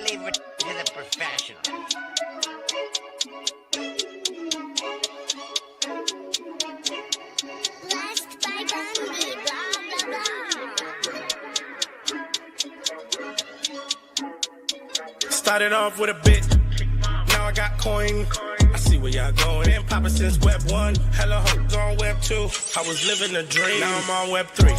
leave it to the professionals. Blessed by Bundy, blah, blah, blah. Started off with a bit, now I got coin. I see where y'all going. Been poppin' since Web 1, hella hoes on Web 2. I was living a dream, now I'm on Web 3.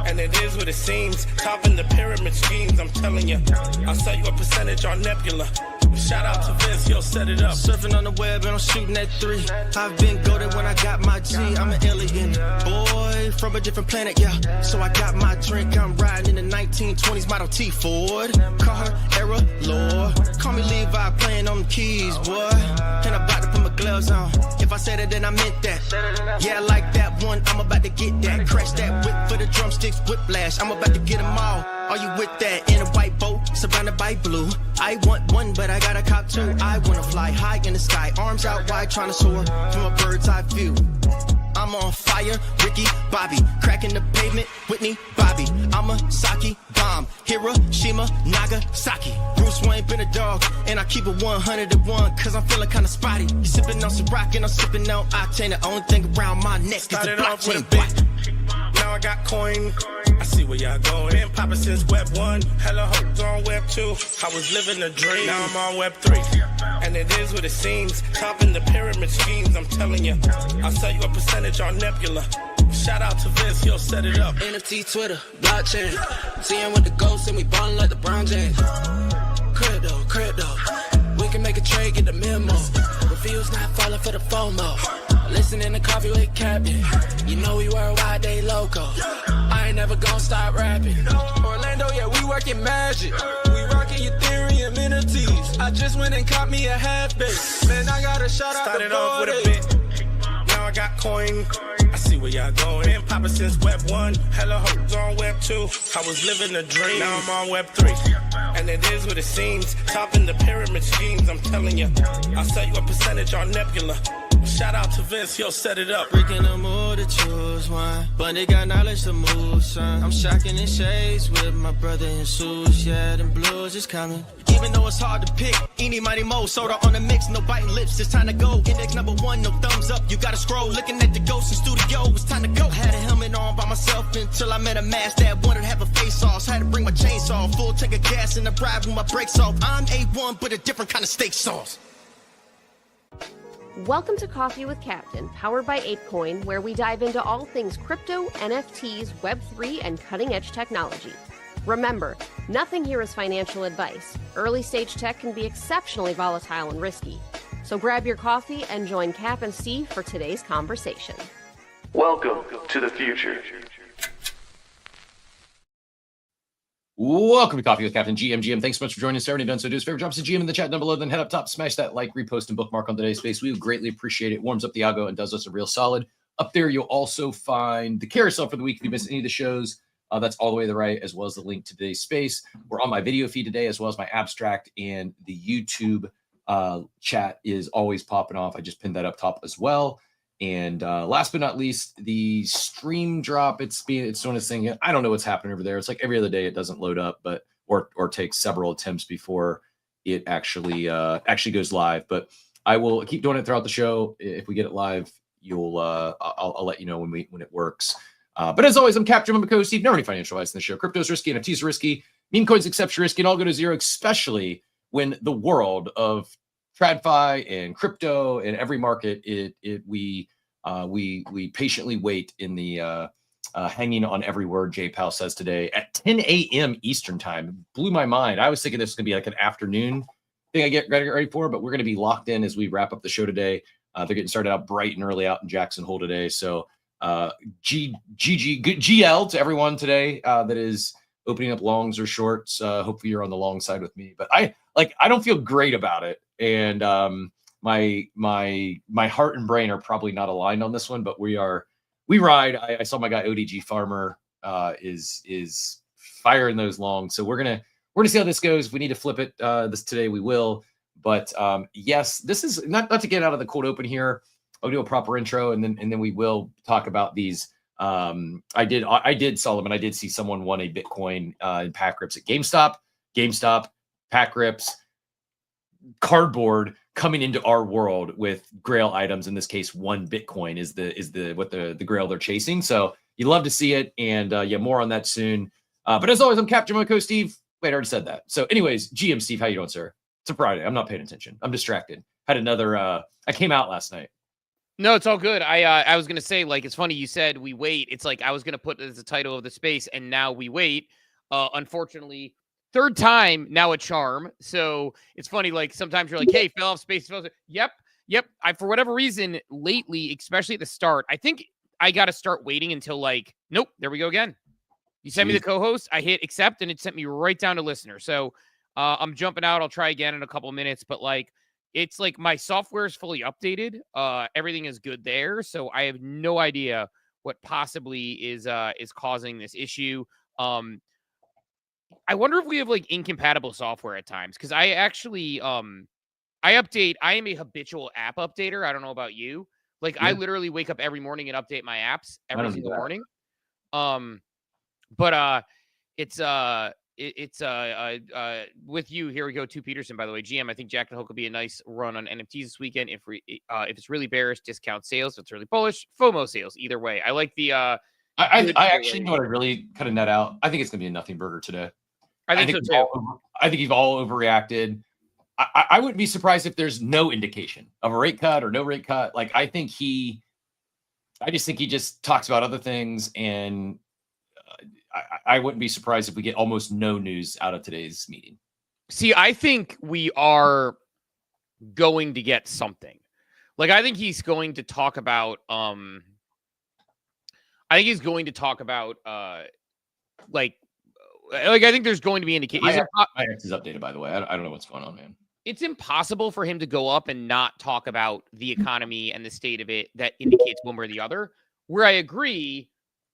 And it is what it seems, topping the pyramid schemes, I'm telling you. I'll sell you a percentage on Nebula. Shout out to Vince, he'll set it up. Surfing on the web and I'm shooting at 3. I've been goated when I got my G. I'm an alien boy from a different planet, yeah. So I got my drink, I'm riding in the 1920s Model T Ford. Car era lore. Call me Levi playing on the keys, boy. And I'm about to put my gloves on. If I said it, then I meant that. Yeah, I like that one, I'm about to get that. Crash that whip for the drumsticks, whiplash. I'm about to get them all. Are you with that? In a white boat, surrounded by blue. I want one, but I got a cop too. I wanna fly high in the sky, arms out wide, trying to soar from a bird's eye view. I'm on fire, Ricky, Bobby, cracking the pavement, Whitney, Bobby. I'm a Saki bomb, Hiroshima, Nagasaki. Bruce Wayne been a dog, and I keep it 101, cause I'm feeling kinda spotty. You sipping on some rock, and I'm sipping on octane. The only thing around my neck is the Started off with a blockchain. bit, now I got coin. I see where y'all going. Been poppin' since Web 1, hella hoes on Web 2. I was living a dream, now I'm on Web 3. And it is what it seems, topping the pyramid schemes, I'm telling you. I'll sell you a percentage on Nebula. Shout out to Vince, he'll set it up. NFT, Twitter, blockchain. Seeing with the ghosts and we ballin' like LeBron James. Crypto. We can make a trade, get the memo. Reviews not falling for the FOMO. Listening to Coffee with Captain. You know we worldwide, they loco. I ain't never gonna stop rapping. Orlando, yeah, we working magic. We rocking Ethereum entities. I just went and caught me a half base. Man, I gotta shout out Started the off with a boy. bit, now I got coin. I see where y'all going. Been poppin' since Web 1, hella hoes on Web 2. I was living a dream, now I'm on Web 3. And it is what it seems, topping the pyramid schemes, I'm telling you. I'll sell you a percentage on Nebula. Shout out to Vince, he'll set it up. Breaking the mood to choose one, but they got knowledge to move, son. I'm shocking in shades with my brother in suits, yeah, them blues is coming. Even though it's hard to pick, eeny, mighty, mo, soda on the mix, no biting lips, it's time to go. Index number 1, no thumbs up, you gotta scroll. Looking at the ghost in studio, it's time to go. Had a helmet on by myself until I met a mask that wanted to have a face off. So had to bring my chainsaw, full tank of gas in the ride with my brakes off. I'm A1, but a different kind of steak sauce. Welcome to Coffee with Captain, powered by ApeCoin, where we dive into all things crypto, NFTs, Web3, and cutting-edge technology. Remember, nothing here is financial advice. Early-stage tech can be exceptionally volatile and risky. So grab your coffee and join Cap and Steve for today's conversation. Welcome to the future. Welcome to Coffee with Captain GM. Thanks so much for joining us. Already done so. Do us a favor, drop us a GM in the chat down below. Then head up top, smash that like, repost, and bookmark on today's space. We would greatly appreciate it. Warms up the algo and does us a real solid. Up there, you'll also find the carousel for the week. If you missed any of the shows, that's all the way to the right, as well as the link to today's space. We're on my video feed today, as well as my abstract, and the YouTube chat is always popping off. I just pinned that up top as well. And last but not least, the stream drop, it's doing its thing. I don't know what's happening over there. It's like every other day it doesn't load up, but or takes several attempts before it actually goes live. But I will keep doing it throughout the show. If we get it live, I'll let you know when it works. But as always, I'm Captain. I'm a co-host. Steve. Never any financial advice in the show. Crypto is risky, NFTs are risky, meme coins exception risky, and all go to zero, especially when the world of TradFi and crypto and every market, we patiently wait in the hanging on every word Jay Powell says today at 10 a.m. Eastern time. It blew my mind. I was thinking this was gonna be like an afternoon thing I get ready for, but we're gonna be locked in as we wrap up the show today. They're getting started out bright and early out in Jackson Hole today. So GL to everyone today that is opening up longs or shorts. Hopefully you're on the long side with me, but I don't feel great about it. And my heart and brain are probably not aligned on this one, but we ride. I saw my guy ODG Farmer is firing those longs. So we're gonna see how this goes. If we need to flip it this today, we will. But yes, this is not to get out of the cold open here. I'll do a proper intro and then we will talk about these. I did Solomon. I did see someone won a Bitcoin in pack rips at GameStop. GameStop pack rips, cardboard coming into our world with grail items. In this case, 1 Bitcoin is the grail they're chasing. So you love to see it. And yeah, more on that soon. But as always, I'm Captain Moco Steve. Wait, I already said that. So anyways, GM Steve, how you doing, sir? It's a Friday. I'm not paying attention. I'm distracted. Had another, I came out last night. No, it's all good. I was going to say, like, it's funny you said we wait. It's like I was going to put it as the title of the space, and now we wait. Unfortunately, third time, now a charm. So it's funny, like, sometimes you're like, hey, fell off space. Yep. For whatever reason, lately, especially at the start, I think I got to start waiting until, like, nope, there we go again. You sent me the co-host, I hit accept, and it sent me right down to listener. So I'm jumping out. I'll try again in a couple of minutes, but, like, it's like my software is fully updated. Everything is good there. So I have no idea what possibly is causing this issue. I wonder if we have like incompatible software at times. Cause I actually, I update, I am a habitual app updater. I don't know about you. Like I literally wake up every morning and update my apps every single morning. But it's with you. Here we go. To Peterson, by the way, GM. I think Jack and Hook will be a nice run on NFTs this weekend. If it's really bearish, discount sales. If it's really bullish, FOMO sales. Either way, I like the. I actually know what I really kind of net out. I think it's gonna be a nothing burger today. I think so too. I think you've all overreacted. I wouldn't be surprised if there's no indication of a rate cut or no rate cut. Like I just think he just talks about other things, and I wouldn't be surprised if we get almost no news out of today's meeting. See, I think we are going to get something. Like, I think he's going to talk about, like, I think there's going to be indication. My X is updated, by the way. I don't know what's going on, man. It's impossible for him to go up and not talk about the economy and the state of it that indicates one way or the other. Where I agree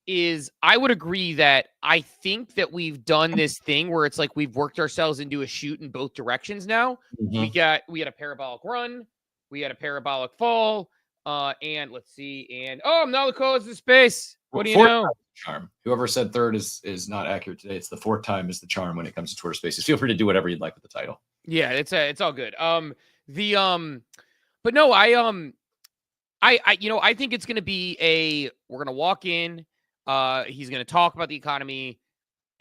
is I would agree that I think that we've done this thing where it's like we've worked ourselves into a shoot in both directions now. Mm-hmm. We had a parabolic run, we had a parabolic fall, and let's see, and now the call is the space. What do you know? Charm. Whoever said third is not accurate today. It's the 4th time is the charm when it comes to Twitter Spaces. Feel free to do whatever you'd like with the title. Yeah, it's all good. But no, I think it's going to be we're going to walk in. He's going to talk about the economy,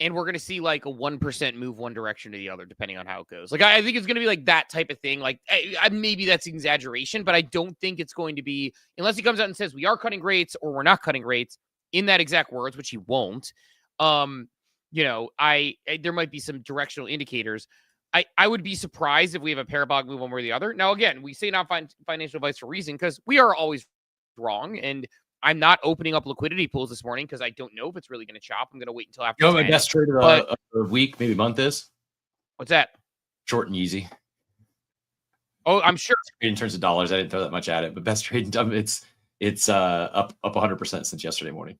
and we're going to see like a 1% move one direction to the other, depending on how it goes. Like, I think it's going to be like that type of thing. Like, maybe that's exaggeration, but I don't think it's going to be, unless he comes out and says we are cutting rates or we're not cutting rates in that exact words, which he won't. There might be some directional indicators. I would be surprised if we have a parabolic move one way or the other. Now, again, we say not financial advice for a reason, because we are always wrong, and I'm not opening up liquidity pools this morning because I don't know if it's really going to chop. I'm going to wait until after. My best trade of the week, maybe month is? What's that? Short and easy. Oh, I'm sure. In terms of dollars, I didn't throw that much at it, but best trade, it's up 100% since yesterday morning.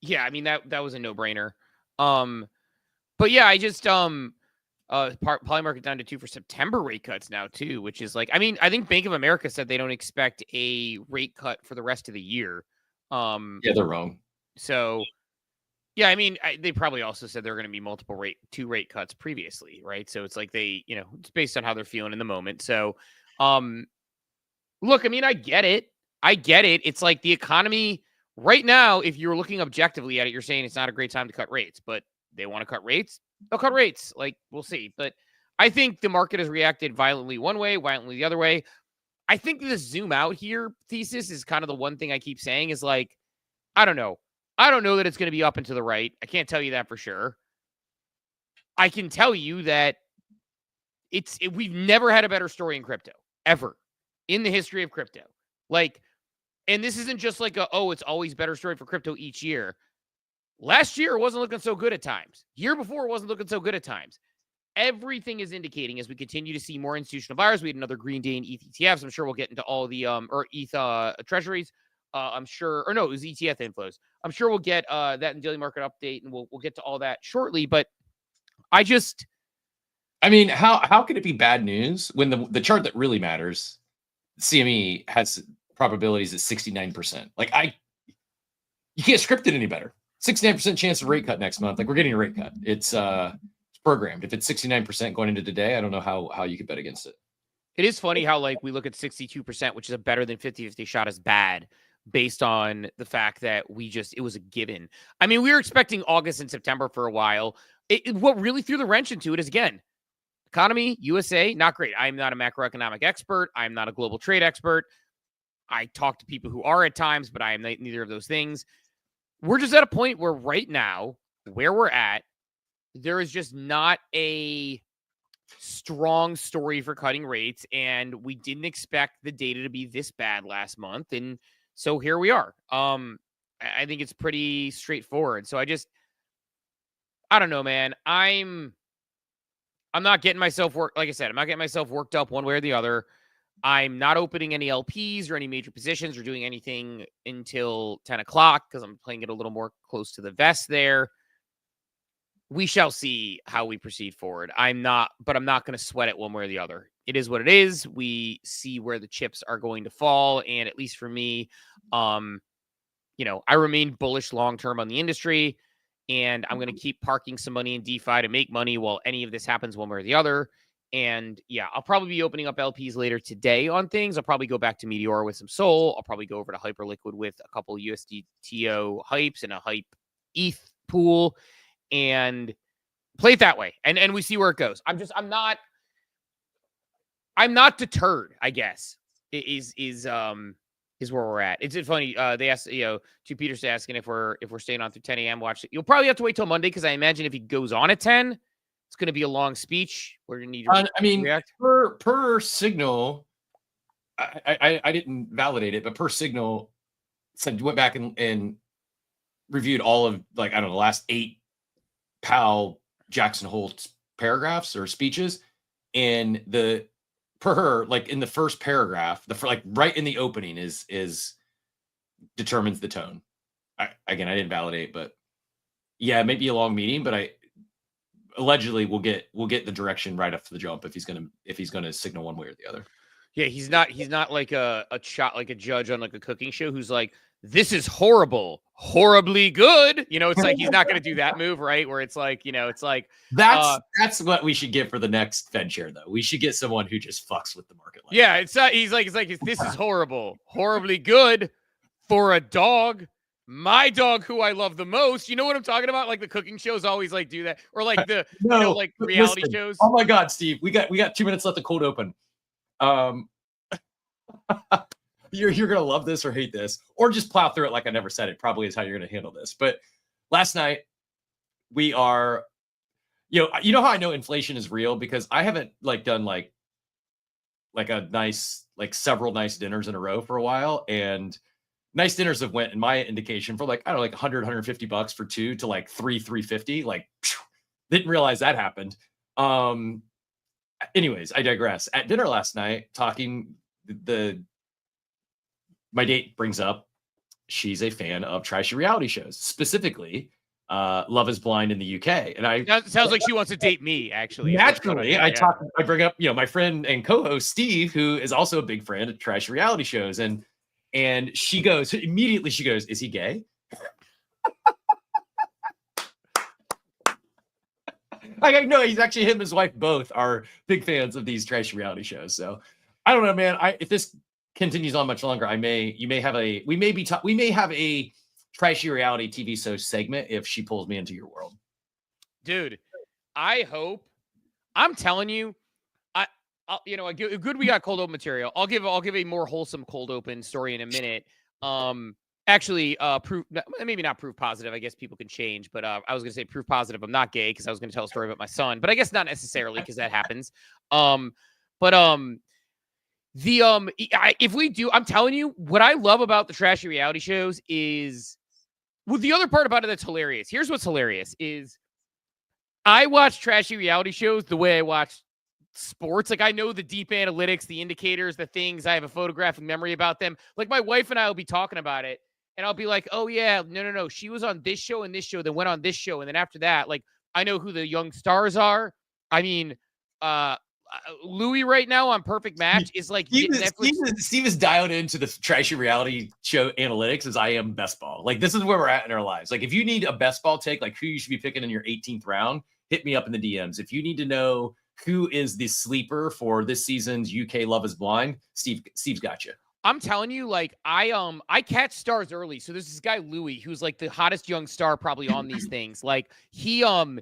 Yeah, I mean that was a no-brainer. But yeah, I just polymarket down to 2 for September rate cuts now too, which is like, I mean, I think Bank of America said they don't expect a rate cut for the rest of the year. Yeah, they're wrong. So yeah, I mean, they probably also said there are going to be multiple two rate cuts previously, right? So it's like it's based on how they're feeling in the moment. So, look, I mean, I get it. It's like the economy right now, if you're looking objectively at it, you're saying it's not a great time to cut rates, but they want to cut rates. They'll cut rates. Like, we'll see. But I think the market has reacted violently one way, violently the other way. I think the zoom out here thesis is kind of the one thing I keep saying is like, I don't know that it's going to be up and to the right. I can't tell you that for sure. I can tell you that we've never had a better story in crypto ever in the history of crypto. Like, and this isn't just like it's always better story for crypto each year. Last year, it wasn't looking so good at times. Year before, it wasn't looking so good at times. Everything is indicating as we continue to see more institutional buyers. We had another green day in ETH ETFs. I'm sure we'll get into all the ETH treasuries. I'm sure, or no, it was ETF inflows. I'm sure we'll get that in daily market update, and we'll get to all that shortly. But I mean, how could it be bad news when the chart that really matters, CME, has probabilities at 69%? Like, you can't script it any better. 69% chance of rate cut next month. Like, we're getting a rate cut. It's programmed. If it's 69% going into today, I don't know how you could bet against it. It is funny how like we look at 62%, which is a better than 50-50 shot as bad based on the fact that it was a given. I mean, we were expecting August and September for a while. What really threw the wrench into it is, again, economy, USA, not great. I'm not a macroeconomic expert. I'm not a global trade expert. I talk to people who are at times, but I am neither of those things. We're just at a point where right now, where we're at, there is just not a strong story for cutting rates, and we didn't expect the data to be this bad last month, and so here we are. I think it's pretty straightforward. So I don't know, man. I'm not getting myself like I said, I'm not getting myself worked up one way or the other. I'm not opening any LPs or any major positions or doing anything until 10 o'clock because I'm playing it a little more close to the vest there. We shall see how we proceed forward. I'm not going to sweat it one way or the other. It is what it is. We see where the chips are going to fall. And at least for me, I remain bullish long-term on the industry, and I'm going to keep parking some money in DeFi to make money while any of this happens one way or the other. And yeah, I'll probably be opening up LPs later today on things. I'll probably go back to Meteor with some Sol. I'll probably go over to Hyperliquid with a couple USDTO hypes and a hype ETH pool and play it that way. And we see where it goes. I'm not deterred, I guess, is where we're at. It's funny. They asked, to Peter's asking if we're staying on through 10 a.m. Watch it. You'll probably have to wait till Monday because I imagine if he goes on at 10, it's going to be a long speech. We're going to need to react. Per signal, I didn't validate it, but per signal, said went back and reviewed all of the last 8 Powell Jackson Hole's paragraphs or speeches, and per her, in the first paragraph, right in the opening is determines the tone. I didn't validate, but yeah, it may be a long meeting, but allegedly we'll get the direction right off the jump if he's gonna signal one way or the other. Yeah, he's not like a judge on a cooking show who's like, this is horrible, horribly good. It's like he's not going to do that move, right? Where it's like, that's what we should get for the next Fed chair, though. We should get someone who just fucks with the market. He's like this is horrible, horribly good for a dog. My dog, who I love the most. You know what I'm talking about? Like the cooking shows always do that, or reality shows. Oh my God, Steve, we got 2 minutes left to cold open. You're gonna love this or hate this, or just plow through it like I never said it. Probably is how you're gonna handle this. But last night we are, you know how I know inflation is real, because I haven't done a nice several nice dinners in a row for a while, and nice dinners have went in my indication for $100, $150 for 2 to $350. Didn't realize that happened. Anyways, I digress. At dinner last night, talking, my date brings up she's a fan of trashy reality shows, specifically Love is Blind in the UK. And that sounds like she wants to date me, actually. Naturally, I bring up, my friend and co-host Steve, who is also a big fan of trashy reality shows. And she goes, is he gay? No, he's actually, him and his wife both are big fans of these trashy reality shows. So I don't know, man. If this continues on much longer, we may have a trashy reality TV show segment if she pulls me into your world. Dude, I hope. I'm telling you, good we got cold open material. I'll give a more wholesome cold open story in a minute. Proof, maybe not proof positive. I guess people can change, but I was going to say proof positive. I'm not gay because I was going to tell a story about my son, but I guess not necessarily because that happens. If we do, I'm telling you, what I love about the trashy reality shows is, the other part about it that's hilarious. Here's what's hilarious is I watch trashy reality shows the way I watch sports. I know the deep analytics, the indicators, the things. I have a photographic memory about them. My wife and I will be talking about it, and I'll be like, oh yeah, no. She was on this show and this show, then went on this show. And then after that, I know who the young stars are. I mean, Louis right now on Perfect Match is Steve is dialed into the trashy reality show analytics as I am best ball. This is where we're at in our lives. If you need a best ball take, who you should be picking in your 18th round, hit me up in the DMs. If you need to know who is the sleeper for this season's UK Love is Blind, Steve's got you. I'm telling you, like, I catch stars early. So there's this guy Louis who's like the hottest young star probably on these things. Like he's on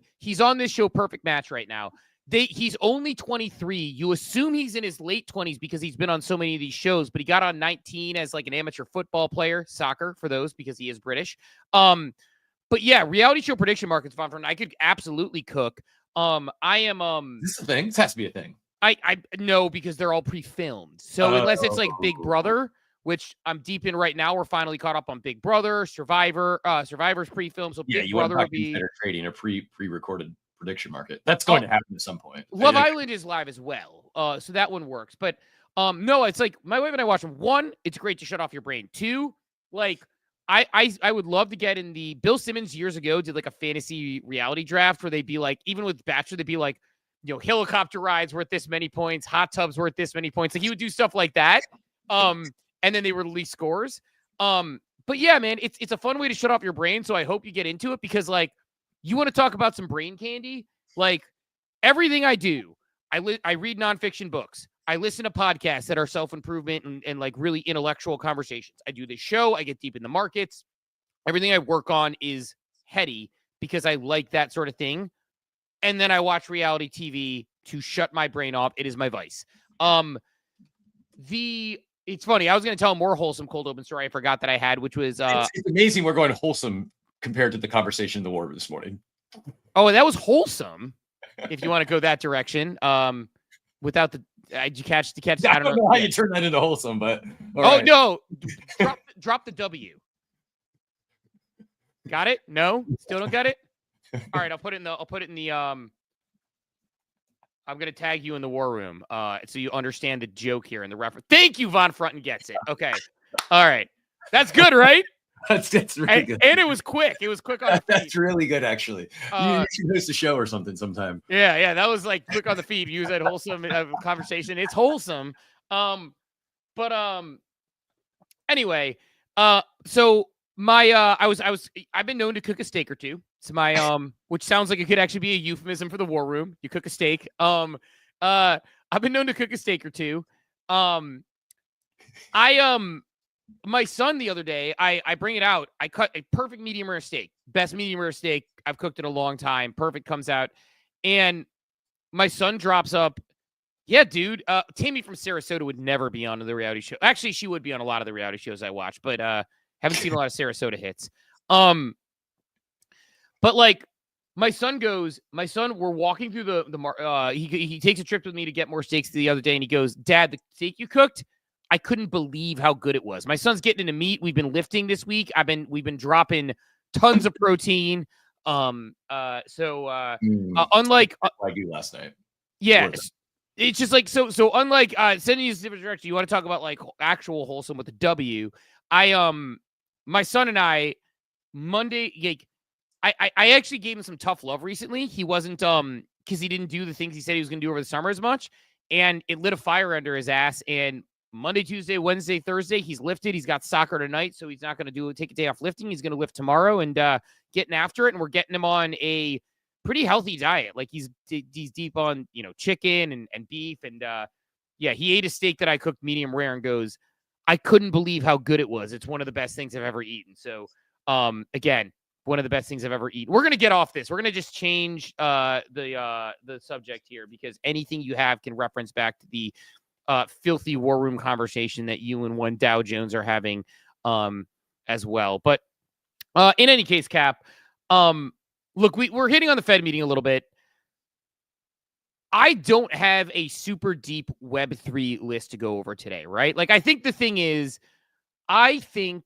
this show Perfect Match right now. He's only 23. You assume he's in his late 20s because he's been on so many of these shows, but he got on 19 as like an amateur football player, soccer for those because he is British. But yeah, reality show prediction markets, Von Front, I could absolutely cook. I am This is a thing. This has to be a thing. I know because they're all pre-filmed. So unless it's like Big Brother, which I'm deep in right now, we're finally caught up on Big Brother, Survivor's pre-filmed. So Big Brother would be trading a pre-recorded prediction market. That's going to happen at some point. Love Island is live as well. So that one works. But no, it's like my wife and I watch them. One, it's great to shut off your brain. Two, like I would love to get in the Bill Simmons years ago did like a fantasy reality draft where they'd be like, even with Bachelor, they'd be like, you know, helicopter rides worth this many points, hot tubs worth this many points. Like he would do stuff like that. And then they would release scores. But yeah, man, it's a fun way to shut off your brain. So I hope you get into it because like you want to talk about some brain candy. Like everything I do, I read nonfiction books. I listen to podcasts that are self-improvement and like really intellectual conversations. I do this show. I get deep in the markets. Everything I work on is heady because I like that sort of thing. And then I watch reality TV to shut my brain off. It is my vice. It's funny. I was going to tell a more wholesome cold open story I forgot that I had, which was... it's amazing we're going wholesome compared to the conversation in the war room this morning. Oh, that was wholesome, if you want to go that direction. Without the... Did you catch? I don't know how you turn that into wholesome, but... Right. No. Drop the W. Got it? No? Still don't get it? All right, I'll put it in the I'm going to tag you in the war room so you understand the joke here and the reference. Thank you, Von Frunten gets it. Okay. All right. That's good, right? That's really good. And it was quick. It was quick on the feed. That's really good, actually. You should host a show or something sometime. Yeah. That was like quick on the feed. Use that wholesome conversation. It's wholesome. Anyway, so I've been known to cook a steak or two. It's my which sounds like it could actually be a euphemism for the war room. You cook a steak. I've been known to cook a steak or two. My son the other day, I bring it out. I cut a perfect medium rare steak. Best medium rare steak I've cooked in a long time. Perfect comes out. And my son drops up, yeah, dude, Tammy from Sarasota would never be on the reality show. Actually, she would be on a lot of the reality shows I watch, but haven't seen a lot of Sarasota hits. But like my son, we're walking through he takes a trip with me to get more steaks the other day. And he goes, Dad, the steak you cooked, I couldn't believe how good it was. My son's getting into meat. We've been lifting this week. We've been dropping tons of protein. Unlike like you last night. Yeah. It's just like, so unlike sending you a different direction, you want to talk about like actual wholesome with the W. My son and I Monday, like, I actually gave him some tough love recently. He wasn't, because he didn't do the things he said he was going to do over the summer as much. And it lit a fire under his ass. And Monday, Tuesday, Wednesday, Thursday, he's lifted. He's got soccer tonight, so he's not going to take a day off lifting. He's going to lift tomorrow and getting after it. And we're getting him on a pretty healthy diet. Like he's deep on, chicken and beef. And he ate a steak that I cooked medium rare and goes, I couldn't believe how good it was. It's one of the best things I've ever eaten. So again, one of the best things I've ever eaten. We're going to get off this. We're going to just change the subject here because anything you have can reference back to the filthy war room conversation that you and one Dow Jones are having as well. But in any case, Cap, look, we're hitting on the Fed meeting a little bit. I don't have a super deep Web3 list to go over today, right? Like, I think the thing is, Fed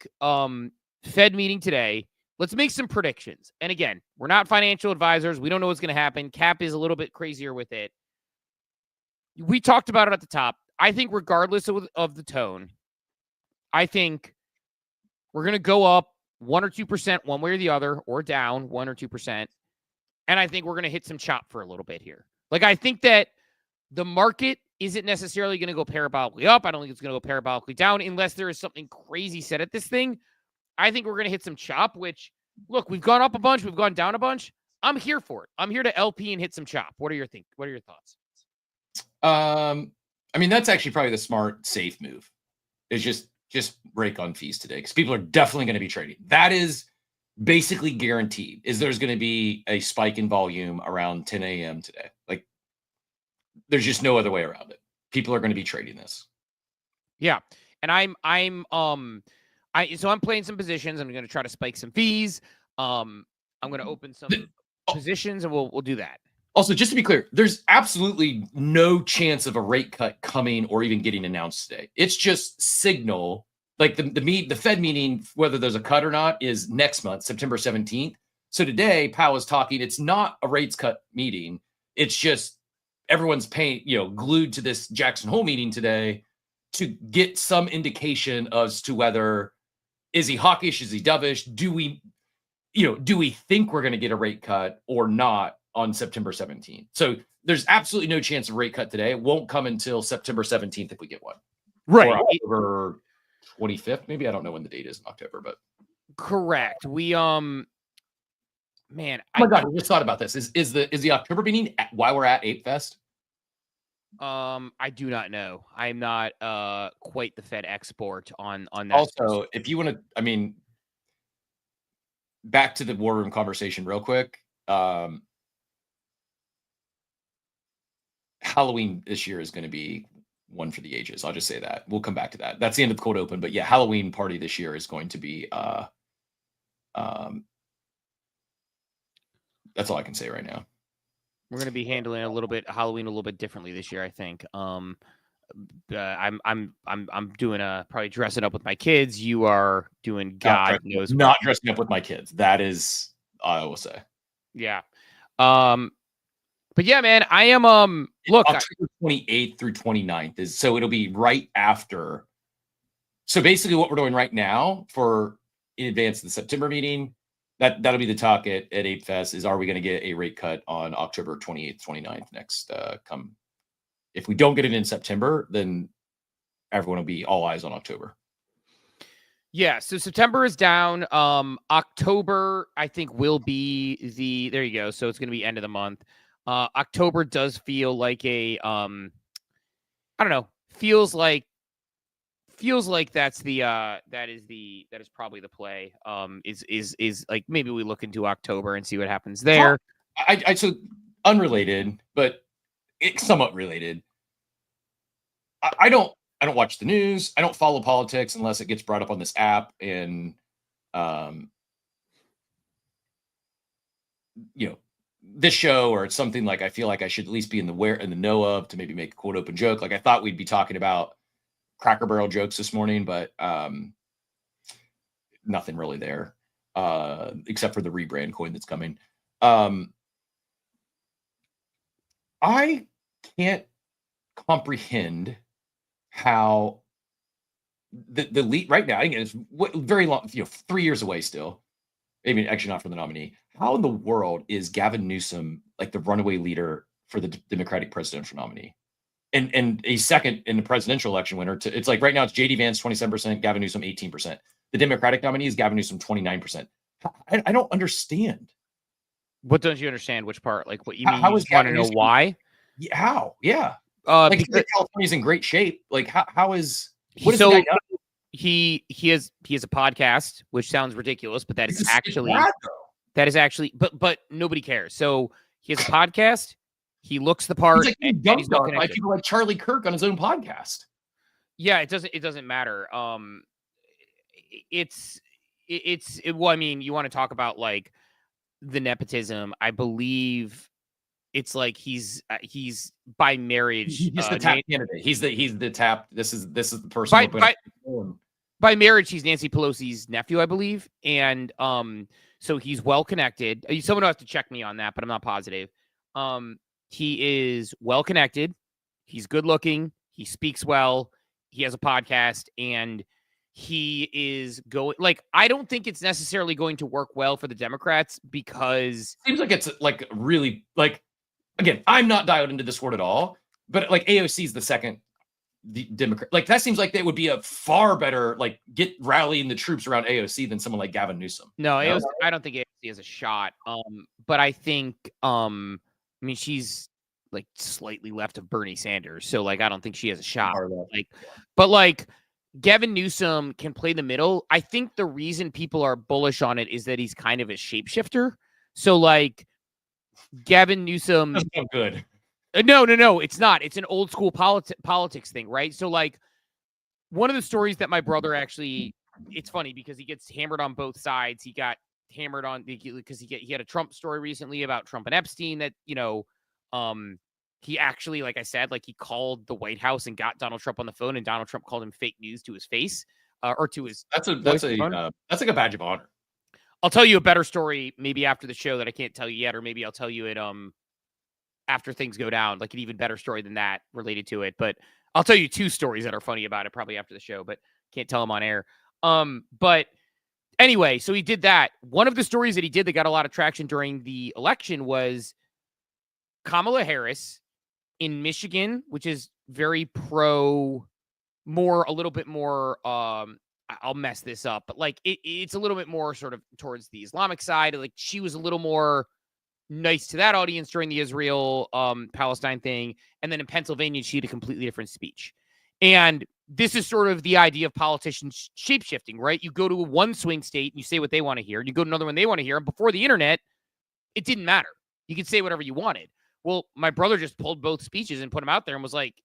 meeting today, let's make some predictions. And again, we're not financial advisors. We don't know what's going to happen. Cap is a little bit crazier with it. We talked about it at the top. I think regardless of the tone, I think we're going to go up 1 or 2% one way or the other, or down 1 or 2%. And I think we're going to hit some chop for a little bit here. Like, I think that the market isn't necessarily going to go parabolically up. I don't think it's going to go parabolically down unless there is something crazy said at this thing. I think we're going to hit some chop, which, look, we've gone up a bunch. We've gone down a bunch. I'm here for it. I'm here to LP and hit some chop. What are your thoughts? I mean, that's actually probably the smart, safe move. Is just break on fees today because people are definitely going to be trading. That is basically guaranteed. Is there's going to be a spike in volume around 10 a.m. today? Like, there's just no other way around it. People are going to be trading this. Yeah, and I'm playing some positions. I'm going to try to spike some fees. I'm going to open some positions, and we'll do that. Also, just to be clear, there's absolutely no chance of a rate cut coming or even getting announced today. It's just signal, like the Fed meeting, whether there's a cut or not, is next month, September 17th. So today, Powell is talking. It's not a rates cut meeting. It's just everyone's glued to this Jackson Hole meeting today to get some indication as to whether is he hawkish, is he dovish? Do we think we're going to get a rate cut or not on September 17th? So there's absolutely no chance of rate cut today. It won't come until September 17th if we get one. Right. Or October 25th, maybe. I don't know when the date is in October, but correct. We man, oh my God, I just thought about this. Is the October meeting while we're at Ape Fest? I do not know. I'm not quite the Fed expert on that. Also, if you want to, I mean, back to the war room conversation real quick. Halloween this year is going to be one for the ages. I'll just say that. We'll come back to that. That's the end of the cold open. But yeah, Halloween party this year is going to be that's all I can say right now. We're going to be handling Halloween a little bit differently this year, I think. I'm doing probably dressing up with my kids. You are doing God knows what. Not dressing up with my kids. That is, I will say. Yeah. But yeah, man, I am look, October 28th through 29th is, so it'll be right after. So basically what we're doing right now for in advance of the September meeting, that'll be the talk at Ape Fest is, are we going to get a rate cut on October 28th, 29th next come? If we don't get it in September, then everyone will be all eyes on October. Yeah, so September is down. October, I think, will be there you go. So it's going to be end of the month. October does feel like a I don't know, feels like that's the that is probably the play. Is like maybe we look into October and see what happens there. I so unrelated, but it's somewhat related. I don't watch the news. I don't follow politics unless it gets brought up on this app. And, this show or it's something like I feel like I should at least be in the know of to maybe make a quote open joke. Like I thought we'd be talking about Cracker Barrel jokes this morning, but nothing really there except for the rebrand coin that's coming. I can't comprehend how the lead right now, again, it's very long, 3 years away still. Maybe actually not for the nominee. How in the world is Gavin Newsom like the runaway leader for the Democratic presidential nominee? And a second in the presidential election winner it's like right now it's JD Vance 27%, Gavin Newsom 18%. The Democratic nominee is Gavin Newsom 29%. I don't understand. What don't you understand? Which part? Like what you mean? How you is want to know why? Yeah, how? Yeah. Like because California's in great shape. Like how is what is so the guy done? He has a podcast, which sounds ridiculous, but that is actually but nobody cares. So he has a podcast. He looks the part. He's like he's not by people like Charlie Kirk on his own podcast. Yeah, it doesn't matter. Well, I mean, you want to talk about like the nepotism. I believe it's like he's by marriage. He's the tap candidate. He's the tap. This is the person. By marriage, he's Nancy Pelosi's nephew, I believe, and so he's well connected. Someone will have to check me on that, but I'm not positive. He is well connected. He's good looking. He speaks well. He has a podcast, and he is going like I don't think it's necessarily going to work well for the Democrats because seems like it's like really like again, I'm not dialed into this word at all, but like AOC is the second Democrat. Like that seems like they would be a far better like rallying the troops around AOC than someone like Gavin Newsom. No, AOC, I don't think AOC He has a shot. But I think, I mean, she's like slightly left of Bernie Sanders, so like I don't think she has a shot. Like, but like Gavin Newsom can play the middle. I think the reason people are bullish on it is that he's kind of a shapeshifter. So like Gavin Newsom, That's not good. No, it's not. It's an old school politics thing, right? So like one of the stories that my brother actually, it's funny because he gets hammered on both sides. He got hammered on because he had a Trump story recently about Trump and Epstein that, he actually, like I said, like he called the White House and got Donald Trump on the phone, and Donald Trump called him fake news to his face, or to his. That's like a badge of honor. I'll tell you a better story maybe after the show that I can't tell you yet, or maybe I'll tell you it after things go down, like an even better story than that related to it. But I'll tell you 2 stories that are funny about it probably after the show, but can't tell them on air. But anyway, so he did that. One of the stories that he did that got a lot of traction during the election was Kamala Harris in Michigan, which is very a little bit more, I'll mess this up, but like it's a little bit more sort of towards the Islamic side. Like she was a little more nice to that audience during the Israel Palestine thing. And then in Pennsylvania, she had a completely different speech. And this is sort of the idea of politicians shape-shifting, right? You go to one swing state and you say what they want to hear. And you go to another one they want to hear. And before the internet, it didn't matter. You could say whatever you wanted. Well, my brother just pulled both speeches and put them out there and was like,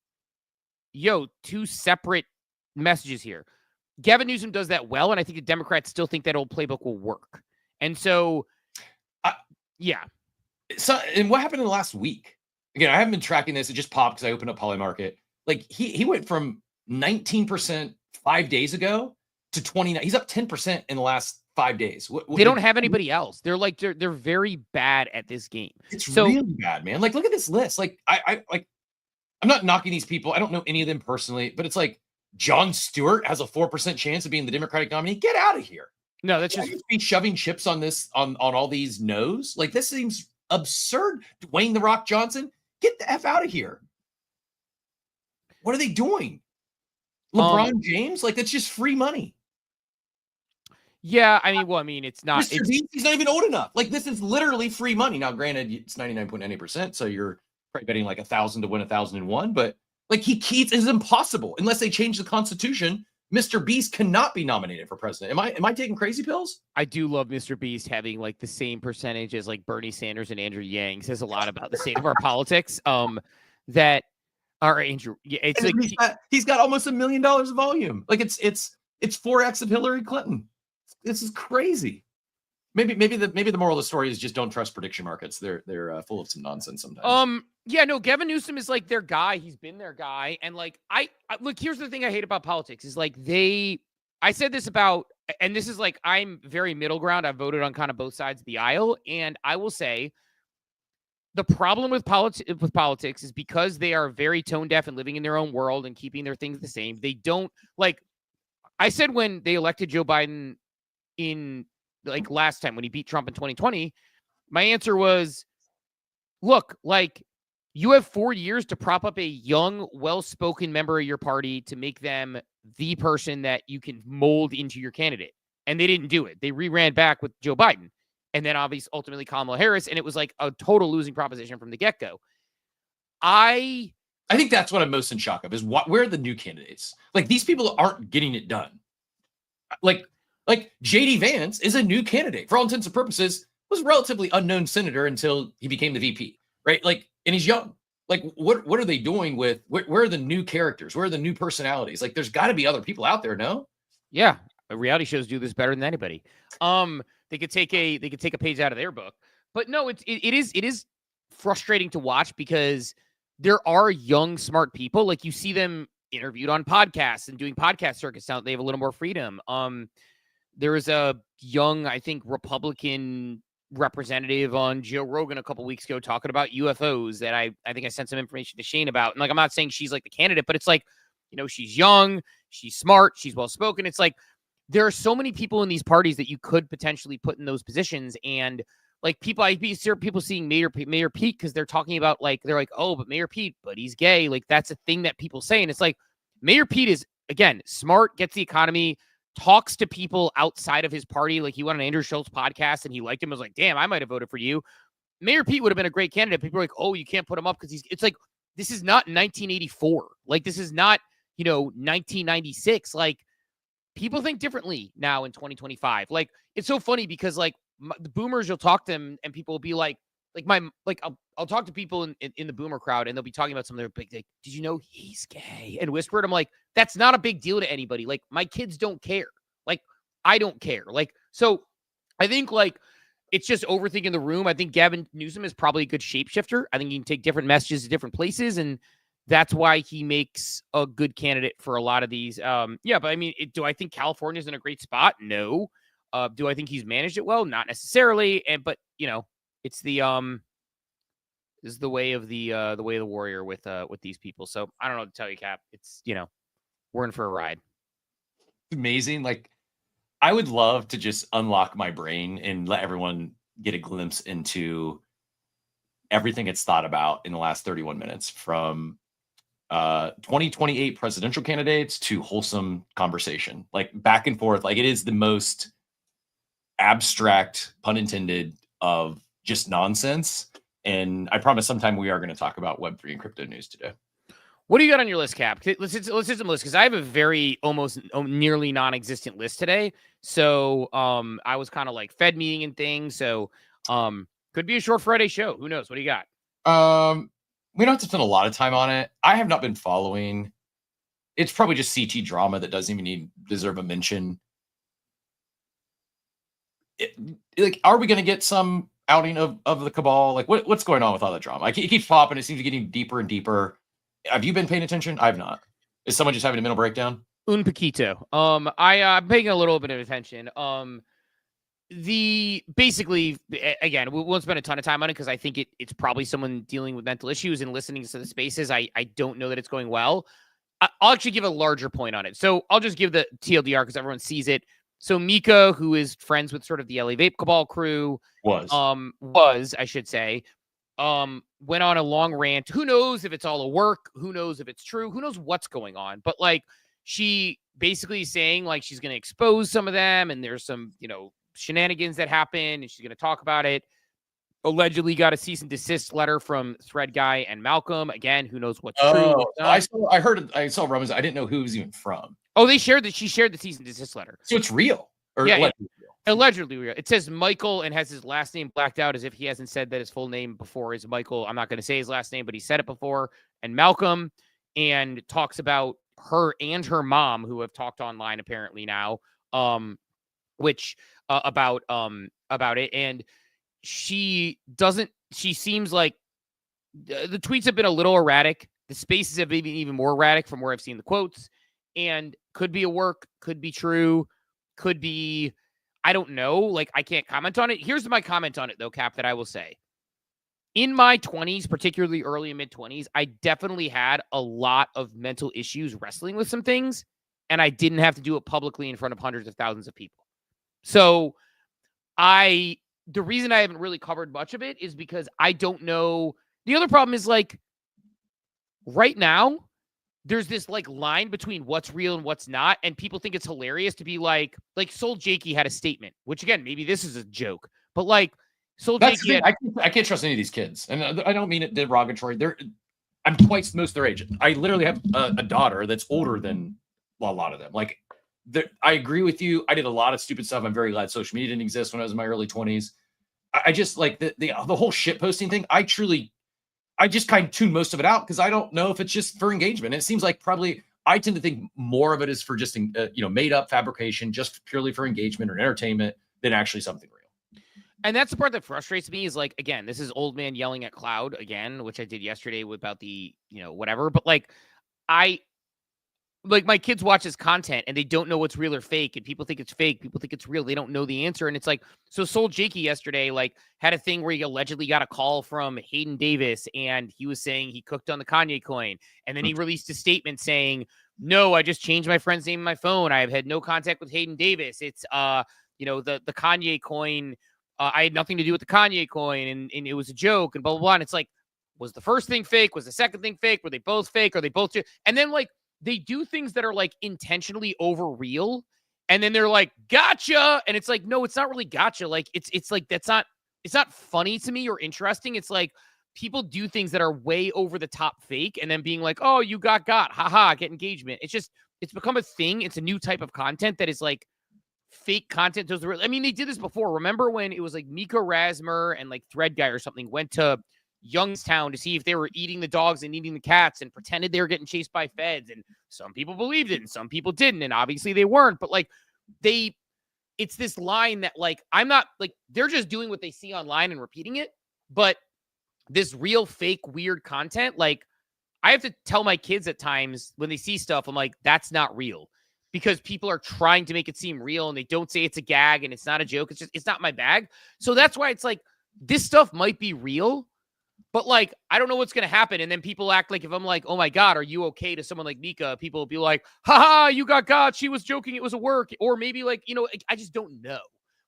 yo, 2 separate messages here. Gavin Newsom does that well, and I think the Democrats still think that old playbook will work. And so, yeah. So, and what happened in the last week? Again, I haven't been tracking this. It just popped because I opened up Polymarket. Like he went from 19% 5 days ago to 29. He's up 10% in the last 5 days. They don't have anybody else. They're like they're very bad at this game. It's really bad, man. Like look at this list. Like I'm not knocking these people. I don't know any of them personally, but it's like Jon Stewart has a 4% chance of being the Democratic nominee. Get out of here. No, that's just be shoving chips on this on all these no's. Like this seems absurd. Dwayne "The Rock" Johnson, get the F out of here. What are they doing? LeBron James, like that's just free money. Yeah, it's not. Mr. Beast, he's not even old enough. Like this is literally free money. Now, granted, it's 99.90%, so you're probably betting like 1,000 to win 1,001. But like it is impossible unless they change the Constitution. Mr. Beast cannot be nominated for president. Am I taking crazy pills? I do love Mr. Beast having like the same percentage as like Bernie Sanders and Andrew Yang. Says a lot about the state of our politics. That our Andrew, yeah, it's like he's got almost $1 million of volume. Like it's 4x of Hillary Clinton. This is crazy. Maybe the moral of the story is just don't trust prediction markets. They're full of some nonsense sometimes. Yeah, no, Gavin Newsom is like their guy. He's been their guy. And like, I look, here's the thing I hate about politics is like I said this about, and this is like, I'm very middle ground. I've voted on kind of both sides of the aisle. And I will say the problem with politics is because they are very tone deaf and living in their own world and keeping their things the same. They don't like, I said when they elected Joe Biden in like last time when he beat Trump in 2020, my answer was, look, like you have 4 years to prop up a young, well-spoken member of your party to make them the person that you can mold into your candidate. And they didn't do it. They re-ran back with Joe Biden and then obviously ultimately Kamala Harris. And it was like a total losing proposition from the get-go. I think that's what I'm most in shock of is where are the new candidates? Like these people aren't getting it done. Like J.D. Vance is a new candidate for all intents and purposes, was a relatively unknown senator until he became the VP, right? Like, and he's young. Like, what are they doing with where are the new characters? Where are the new personalities? Like, there's got to be other people out there, no? Yeah, reality shows do this better than anybody. They could take a page out of their book, but no, it is frustrating to watch because there are young, smart people. Like you see them interviewed on podcasts and doing podcast circuits now. They have a little more freedom. There was a young, I think, Republican representative on Joe Rogan a couple weeks ago talking about UFOs that I think I sent some information to Shane about. And like, I'm not saying she's like the candidate, but it's like, she's young, she's smart, she's well-spoken. It's like, there are so many people in these parties that you could potentially put in those positions. And like I see people seeing Mayor Pete because they're talking about they're like, oh, but Mayor Pete, but he's gay. Like that's a thing that people say. And it's like, Mayor Pete is, again, smart, gets the economy talks to people outside of his party. Like he went on Andrew Schultz's podcast and he liked him. I was like, damn, I might have voted for you. Mayor Pete would have been a great candidate. People are like, oh, you can't put him up because it's like, this is not 1984. Like, this is not, 1996. Like, people think differently now in 2025. Like, it's so funny because like the boomers, you'll talk to them and people will be like I'll talk to people in the boomer crowd and they'll be talking about some of their big, like, did you know he's gay? And whispered, I'm like, that's not a big deal to anybody. Like, my kids don't care. Like, I don't care. Like, so I think like it's just overthinking the room. I think Gavin Newsom is probably a good shapeshifter. I think he can take different messages to different places, and that's why he makes a good candidate for a lot of these. Yeah, but I mean, do I think California's in a great spot? No. Do I think he's managed it well? Not necessarily. But it's the this is the way of the warrior with these people. So I don't know what to tell you, Cap. It's we're in for a ride. Amazing. Like, I would love to just unlock my brain and let everyone get a glimpse into everything it's thought about in the last 31 minutes, from 2028 presidential candidates to wholesome conversation, like back and forth. Like, it is the most abstract, pun intended, of just nonsense. And I promise sometime we are going to talk about Web3 and crypto news today. What do you got on your list, Cap? Let's hit some lists, because I have a very almost nearly non-existent list today. So I was kind of like Fed meeting and things. So could be a short Friday show. Who knows? What do you got? We don't have to spend a lot of time on it. I have not been following. It's probably just CT drama that doesn't even deserve a mention. Like, are we going to get some outing of the cabal? Like, what's going on with all that drama? It keeps popping. It seems to be getting deeper and deeper. Have you been paying attention? I've not. Is someone just having a mental breakdown? Un poquito. I'm paying a little bit of attention. Basically, again, we won't spend a ton of time on it because I think it's probably someone dealing with mental issues and listening to the spaces. I don't know that it's going well. I'll actually give a larger point on it. So I'll just give the TLDR because everyone sees it. So Mika, who is friends with sort of the LA Vape Cabal crew, I should say, went on a long rant. Who knows if it's all a work? Who knows if it's true? Who knows what's going on? But like, she basically saying like she's going to expose some of them, and there's some, shenanigans that happen, and she's going to talk about it. Allegedly got a cease and desist letter from Thread Guy and Malcolm. Again, who knows what's true? I saw rumors. I didn't know who it was even from. Oh, she shared the cease and desist letter. So it's real. Allegedly real. It says Michael and has his last name blacked out as if he hasn't said that his full name before is Michael. I'm not going to say his last name, but he said it before. And Malcolm, and talks about her and her mom, who have talked online apparently now, about it. And she seems like the tweets have been a little erratic. The spaces have been even more erratic from where I've seen the quotes, and could be a work, could be true, could be, I don't know. Like, I can't comment on it. Here's my comment on it though, Cap, that I will say. In my 20s, particularly early and mid 20s, I definitely had a lot of mental issues wrestling with some things, and I didn't have to do it publicly in front of hundreds of thousands of people. So the reason I haven't really covered much of it is because I don't know. The other problem is, like, right now, there's this like line between what's real and what's not. And people think it's hilarious to be like Soul Jakey had a statement, which again, maybe this is a joke, but like Soul Jakey. I can't trust any of these kids. And I don't mean it derogatory. I'm twice most their age. I literally have a daughter that's older than a lot of them. Like, I agree with you. I did a lot of stupid stuff. I'm very glad social media didn't exist when I was in my early 20s. I just like the whole shit posting thing. I just kind of tune most of it out because I don't know if it's just for engagement. It seems like probably I tend to think more of it is for just made up fabrication, just purely for engagement or entertainment, than actually something real. And that's the part that frustrates me is, like, again, this is old man yelling at cloud again, which I did yesterday about the whatever. But like my kids watch this content and they don't know what's real or fake, and people think it's fake. People think it's real. They don't know the answer. And it's like, so Soul Jakey yesterday, like, had a thing where he allegedly got a call from Hayden Davis, and he was saying he cooked on the Kanye coin. And then he released a statement saying, no, I just changed my friend's name in my phone. I have had no contact with Hayden Davis. It's, the Kanye coin. I had nothing to do with the Kanye coin, and it was a joke, and blah, blah, blah. And it's like, was the first thing fake? Was the second thing fake? Were they both fake? Are they both? And then, like, they do things that are like intentionally over real. And then they're like, gotcha. And it's like, no, it's not really gotcha. Like, it's like, it's not funny to me or interesting. It's like people do things that are way over the top fake and then being like, oh, you got, haha, get engagement. It's become a thing. It's a new type of content that is like fake content. I mean, they did this before. Remember when it was like Miko Rasmer and like Thread Guy or something went to Youngstown to see if they were eating the dogs and eating the cats and pretended they were getting chased by feds, and some people believed it and some people didn't, and obviously they weren't, but like it's this line that like I'm not like they're just doing what they see online and repeating it, but this real fake weird content, like I have to tell my kids at times when they see stuff, I'm like, that's not real, because people are trying to make it seem real and they don't say it's a gag and it's not a joke. It's not my bag. So that's why it's like this stuff might be real, but like, I don't know what's going to happen. And then people act like if I'm like, oh my God, are you okay to someone like Mika? People will be like, haha, you got. She was joking. It was a work. Or maybe like, I just don't know.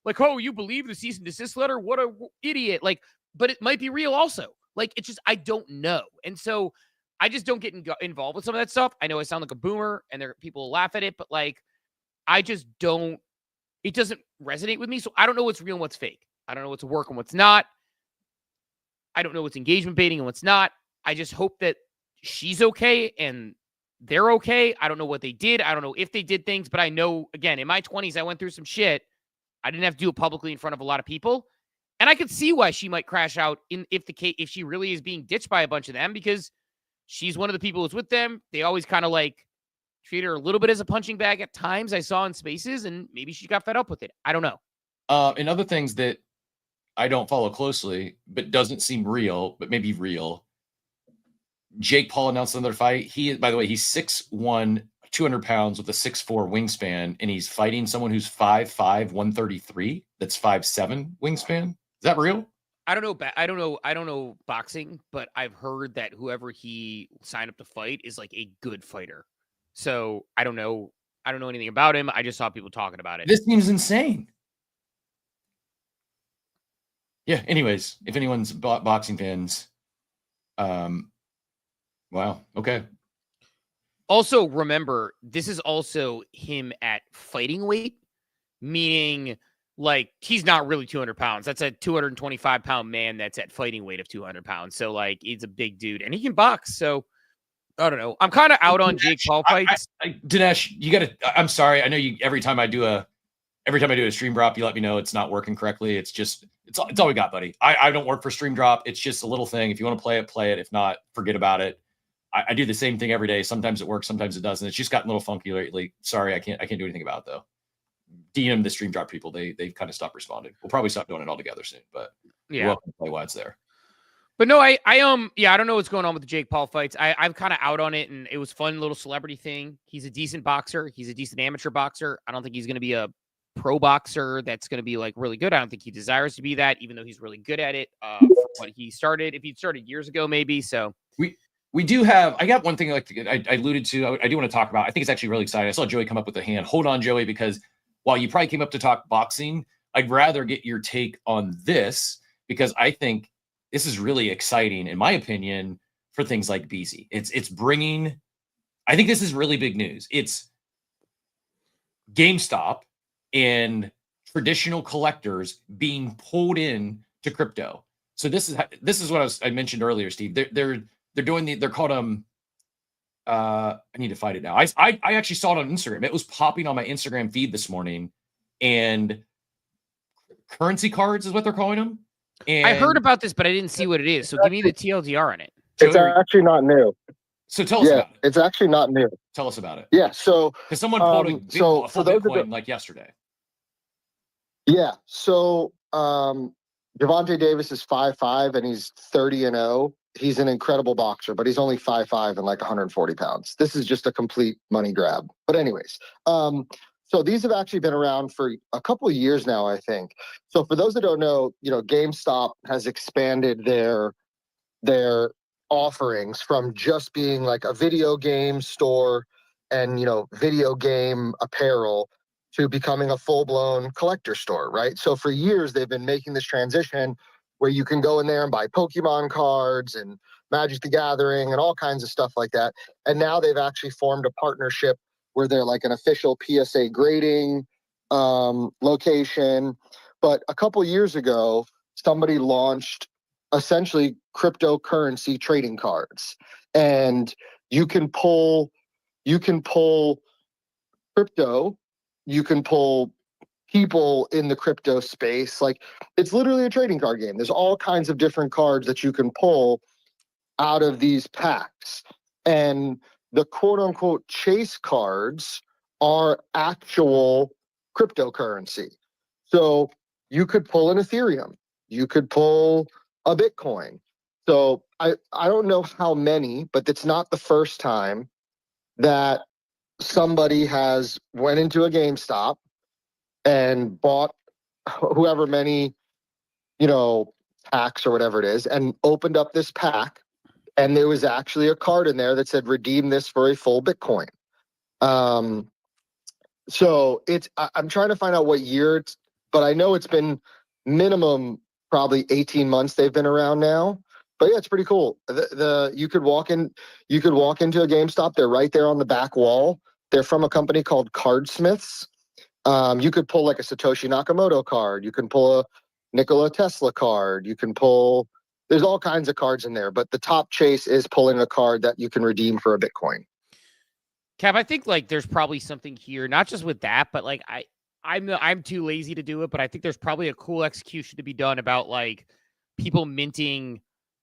Like, oh, you believe the cease and desist letter? What a idiot. Like, but it might be real also. Like, it's just, I don't know. And so I just don't get involved with some of that stuff. I know I sound like a boomer and people laugh at it, but like, I just don't, it doesn't resonate with me. So I don't know what's real and what's fake. I don't know what's work and what's not. I don't know what's engagement baiting and what's not. I just hope that she's okay and they're okay. I don't know what they did. I don't know if they did things, but I know, again, in my 20s, I went through some shit. I didn't have to do it publicly in front of a lot of people. And I could see why she might crash out if she really is being ditched by a bunch of them, because she's one of the people who's with them. They always kind of like treat her a little bit as a punching bag at times, I saw in spaces, and maybe she got fed up with it. I don't know. And other things that I don't follow closely, but doesn't seem real, but maybe real. Jake Paul announced another fight. By the way, he's 6'1", 200 pounds with a 6'4" wingspan, and he's fighting someone who's 5'5", 133. That's 5'7" wingspan. Is that real? I don't know boxing, but I've heard that whoever he signed up to fight is like a good fighter. So I don't know anything about him. I just saw people talking about it. This seems insane. Yeah. Anyways, if anyone's boxing fans, wow. Okay. Also, remember, this is also him at fighting weight, meaning like he's not really 200 pounds. That's a 225-pound man that's at fighting weight of 200 pounds. So like he's a big dude and he can box. So I don't know. I'm kind of out on Jake Paul fights. Dinesh, you got to. I'm sorry. I know you. Every time I do a stream drop, you let me know it's not working correctly. It's all we got, buddy. I don't work for stream drop. It's just a little thing. If you want to play it, play it. If not, forget about it. I do the same thing every day. Sometimes it works, sometimes it doesn't. It's just gotten a little funky lately. Sorry, I can't do anything about it though. DM the stream drop people. They've kind of stopped responding. We'll probably stop doing it altogether soon, but yeah, welcome to play while it's there. But no, I don't know what's going on with the Jake Paul fights. I'm kind of out on it, and it was fun little celebrity thing. He's a decent boxer. He's a decent amateur boxer. I don't think he's going to be a pro boxer that's going to be like really good. I don't think he desires to be that, even though he's really good at it. From what he started, if he'd started years ago, maybe. So we do have. I got one thing I alluded to. I do want to talk about. I think it's actually really exciting. I saw Joey come up with a hand. Hold on, Joey, because while you probably came up to talk boxing, I'd rather get your take on this because I think this is really exciting, in my opinion, for things like BZ. It's bringing. I think this is really big news. It's GameStop and traditional collectors being pulled in to crypto. So this is what I mentioned earlier, Steve. They're doing they're called I need to find it now. I actually saw it on Instagram. It was popping on my Instagram feed this morning, and currency cards is what they're calling them. And I heard about this, but I didn't see what it is. So give me the TLDR on it. It's actually not new. So tell us about it. It's actually not new. Tell us about it. Yeah. So because someone pulled a full Bitcoin like yesterday. Yeah. So Javante Davis is 5'5" and he's 30-0. He's an incredible boxer, but he's only 5'5" and like 140 pounds. This is just a complete money grab. But anyways, so these have actually been around for a couple of years now, I think. So for those that don't know, GameStop has expanded their offerings from just being like a video game store and, video game apparel to becoming a full-blown collector store, right? So for years, they've been making this transition where you can go in there and buy Pokemon cards and Magic the Gathering and all kinds of stuff like that. And now they've actually formed a partnership where they're like an official PSA grading location. But a couple years ago, somebody launched essentially cryptocurrency trading cards, and you can pull crypto, you can pull people in the crypto space. Like, it's literally a trading card game. There's all kinds of different cards that you can pull out of these packs. And the quote unquote chase cards are actual cryptocurrency. So you could pull an Ethereum, you could pull a Bitcoin. So I don't know how many, but it's not the first time that somebody has went into a GameStop and bought whoever many, packs or whatever it is, and opened up this pack, and there was actually a card in there that said redeem this for a full Bitcoin. So I'm trying to find out what year it's, but I know it's been minimum probably 18 months they've been around now. But yeah, it's pretty cool. You could walk into a GameStop. They're right there on the back wall. They're from a company called Cardsmiths. You could pull like a Satoshi Nakamoto card. You can pull a Nikola Tesla card. There's all kinds of cards in there, but the top chase is pulling a card that you can redeem for a Bitcoin. Cap, I think like there's probably something here, not just with that, but like I'm too lazy to do it, but I think there's probably a cool execution to be done about like people minting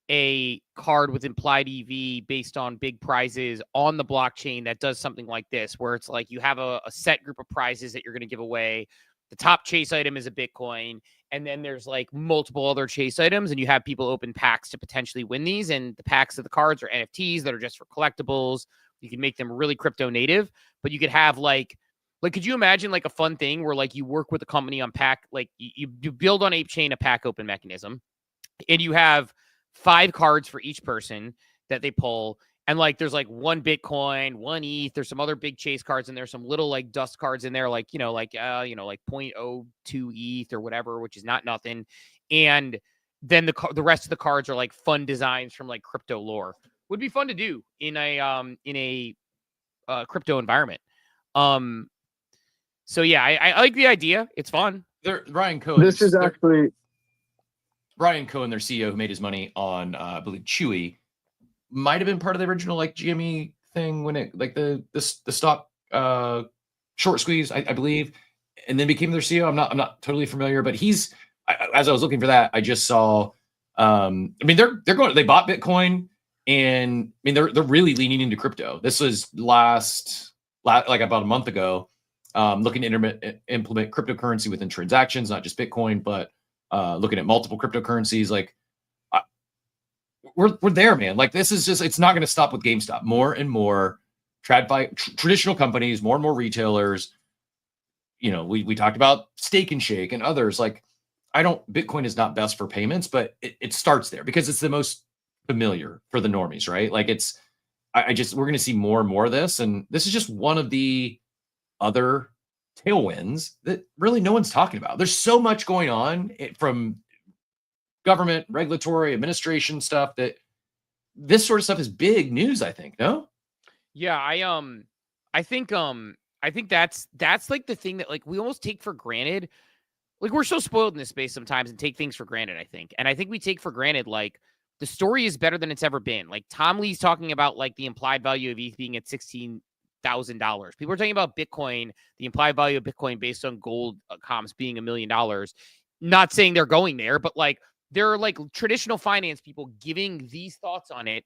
a card with implied EV based on big prizes on the blockchain that does something like this, where it's like you have a set group of prizes that you're going to give away. The top chase item is a Bitcoin, and then there's like multiple other chase items, and you have people open packs to potentially win these. And the packs of the cards are NFTs that are just for collectibles. You can make them really crypto native, but you could have like, could you imagine like a fun thing where like you work with a company on pack, like you build on ApeChain a pack open mechanism, and you have 5 cards for each person that they pull. And like, there's like 1 Bitcoin, 1 ETH. There's some other big chase cards in there, some little like dust cards in there, like, like 0.02 ETH or whatever, which is not nothing. And then the rest of the cards are like fun designs from like crypto lore. Would be fun to do in a crypto environment. So yeah, I like the idea. It's fun. Ryan Cohen. This is actually Ryan Cohen, their CEO, who made his money on, I believe, Chewy, might have been part of the original like GME thing when it like the stock short squeeze, I believe, and then became their CEO. I'm not totally familiar, but as I was looking for that, I just saw. I mean, they bought Bitcoin, and I mean they're really leaning into crypto. This was like about a month ago, looking to implement cryptocurrency within transactions, not just Bitcoin, but looking at multiple cryptocurrencies. Like we're there, man. Like this is just, it's not going to stop with GameStop. More and more traditional companies, more and more retailers. We talked about Steak and Shake and others. Like Bitcoin is not best for payments, but it starts there because it's the most familiar for the normies, right? Like we're going to see more and more of this. And this is just one of the other tailwinds that really no one's talking about. There's so much going on from government, regulatory, administration stuff that this sort of stuff is big news, I think. No? Yeah, I think that's like the thing that like we almost take for granted. Like we're so spoiled in this space sometimes and take things for granted, I think. And I think we take for granted like the story is better than it's ever been. Like Tom Lee's talking about like the implied value of ETH being at $16,000. People are talking about Bitcoin, the implied value of Bitcoin based on gold comps being $1 million. Not saying they're going there, but like there are like traditional finance people giving these thoughts on it.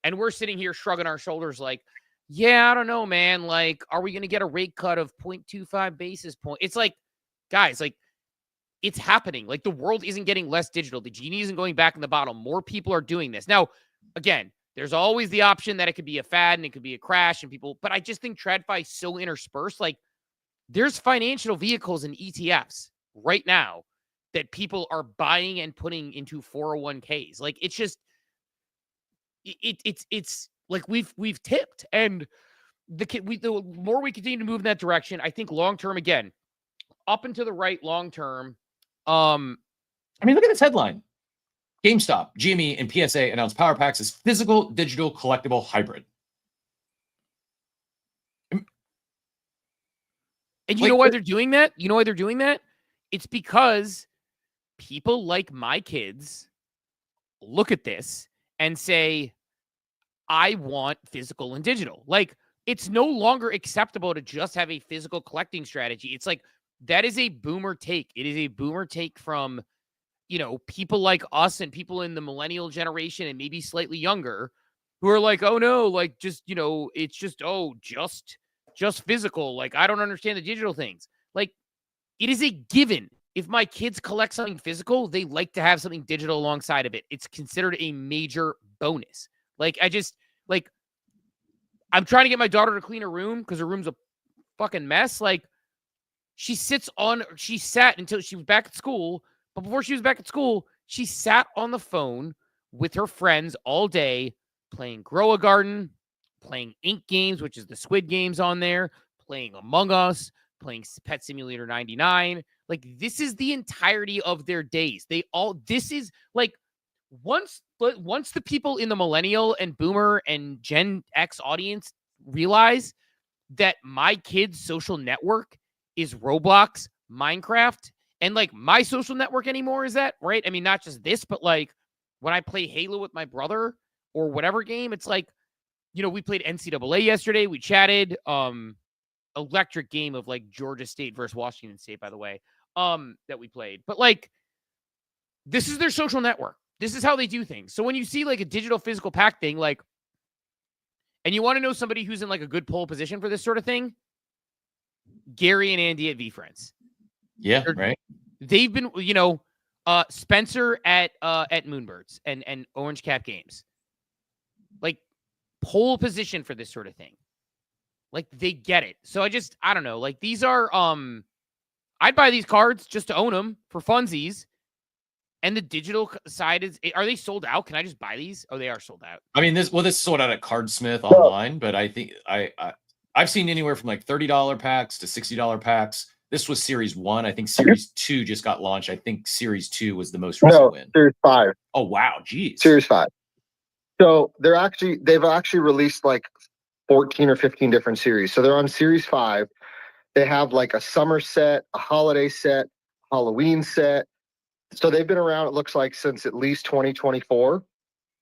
And we're sitting here shrugging our shoulders like, yeah, I don't know, man. Like, are we going to get a rate cut of 0.25 basis point? It's like, guys, like it's happening. Like the world isn't getting less digital. The genie isn't going back in the bottle. More people are doing this. Now, again, there's always the option that it could be a fad and it could be a crash and people, but I just think TradFi is so interspersed. Like there's financial vehicles and ETFs right now that people are buying and putting into 401ks. Like it's just, it's like we've tipped, and the more we continue to move in that direction, I think long-term, again, up and to the right, long-term. I mean, look at this headline. GameStop, GME, and PSA announced Power Packs as physical digital collectible hybrid. And you know why they're doing that? You know why they're doing that? It's because people like my kids look at this and say, I want physical and digital. Like, it's no longer acceptable to just have a physical collecting strategy. It's like, that is a boomer take. It is a boomer take from, people like us and people in the millennial generation and maybe slightly younger who are like, oh no, like just, it's just physical. Like, I don't understand the digital things. Like, it is a given. If my kids collect something physical, they like to have something digital alongside of it. It's considered a major bonus. Like, I'm trying to get my daughter to clean her room because her room's a fucking mess. Like, she sat until she was back at school. But before she was back at school, she sat on the phone with her friends all day playing Grow a Garden, playing Ink games, which is the Squid Games on there, playing Among Us, playing Pet Simulator 99. Like, this is the entirety of their days. This is like, once the people in the millennial and boomer and Gen X audience realize that my kid's social network is Roblox, Minecraft, and like my social network anymore is that, right? I mean, not just this, but like when I play Halo with my brother or whatever game, it's like, we played NCAA yesterday. We chatted, electric game of like Georgia State versus Washington State, by the way, that we played. But like, this is their social network. This is how they do things. So when you see like a digital physical pack thing, like, and you want to know somebody who's in like a good pole position for this sort of thing, Gary and Andy at VFriends. Yeah, right. They've been, Spencer at Moonbirds and Orange Cap Games, like pole position for this sort of thing. Like, they get it. So I don't know. Like, these are, I'd buy these cards just to own them for funsies. And the digital side are they sold out? Can I just buy these? Oh, they are sold out. I mean, this is sold out at Cardsmith online, but I think I've seen anywhere from like $30 packs to $60 packs. This was Series 1. I think Series 2 just got launched. I think Series 2 was the most recent win. Series 5. Oh, wow. Geez. Series 5. So they've actually released like 14 or 15 different series. So they're on Series 5. They have like a summer set, a holiday set, Halloween set. So they've been around, it looks like, since at least 2024.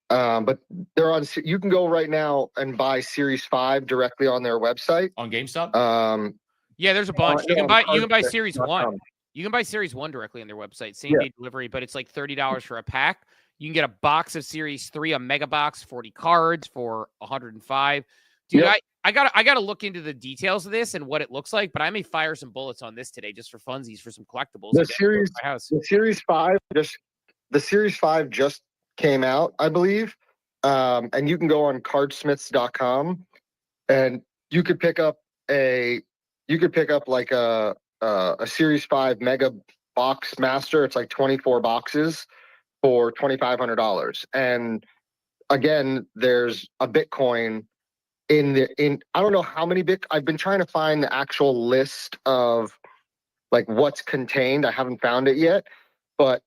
But they're on. You can go right now and buy Series 5 directly on their website. On GameStop? Yeah, there's a bunch. You can buy Series 1. You can buy Series 1 directly on their website, same day delivery, but it's like $30 for a pack. You can get a box of Series 3, a mega box, 40 cards for $105. Dude, I gotta look into the details of this and what it looks like, but I may fire some bullets on this today just for funsies for some collectibles. The Series 5 just came out, I believe. And you can go on cardsmiths.com and you could pick up like a Series 5 mega box master. It's like 24 boxes for $2,500. And again, there's a Bitcoin in I don't know how many I've been trying to find the actual list of like what's contained. I haven't found it yet, but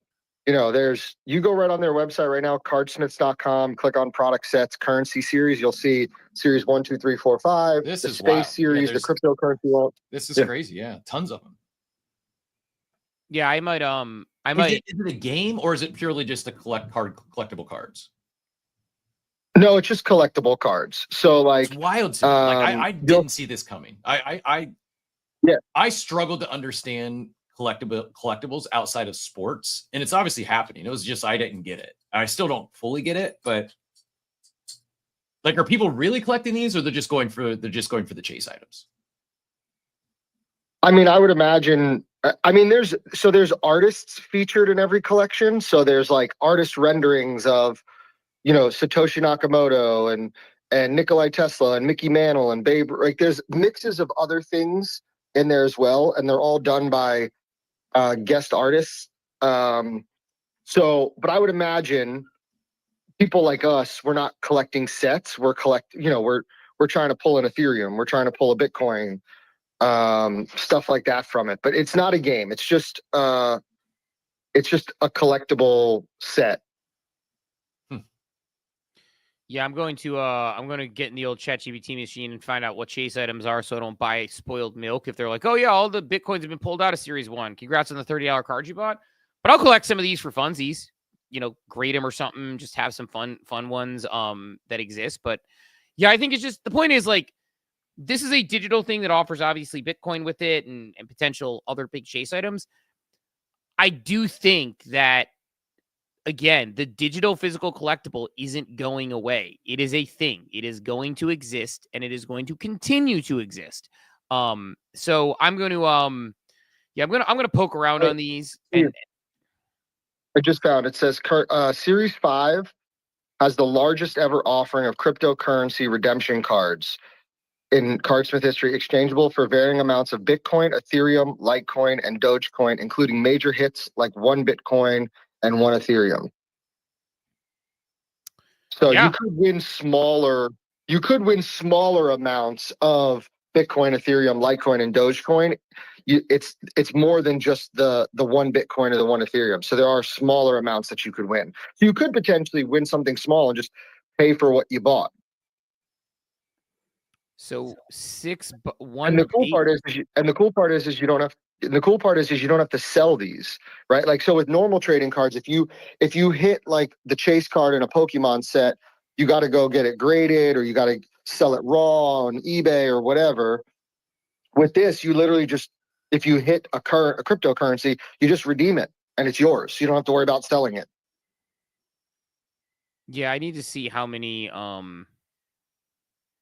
you go right on their website right now, cardsmiths.com, click on product sets, currency series. You'll see Series 1, 2, 3, 4, 5, this the is space wild. series, the cryptocurrency one. This is crazy. Yeah. Tons of them. Yeah, I might. Is it a game or is it purely just to collect collectible cards? No, it's just collectible cards. So like, it's wild to me. Like I didn't see this coming. I struggled to understand collectibles outside of sports, and it's obviously happening. It was just I didn't get it. I still don't fully get it, but like, are people really collecting these, or they're just going for the chase items? I mean, I would imagine. I mean, there's artists featured in every collection. So there's like artist renderings of, Satoshi Nakamoto and Nikolai Tesla and Mickey Mantle and Babe. Like, there's mixes of other things in there as well, and they're all done by guest artists. But I would imagine people like us, we're not collecting sets. We're we're trying to pull an Ethereum. We're trying to pull a Bitcoin, stuff like that from it. But it's not a game. It's just a collectible set. Yeah, I'm going to get in the old ChatGPT machine and find out what chase items are, so I don't buy spoiled milk. If they're like, oh yeah, all the Bitcoins have been pulled out of Series 1. Congrats on the $30 cards you bought. But I'll collect some of these for funsies. Grade them or something. Just have some fun ones that exist. But yeah, I think it's just, the point is, like, this is a digital thing that offers obviously Bitcoin with it and potential other big chase items. I do think that, again, the digital physical collectible isn't going away. It is a thing. It is going to exist, and it is going to continue to exist. So I'm going to I'm going to poke around on these. And I just found it says Series 5 has the largest ever offering of cryptocurrency redemption cards in Cardsmith history, exchangeable for varying amounts of Bitcoin, Ethereum, Litecoin, and Dogecoin, including major hits like 1 Bitcoin and 1 Ethereum. So Yeah. you could win smaller amounts of Bitcoin, Ethereum, Litecoin, and Dogecoin. It's more than just the 1 Bitcoin or the 1 Ethereum. So there are smaller amounts that you could win. So you could potentially win something small and just pay for what you bought. So And the cool part is you don't have. And the cool part is you don't have to sell these, right? Like, so with normal trading cards, if you hit like the chase card in a Pokemon set, you got to go get it graded, or you got to sell it raw on eBay or whatever. With this, you literally just, if you hit a cryptocurrency, you just redeem it and it's yours. You don't have to worry about selling it. Yeah, I need to see how many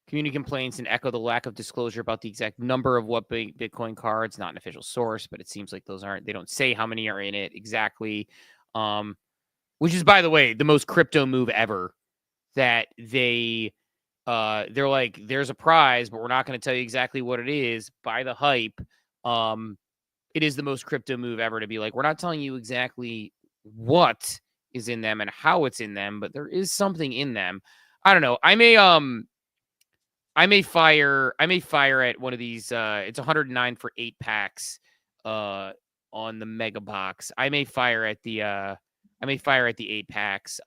community complaints and echo the lack of disclosure about the exact number of what Bitcoin cards. Not an official source, but it seems like they don't say how many are in it exactly. Which is, by the way, the most crypto move ever, that they're like, there's a prize, but we're not going to tell you exactly what it is. Buy the hype. It is the most crypto move ever to be like, we're not telling you exactly what is in them and how it's in them, but there is something in them. I don't know. I may fire at one of these. It's 109 for 8 packs on the mega box. I may fire at the 8 packs.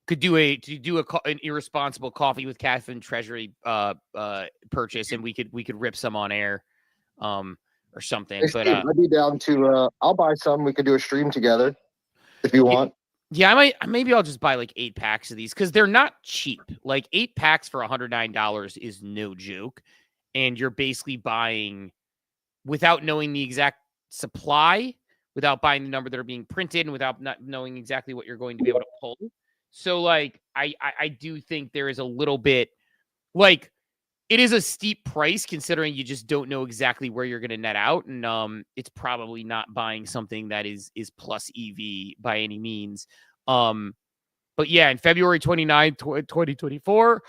Could do an irresponsible coffee with caffeine treasury purchase, and we could rip some on air or something. Hey, but Steve, I'd be down to I'll buy some. We could do a stream together if you want. Yeah, maybe I'll just buy like 8 packs of these, because they're not cheap. Like 8 packs for $109 is no joke. And you're basically buying without knowing the exact supply, without buying the number that are being printed, and without not knowing exactly what you're going to be able to pull. So like, I do think there is a little bit, like, it is a steep price considering you just don't know exactly where you're going to net out. And it's probably not buying something that is plus EV by any means. But yeah, in February 29th, 2024,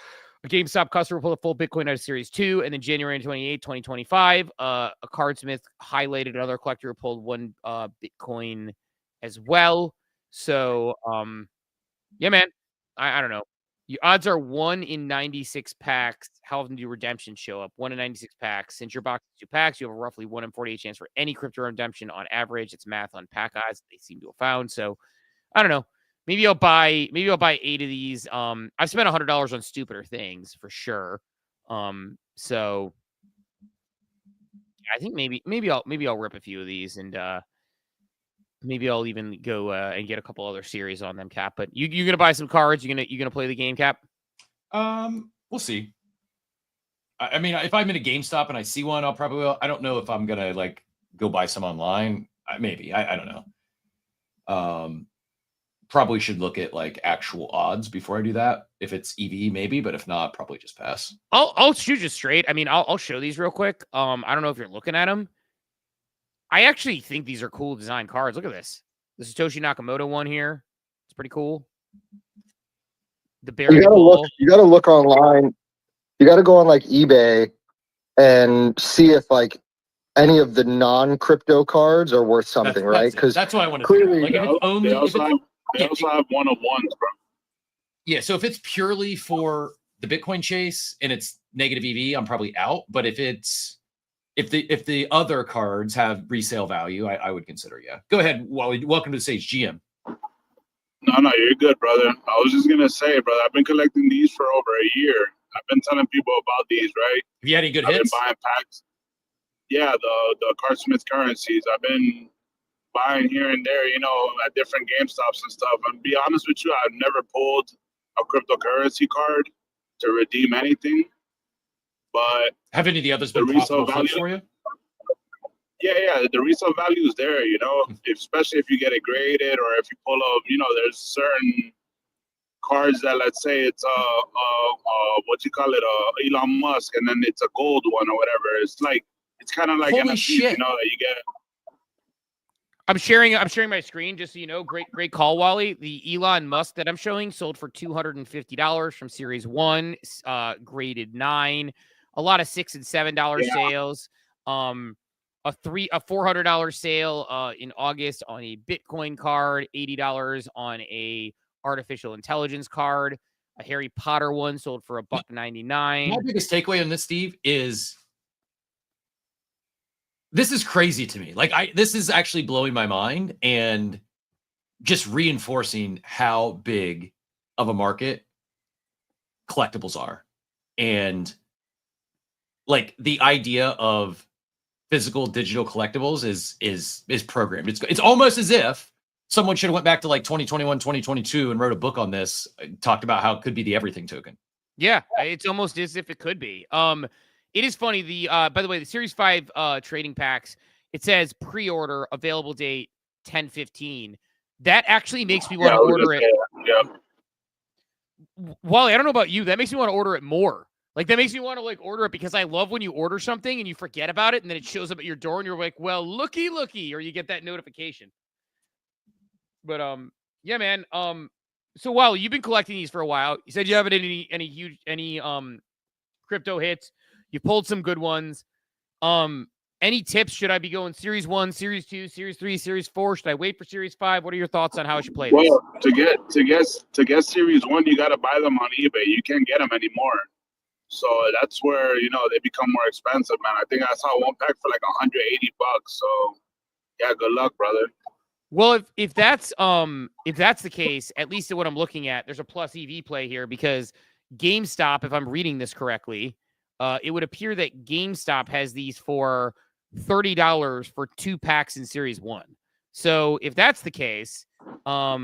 a GameStop customer pulled a full Bitcoin out of Series 2. And then January 28th, 2025, a Cardsmith highlighted another collector who pulled 1 Bitcoin as well. So, yeah, man, I don't know. Your odds are 1 in 96 packs. How often do redemptions show up? 1 in 96 packs. Since your box is 2 packs, you have a roughly 1 in 48 chance for any crypto redemption on average. It's math on pack odds they seem to have found. So I don't know. Maybe I'll buy 8 of these. I've spent $100 on stupider things for sure. So I think maybe I'll rip a few of these, and maybe I'll even go and get a couple other series on them, Cap. But you're gonna buy some cards. You're gonna play the game, Cap. We'll see. I mean, if I'm in a GameStop and I see one, I'll probably will. I don't know if I'm gonna like go buy some online. Maybe I don't know. Probably should look at like actual odds before I do that. If it's EV, maybe, but if not, probably just pass. I'll shoot you straight. I mean, I'll show these real quick. I don't know if you're looking at them. I actually think these are cool design cards. Look at this. The Satoshi Nakamoto one here. It's pretty cool. The Barry Ball. You gotta look online. You gotta go on like eBay and see if like any of the non-crypto cards are worth something, right? Because that's what I want to clearly, like, if it's only, they also have 101s, bro. Yeah, so if it's purely for the Bitcoin chase and it's negative EV, I'm probably out. But if the other cards have resale value, I would consider, yeah. Go ahead, Wally. Welcome to the stage, GM. No, you're good, brother. I was just gonna say, brother, I've been collecting these for over a year. I've been telling people about these, right? Have you had any good I've hits? been buying packs. Yeah, the Card Smith currencies. I've been buying here and there, you know, at different GameStops and stuff. And be honest with you, I've never pulled a cryptocurrency card to redeem anything. But Have any of the others the been resale profitable value flips for you? Yeah, the resale value is there, you know, especially if you get it graded or if you pull up, you know, there's certain cards that, let's say it's what you call it, Elon Musk, and then it's a gold one or whatever. It's like, it's kind of like Holy NFTs, shit. you know, that you get. I'm sharing my screen just so you know. Great call, Wally. The Elon Musk that I'm showing sold for $250 from Series 1, graded 9. A lot of $6 and $7 sales. A $400 sale in August on a Bitcoin card, $80 on a artificial intelligence card. A Harry Potter one sold for $1.99. My biggest takeaway on this, Steve, is this is crazy to me. Like, this is actually blowing my mind and just reinforcing how big of a market collectibles are. And like the idea of physical digital collectibles is programmed. It's almost as if someone should have went back to like 2021, 2022 and wrote a book on this, talked about how it could be the everything token. Yeah, it's almost as if it could be. It is funny. By the way, the Series 5 trading packs, it says pre-order, available date 10/15. That actually makes me want to order it. Wally, I don't know about you. That makes me want to order it more. Like, that makes me want to like order it because I love when you order something and you forget about it and then it shows up at your door and you're like, well, looky, or you get that notification. But yeah, man. So Wally, you've been collecting these for a while. You said you haven't any huge crypto hits. You pulled some good ones. Any tips? Should I be going Series 1, Series 2, Series 3, Series 4? Should I wait for Series 5? What are your thoughts on how I should play this? Well, to get Series 1, you got to buy them on eBay. You can't get them anymore. So that's where, you know, they become more expensive, man. I think I saw one pack for like $180. So yeah, good luck, brother. Well, if that's the case, at least at what I'm looking at, there's a plus EV play here because GameStop, if I'm reading this correctly, it would appear that GameStop has these for $30 for 2 packs in Series 1. So if that's the case, yeah,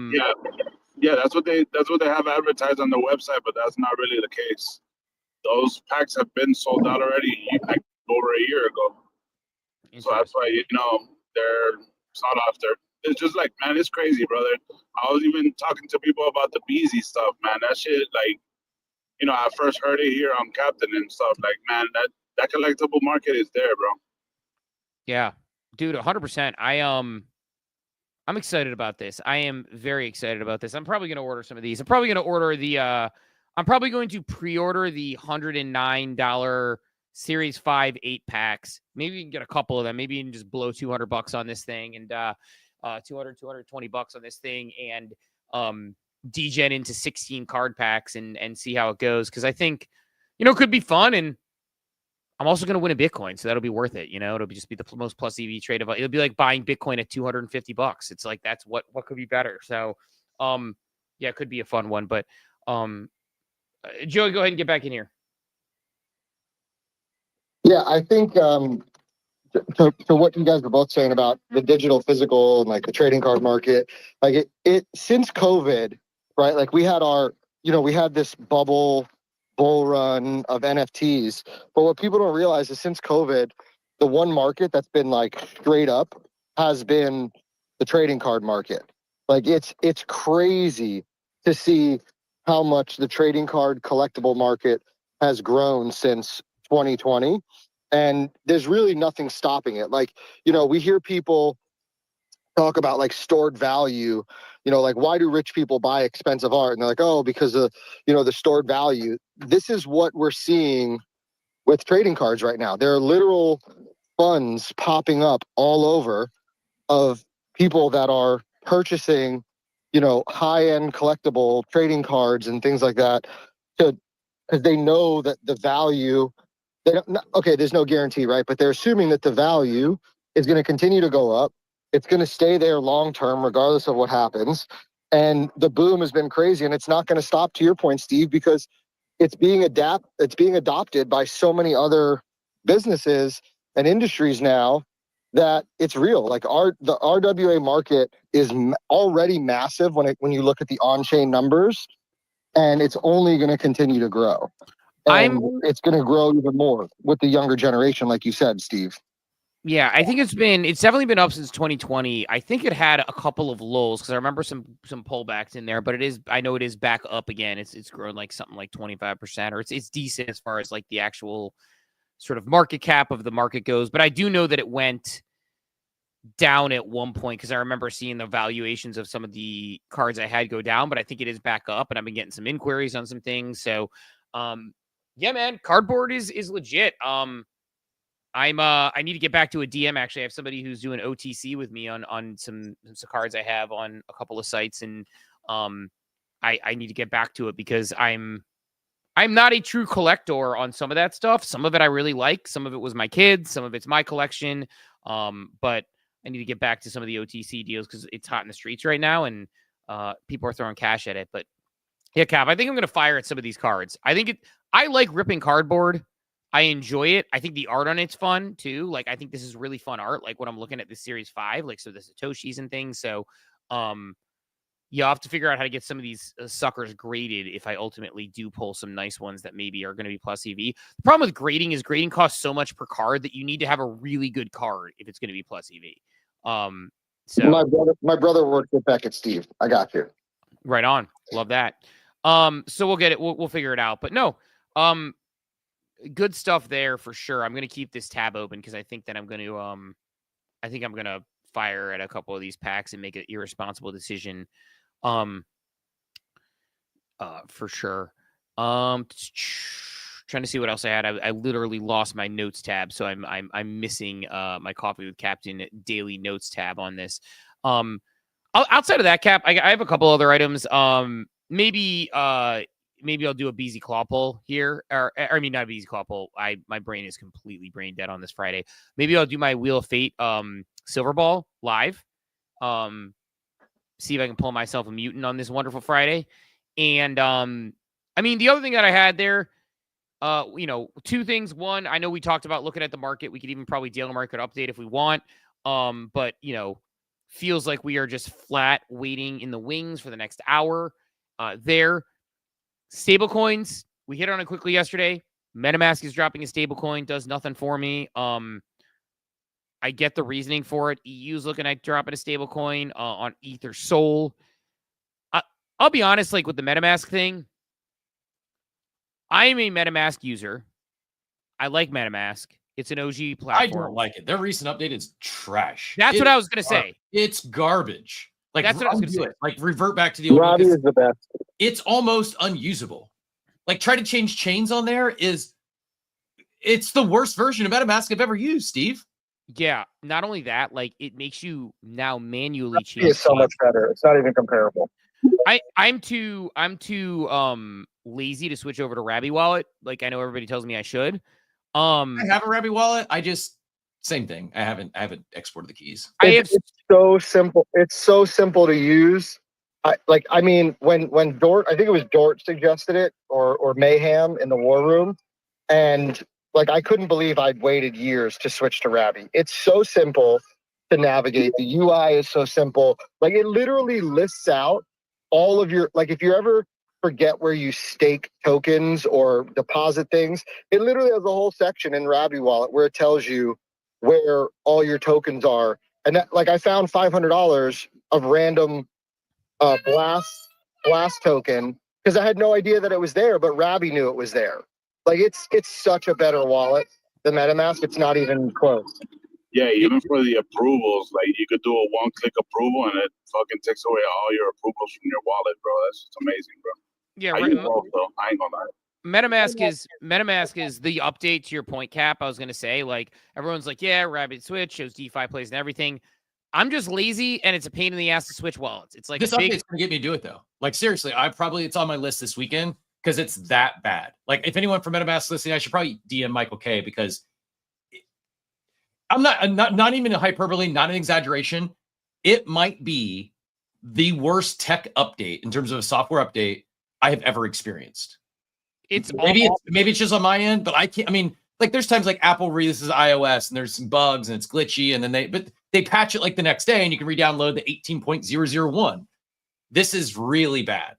that's what they have advertised on their website, but that's not really the case. Those packs have been sold out already like over a year ago. So that's why, you know, they're sought after. It's just like, man, it's crazy, brother. I was even talking to people about the Beezy stuff, man. That shit, like, you know, I first heard it here on Captain and stuff. Like, man, that collectible market is there, bro. Yeah, dude, 100%. I'm excited about this. I am very excited about this. I'm probably going to order some of these. I'm probably going to pre-order the $109 Series 5 8-packs. Maybe you can get a couple of them. Maybe you can just blow $200 on this thing and $220 on this thing and degen into 16 card packs and see how it goes. Because I think, you know, it could be fun, and I'm also going to win a Bitcoin, so that'll be worth it. You know, it'll just be the most plus EV trade of it. It'll be like buying Bitcoin at $250. It's like, that's what could be better. So, yeah, it could be a fun one. But Joey, go ahead and get back in here. Yeah, I think to what you guys were both saying about the digital physical and like the trading card market, like it since COVID, right? Like we had this bull run of NFTs, but what people don't realize is since COVID, the one market that's been like straight up has been the trading card market. Like it's crazy to see how much the trading card collectible market has grown since 2020. And there's really nothing stopping it. Like, you know, we hear people talk about like stored value, you know, like why do rich people buy expensive art? And they're like, oh, because of, you know, the stored value. This is what we're seeing with trading cards right now. There are literal funds popping up all over of people that are purchasing, you know, high-end collectible trading cards and things like that because they know that the value, there's no guarantee, right? But they're assuming that the value is going to continue to go up. It's going to stay there long term, regardless of what happens. And the boom has been crazy, and it's not going to stop, to your point, Steve, because it's being adopted by so many other businesses and industries now that it's real. Like the RWA market is already massive when you look at the on-chain numbers, and it's only going to continue to grow. And it's going to grow even more with the younger generation, like you said, Steve. Yeah, I think it's definitely been up since 2020. I think it had a couple of lulls because I remember some pullbacks in there, but I know it is back up again. It's grown like something like 25%, or it's decent as far as like the actual sort of market cap of the market goes. But I do know that it went down at one point because I remember seeing the valuations of some of the cards I had go down, but I think it is back up, and I've been getting some inquiries on some things. So yeah, man, cardboard is legit. I need to get back to a DM. Actually, I have somebody who's doing OTC with me on some cards I have on a couple of sites, and I need to get back to it because I'm not a true collector on some of that stuff. Some of it I really like. Some of it was my kids. Some of it's my collection. But I need to get back to some of the OTC deals because it's hot in the streets right now, and people are throwing cash at it. But yeah, Cap, I think I'm going to fire at some of these cards. I like ripping cardboard. I enjoy it. I think the art on it's fun too. Like, I think this is really fun art. Like when I'm looking at the Series 5, like, so the Satoshis and things. So, you have to figure out how to get some of these suckers graded if I ultimately do pull some nice ones that maybe are going to be plus EV. The problem with grading is grading costs so much per card that you need to have a really good card if it's going to be plus EV. So my brother worked with Beckett, Steve. I got you. Right on. Love that. So we'll get it. We'll figure it out. But no, good stuff there for sure. I'm going to keep this tab open because I think that I'm going to fire at a couple of these packs and make an irresponsible decision. For sure. Trying to see what else I had. I literally lost my notes tab, so I'm missing my Coffee with Captain daily notes tab on this. Outside of that, Cap, I have a couple other items. Maybe I'll do a BZ Claw pull here, or I mean not a BZ Claw pull. My brain is completely brain dead on this Friday. Maybe I'll do my Wheel of Fate Silver Ball live. See if I can pull myself a mutant on this wonderful Friday. And I mean, the other thing that I had there, two things. One, I know we talked about looking at the market. We could even probably deal a market update if we want. But feels like we are just flat waiting in the wings for the next hour. There. Stablecoins, we hit on it quickly yesterday. MetaMask is dropping a stablecoin, does nothing for me. I get the reasoning for it. EU's looking at dropping a stablecoin on Ether Sol. I'll be honest, like with the MetaMask thing, I am a MetaMask user. I like MetaMask. It's an OG platform. I don't like it. Their recent update is trash. That's what I was going to say. It's garbage. Like, that's what I was going to say. Like, revert back to the old one. Rabby is the best. It's almost unusable. Like, try to change chains on there it's the worst version of MetaMask I've ever used, Steve. Yeah. Not only that, like, it makes you now manually change. It's so much better. It's not even comparable. I'm too lazy to switch over to Rabby wallet. Like, I know everybody tells me I should. I have a Rabby wallet. Same thing. I haven't exported the keys. It's so simple. It's so simple to use. When Dort, I think it was Dort suggested it, or Mayhem in the War Room, and like I couldn't believe I'd waited years to switch to Rabby. It's so simple to navigate. The UI is so simple. Like it literally lists out all of your, like if you ever forget where you stake tokens or deposit things, it literally has a whole section in Rabby wallet where it tells you where all your tokens are. And that, like I found $500 of random blast token because I had no idea that it was there, but Rabby knew it was there. Like it's such a better wallet than MetaMask. It's not even close. Yeah, even for the approvals, like you could do a one-click approval and it fucking takes away all your approvals from your wallet, bro. That's just amazing, bro. Yeah, I use both, though. I ain't gonna lie. MetaMask is the update to your point, Cap. I was gonna say, like everyone's like, yeah, Rapid Switch shows DeFi plays and everything. I'm just lazy, and it's a pain in the ass to switch wallets. It's like this update's gonna get me to do it though. Like seriously, it's on my list this weekend because it's that bad. Like if anyone from MetaMask listening, I should probably DM Michael K because I'm not even a hyperbole, not an exaggeration. It might be the worst tech update in terms of a software update I have ever experienced. Maybe it's just on my end, but I can't. I mean, like there's times like Apple releases iOS and there's some bugs and it's glitchy, and then they patch it like the next day and you can re-download the 18.001. This is really bad.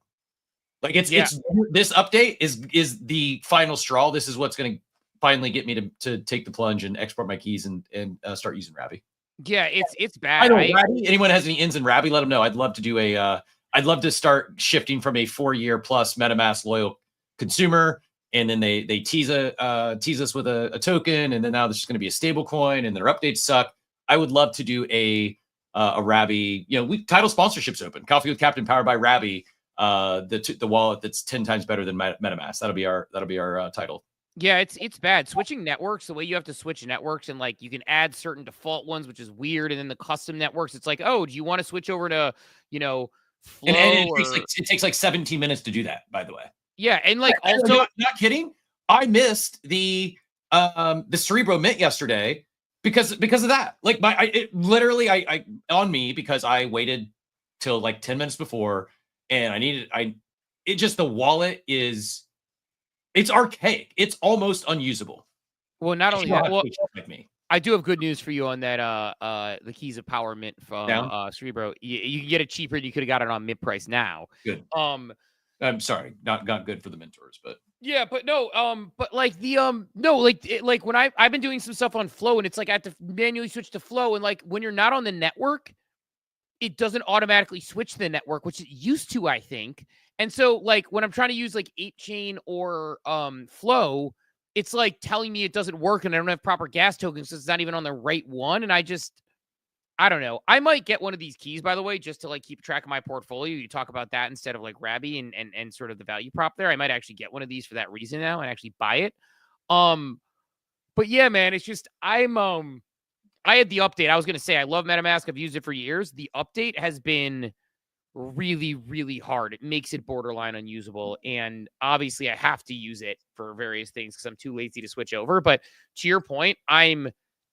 Like it's this update is the final straw. This is what's going to finally get me to take the plunge and export my keys and start using Rabby. Yeah, it's bad. I know Rabby. Anyone has any ins in Rabby, let them know. I'd love to do I'd love to start shifting from a 4-year plus MetaMask loyal consumer, and then they tease us with a token, and then now there's just going to be a stable coin, and their updates suck. I would love to do a Rabby. Title sponsorships open. Coffee with Captain powered by Rabby. The wallet that's 10 times better than MetaMask. That'll be our title. Yeah, it's bad. Switching networks, the way you have to switch networks, and like you can add certain default ones, which is weird, and then the custom networks, it's like, oh, do you want to switch over to Flow? And it takes like 17 minutes to do that, by the way. Yeah, and like also not kidding. I missed the Cerebro mint yesterday because of that. Like it literally on me because I waited till like 10 minutes before, and the wallet it's archaic. It's almost unusable. Well, not only that, I do have good news for you on that. The keys of Power mint from Cerebro. You can get it cheaper. You could have got it on mint price now. Good. I'm sorry, not good for the mentors, but yeah, but no, but like like when I've been doing some stuff on Flow, and it's like I have to manually switch to Flow, and like when you're not on the network, it doesn't automatically switch to the network, which it used to, I think. And so like when I'm trying to use like 8chain or Flow, it's like telling me it doesn't work and I don't have proper gas tokens, so it's not even on the right one. And I don't know. I might get one of these keys, by the way, just to like keep track of my portfolio. You talk about that instead of like Rabby and sort of the value prop there. I might actually get one of these for that reason now and actually buy it. But yeah, man, it's just I had the update. I was going to say I love MetaMask. I've used it for years. The update has been really, really hard. It makes it borderline unusable. And obviously I have to use it for various things because I'm too lazy to switch over. But to your point, I'm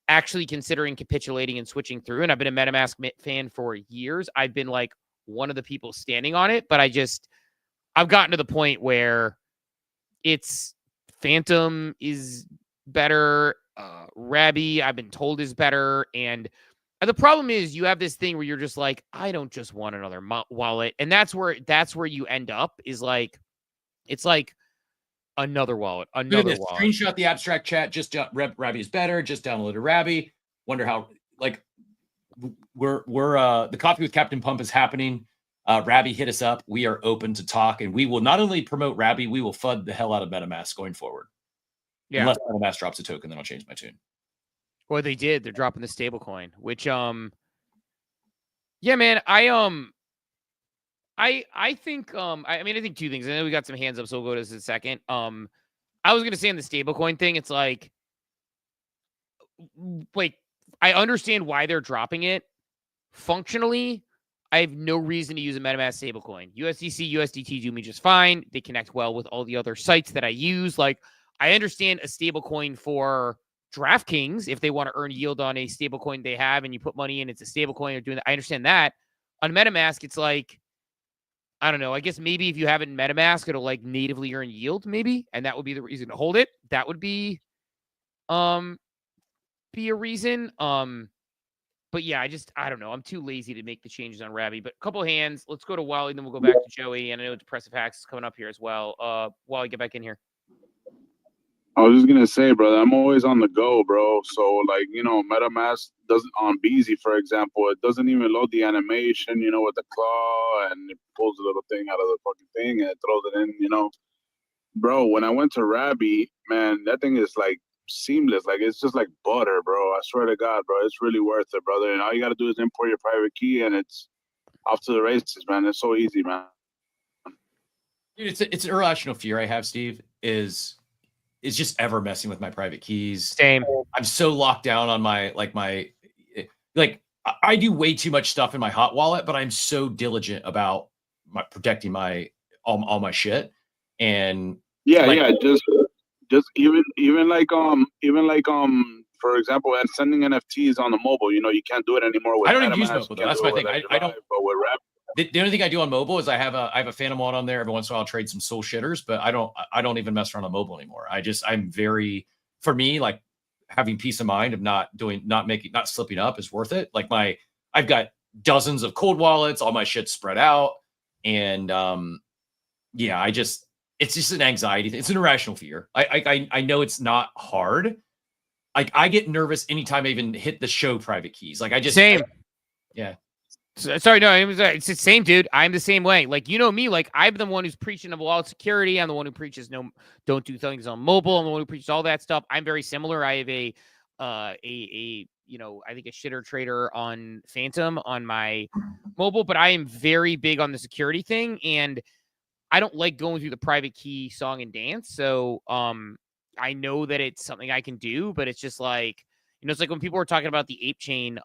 actually considering capitulating and switching through. And I've been a MetaMask fan for years. I've been like one of the people standing on it, but I've gotten to the point where it's Phantom is better. Rabby, I've been told, is better. And the problem is you have this thing where you're just like, I don't just want another wallet. And that's where you end up is like, it's like another wallet, wallet. Screenshot the abstract chat. Just Rabby is better. Just downloaded Rabby. Wonder how, like, we're the Coffee with Captain Pump is happening. Rabby, hit us up. We are open to talk, and we will not only promote Rabby, we will FUD the hell out of MetaMask going forward. Yeah. Unless MetaMask drops a token, then I'll change my tune. Well, they did. They're dropping the stable coin, which yeah, man, I think I think two things. I know we got some hands up, so we'll go to this in a second. I was gonna say on the stable coin thing, it's like I understand why they're dropping it. Functionally, I have no reason to use a MetaMask stablecoin. USDC, USDT do me just fine. They connect well with all the other sites that I use. Like, I understand a stablecoin for DraftKings if they want to earn yield on a stablecoin they have, and you put money in, it's a stablecoin. They're doing that. I understand that. On MetaMask, it's like, I don't know. I guess maybe if you have it in MetaMask, it'll like natively earn yield, maybe, and that would be the reason to hold it. That would be a reason. But yeah, I don't know. I'm too lazy to make the changes on Rabby. But a couple hands. Let's go to Wally, then we'll go back to Joey. And I know Depressive Hacks is coming up here as well. Wally, get back in here. I was just gonna say, brother, I'm always on the go, bro. So like, MetaMask doesn't on Beezy, for example, it doesn't even load the animation, with the claw, and it pulls a little thing out of the fucking thing and it throws it in, Bro, when I went to Rabby, man, that thing is like seamless. Like, it's just like butter, bro. I swear to God, bro, it's really worth it, brother. And all you gotta do is import your private key and it's off to the races, man. It's so easy, man. Dude, it's an irrational fear I have, Steve, is just ever messing with my private keys. Same. I'm so locked down on my I do way too much stuff in my hot wallet, but I'm so diligent about protecting all my shit. And just even for example, and sending NFTs on the mobile, you can't do it anymore with I don't even use MetaMask. mobile. That's my thing. I don't. But with The only thing I do on mobile is I have a Phantom one on there. Every once in a while I'll trade some soul shitters, but I don't even mess around on mobile anymore. For me, like having peace of mind of not slipping up is worth it. Like I've got dozens of cold wallets, all my shit's spread out. And it's just an anxiety thing. It's an irrational fear. I know it's not hard. Like I get nervous anytime I even hit the show private keys. Like same. Yeah. Sorry, no, it's the same, dude. I'm the same way. Like, you know me, like I'm the one who's preaching of wallet security. I'm the one who preaches don't do things on mobile. I'm the one who preaches all that stuff. I'm very similar. I have a I think a shitter trader on Phantom on my mobile, but I am very big on the security thing, and I don't like going through the private key song and dance. So I know that it's something I can do, but it's just like, it's like when people were talking about the ape chain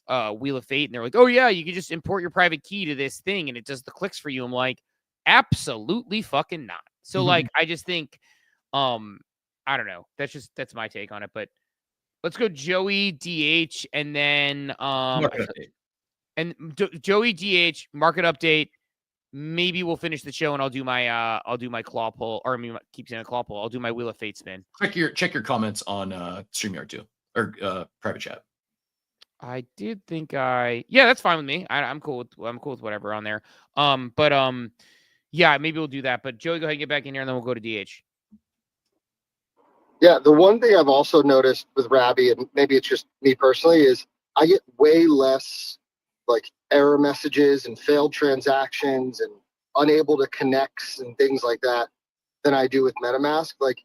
Wheel of Fate, and they're like, oh yeah, you can just import your private key to this thing and it does the clicks for you. I'm like, absolutely fucking not. So like, I just think I don't know, that's my take on it. But let's go Joey DH and then Joey DH market update. Maybe we'll finish the show and I'll do my claw pull, or I mean, keep saying a claw pull. I'll do my Wheel of Fate spin. Check your comments on StreamYard too, or private chat. I did think that's fine with me. I'm cool with whatever on there. Yeah, maybe we'll do that. But Joey, go ahead and get back in here and then we'll go to DH. Yeah, the one thing I've also noticed with Rabby, and maybe it's just me personally, is I get way less like error messages and failed transactions and unable to connect and things like that than I do with MetaMask. Like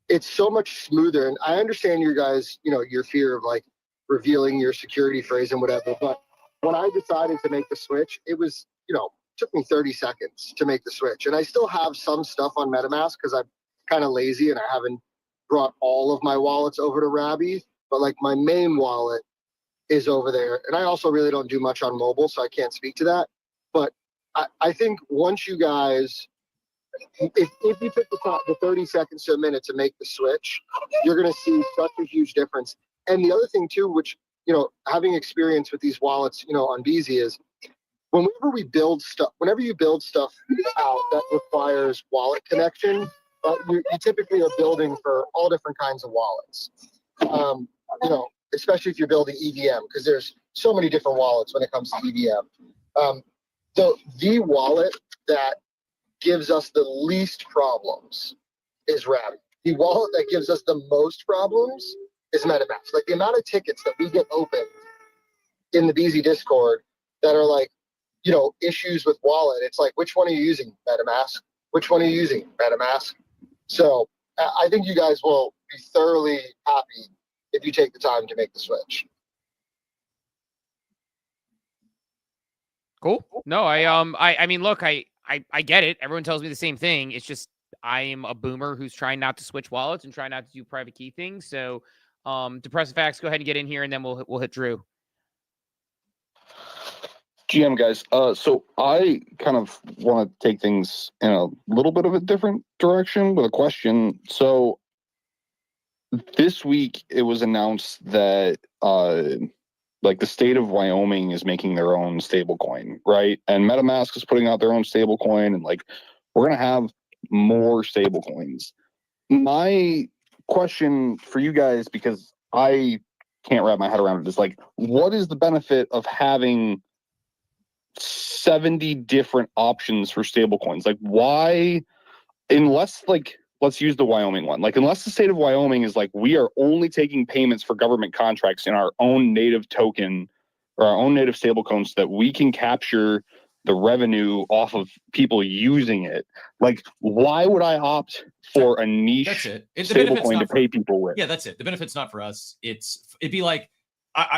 it's so much smoother. And I understand your guys, your fear of like revealing your security phrase and whatever. But when I decided to make the switch, it was, took me 30 seconds to make the switch. And I still have some stuff on MetaMask because I'm kind of lazy and I haven't brought all of my wallets over to Rabby. But like my main wallet is over there. And I also really don't do much on mobile, so I can't speak to that. But I think once you guys, if you took the 30 seconds to a minute to make the switch, you're going to see such a huge difference. And the other thing too, which, having experience with these wallets, on BZ is whenever you build stuff out that requires wallet connection, you typically are building for all different kinds of wallets. Especially if you're building EVM, because there's so many different wallets when it comes to EVM. The wallet that gives us the least problems is Rabby. The wallet that gives us the most problems is MetaMask. Like the amount of tickets that we get open in the BZ Discord that are like, issues with wallet. It's like, which one are you using? MetaMask. Which one are you using? MetaMask. So I think you guys will be thoroughly happy if you take the time to make the switch. Cool. No, I mean, look, I get it. Everyone tells me the same thing. It's just I am a boomer who's trying not to switch wallets and try not to do private key things. So, Depressive Facts, go ahead and get in here, and then we'll hit Drew. GM guys, so I kind of want to take things in a little bit of a different direction with a question. So this week it was announced that like the state of Wyoming is making their own stablecoin, right? And MetaMask is putting out their own stablecoin, and like we're gonna have more stablecoins. My question for you guys, because I can't wrap my head around it, is like, what is the benefit of having 70 different options for stablecoins? Like, why, unless like, let's use the Wyoming one. Like, unless the state of Wyoming is like, we are only taking payments for government contracts in our own native token or our own native stablecoin so that we can capture the revenue off of people using it. Like, why would I opt for a niche stablecoin to pay people with? Yeah, that's it. The benefit's not for us. It'd be like,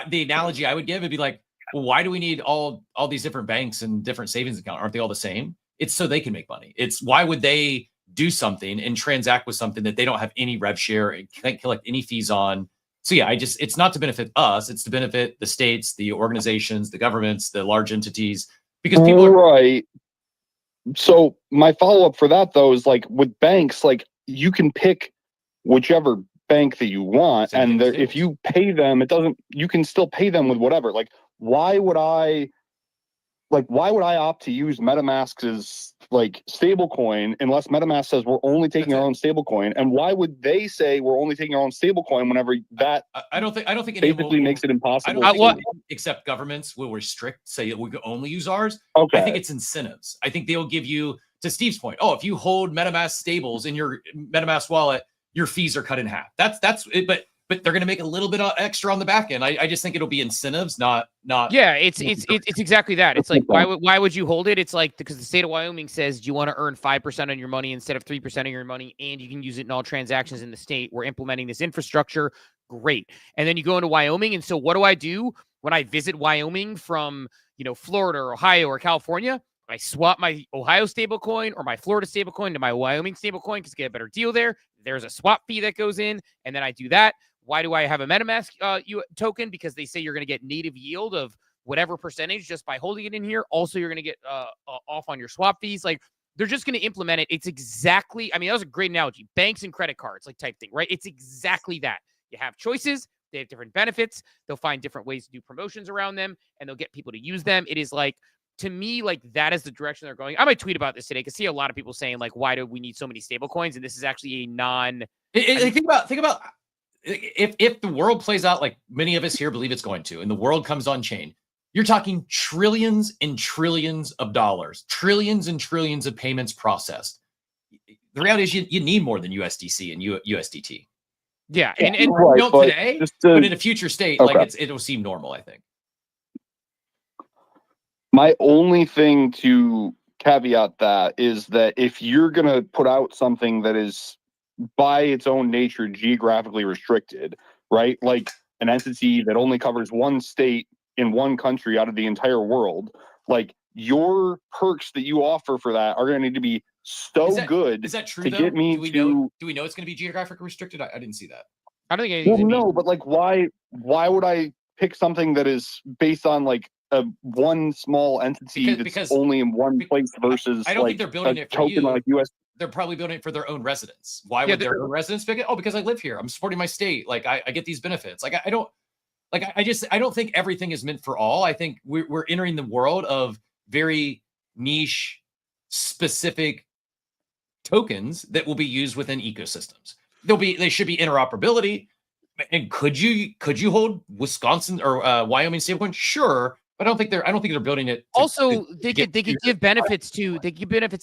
the analogy I would give, it'd be like, well, why do we need all these different banks and different savings accounts? Aren't they all the same? It's so they can make money. It's why would they do something and transact with something that they don't have any rev share and can't collect any fees on? So yeah, it's not to benefit us. It's to benefit the states, the organizations, the governments, the large entities, because people are right. So my follow-up for that though is like with banks, like you can pick whichever bank that you want, and if you pay them, you can still pay them with whatever. Like, why would I opt to use MetaMask's like stablecoin unless MetaMask says we're only taking our own stablecoin? And why would they say we're only taking our own stablecoin whenever that I don't think any basically makes it impossible? I don't think except governments will restrict, say we can only use ours. Okay. I think it's incentives. I think they'll give you, to Steve's point, oh, if you hold MetaMask stables in your MetaMask wallet, your fees are cut in half. That's it, but they're going to make a little bit extra on the back end. I just think it'll be incentives, not. Yeah, it's exactly that. It's like why would you hold it? It's like because the state of Wyoming says, do you want to earn 5% on your money instead of 3% of your money, and you can use it in all transactions in the state. We're implementing this infrastructure. Great. And then you go into Wyoming, and so what do I do when I visit Wyoming from Florida or Ohio or California? I swap my Ohio stablecoin or my Florida stablecoin to my Wyoming stablecoin because I get a better deal there. There's a swap fee that goes in, and then I do that. Why do I have a MetaMask token? Because they say you're going to get native yield of whatever percentage just by holding it in here. Also, you're going to get off on your swap fees. Like, they're just going to implement it. It's exactly, I mean, that was a great analogy. Banks and credit cards, like type thing, right? It's exactly that. You have choices. They have different benefits. They'll find different ways to do promotions around them, and they'll get people to use them. It is like, to me, like that is the direction they're going. I might tweet about this today because I see a lot of people saying like, why do we need so many stable coins? And this is actually a think about if the world plays out like many of us here believe it's going to, and the world comes on chain, you're talking trillions and trillions of dollars, trillions and trillions of payments processed. The reality is you need more than USDC and USDT. Yeah, and we don't today, but in a future state, like it'll seem normal, I think. My only thing to caveat that is that if you're going to put out something that is by its own nature geographically restricted, right? Like an entity that only covers one state in one country out of the entire world, like your perks that you offer for that are going to need to be good. Is that true? To get me do we know it's going to be geographically restricted? I didn't see that. I don't think anything's no, but like why would I pick something that is based on like a one small entity that's only in one place versus I don't think they're building it for token you. like US. They're probably building it for their own residents. Why would their own residents pick it? Oh, because I live here. I'm supporting my state. Like I get these benefits. Like I don't think everything is meant for all. I think we're entering the world of very niche, specific tokens that will be used within ecosystems. They should be interoperability. And could you hold Wisconsin or Wyoming stablecoin? Sure. But I don't think they're building it. They could give benefits to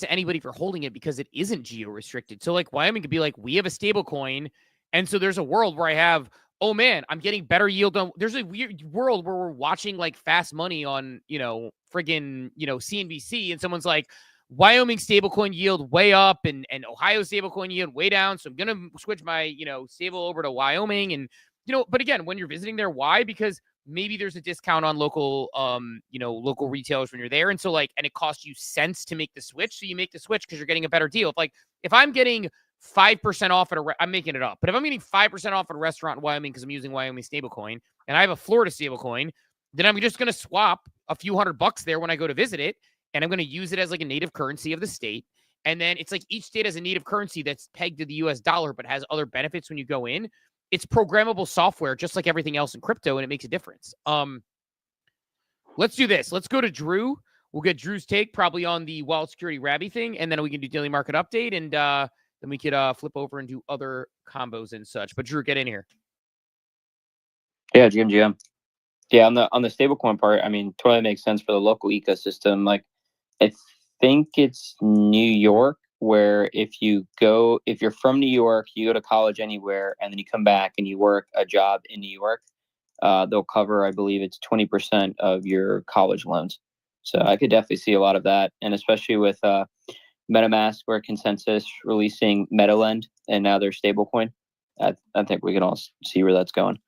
anybody for holding it because it isn't geo restricted. So like Wyoming could be like, we have a stable coin, and so there's a world where I have, oh man, I'm getting better yield on. There's a weird world where we're watching like fast money on friggin' CNBC, and someone's like, Wyoming stablecoin yield way up and Ohio stablecoin yield way down. So I'm gonna switch my stable over to Wyoming, and but again, when you're visiting there, why? Because maybe there's a discount on local, local retailers when you're there. And so and it costs you cents to make the switch. So you make the switch because you're getting a better deal. If I'm getting 5% off at I'm making it up, but if I'm getting 5% off at a restaurant in Wyoming because I'm using Wyoming stablecoin and I have a Florida stablecoin, then I'm just going to swap a few $100 there when I go to visit it. And I'm going to use it as like a native currency of the state. And then it's like each state has a native currency that's pegged to the US dollar, but has other benefits when you go in. It's programmable software, just like everything else in crypto, and it makes a difference. Let's do this. Let's go to Drew. We'll get Drew's take probably on the wallet security Rabby thing, and then we can do daily market update, and then we could flip over and do other combos and such. But Drew, get in here. Yeah, GM. Yeah, on the stablecoin part, I mean, totally makes sense for the local ecosystem. Like, I think it's New York, where if you're from New York, you go to college anywhere, and then you come back and you work a job in New York, they'll cover, I believe it's 20% of your college loans. So I could definitely see a lot of that. And especially with MetaMask or Consensus releasing MetaLend and now their stablecoin, I think we can all see where that's going.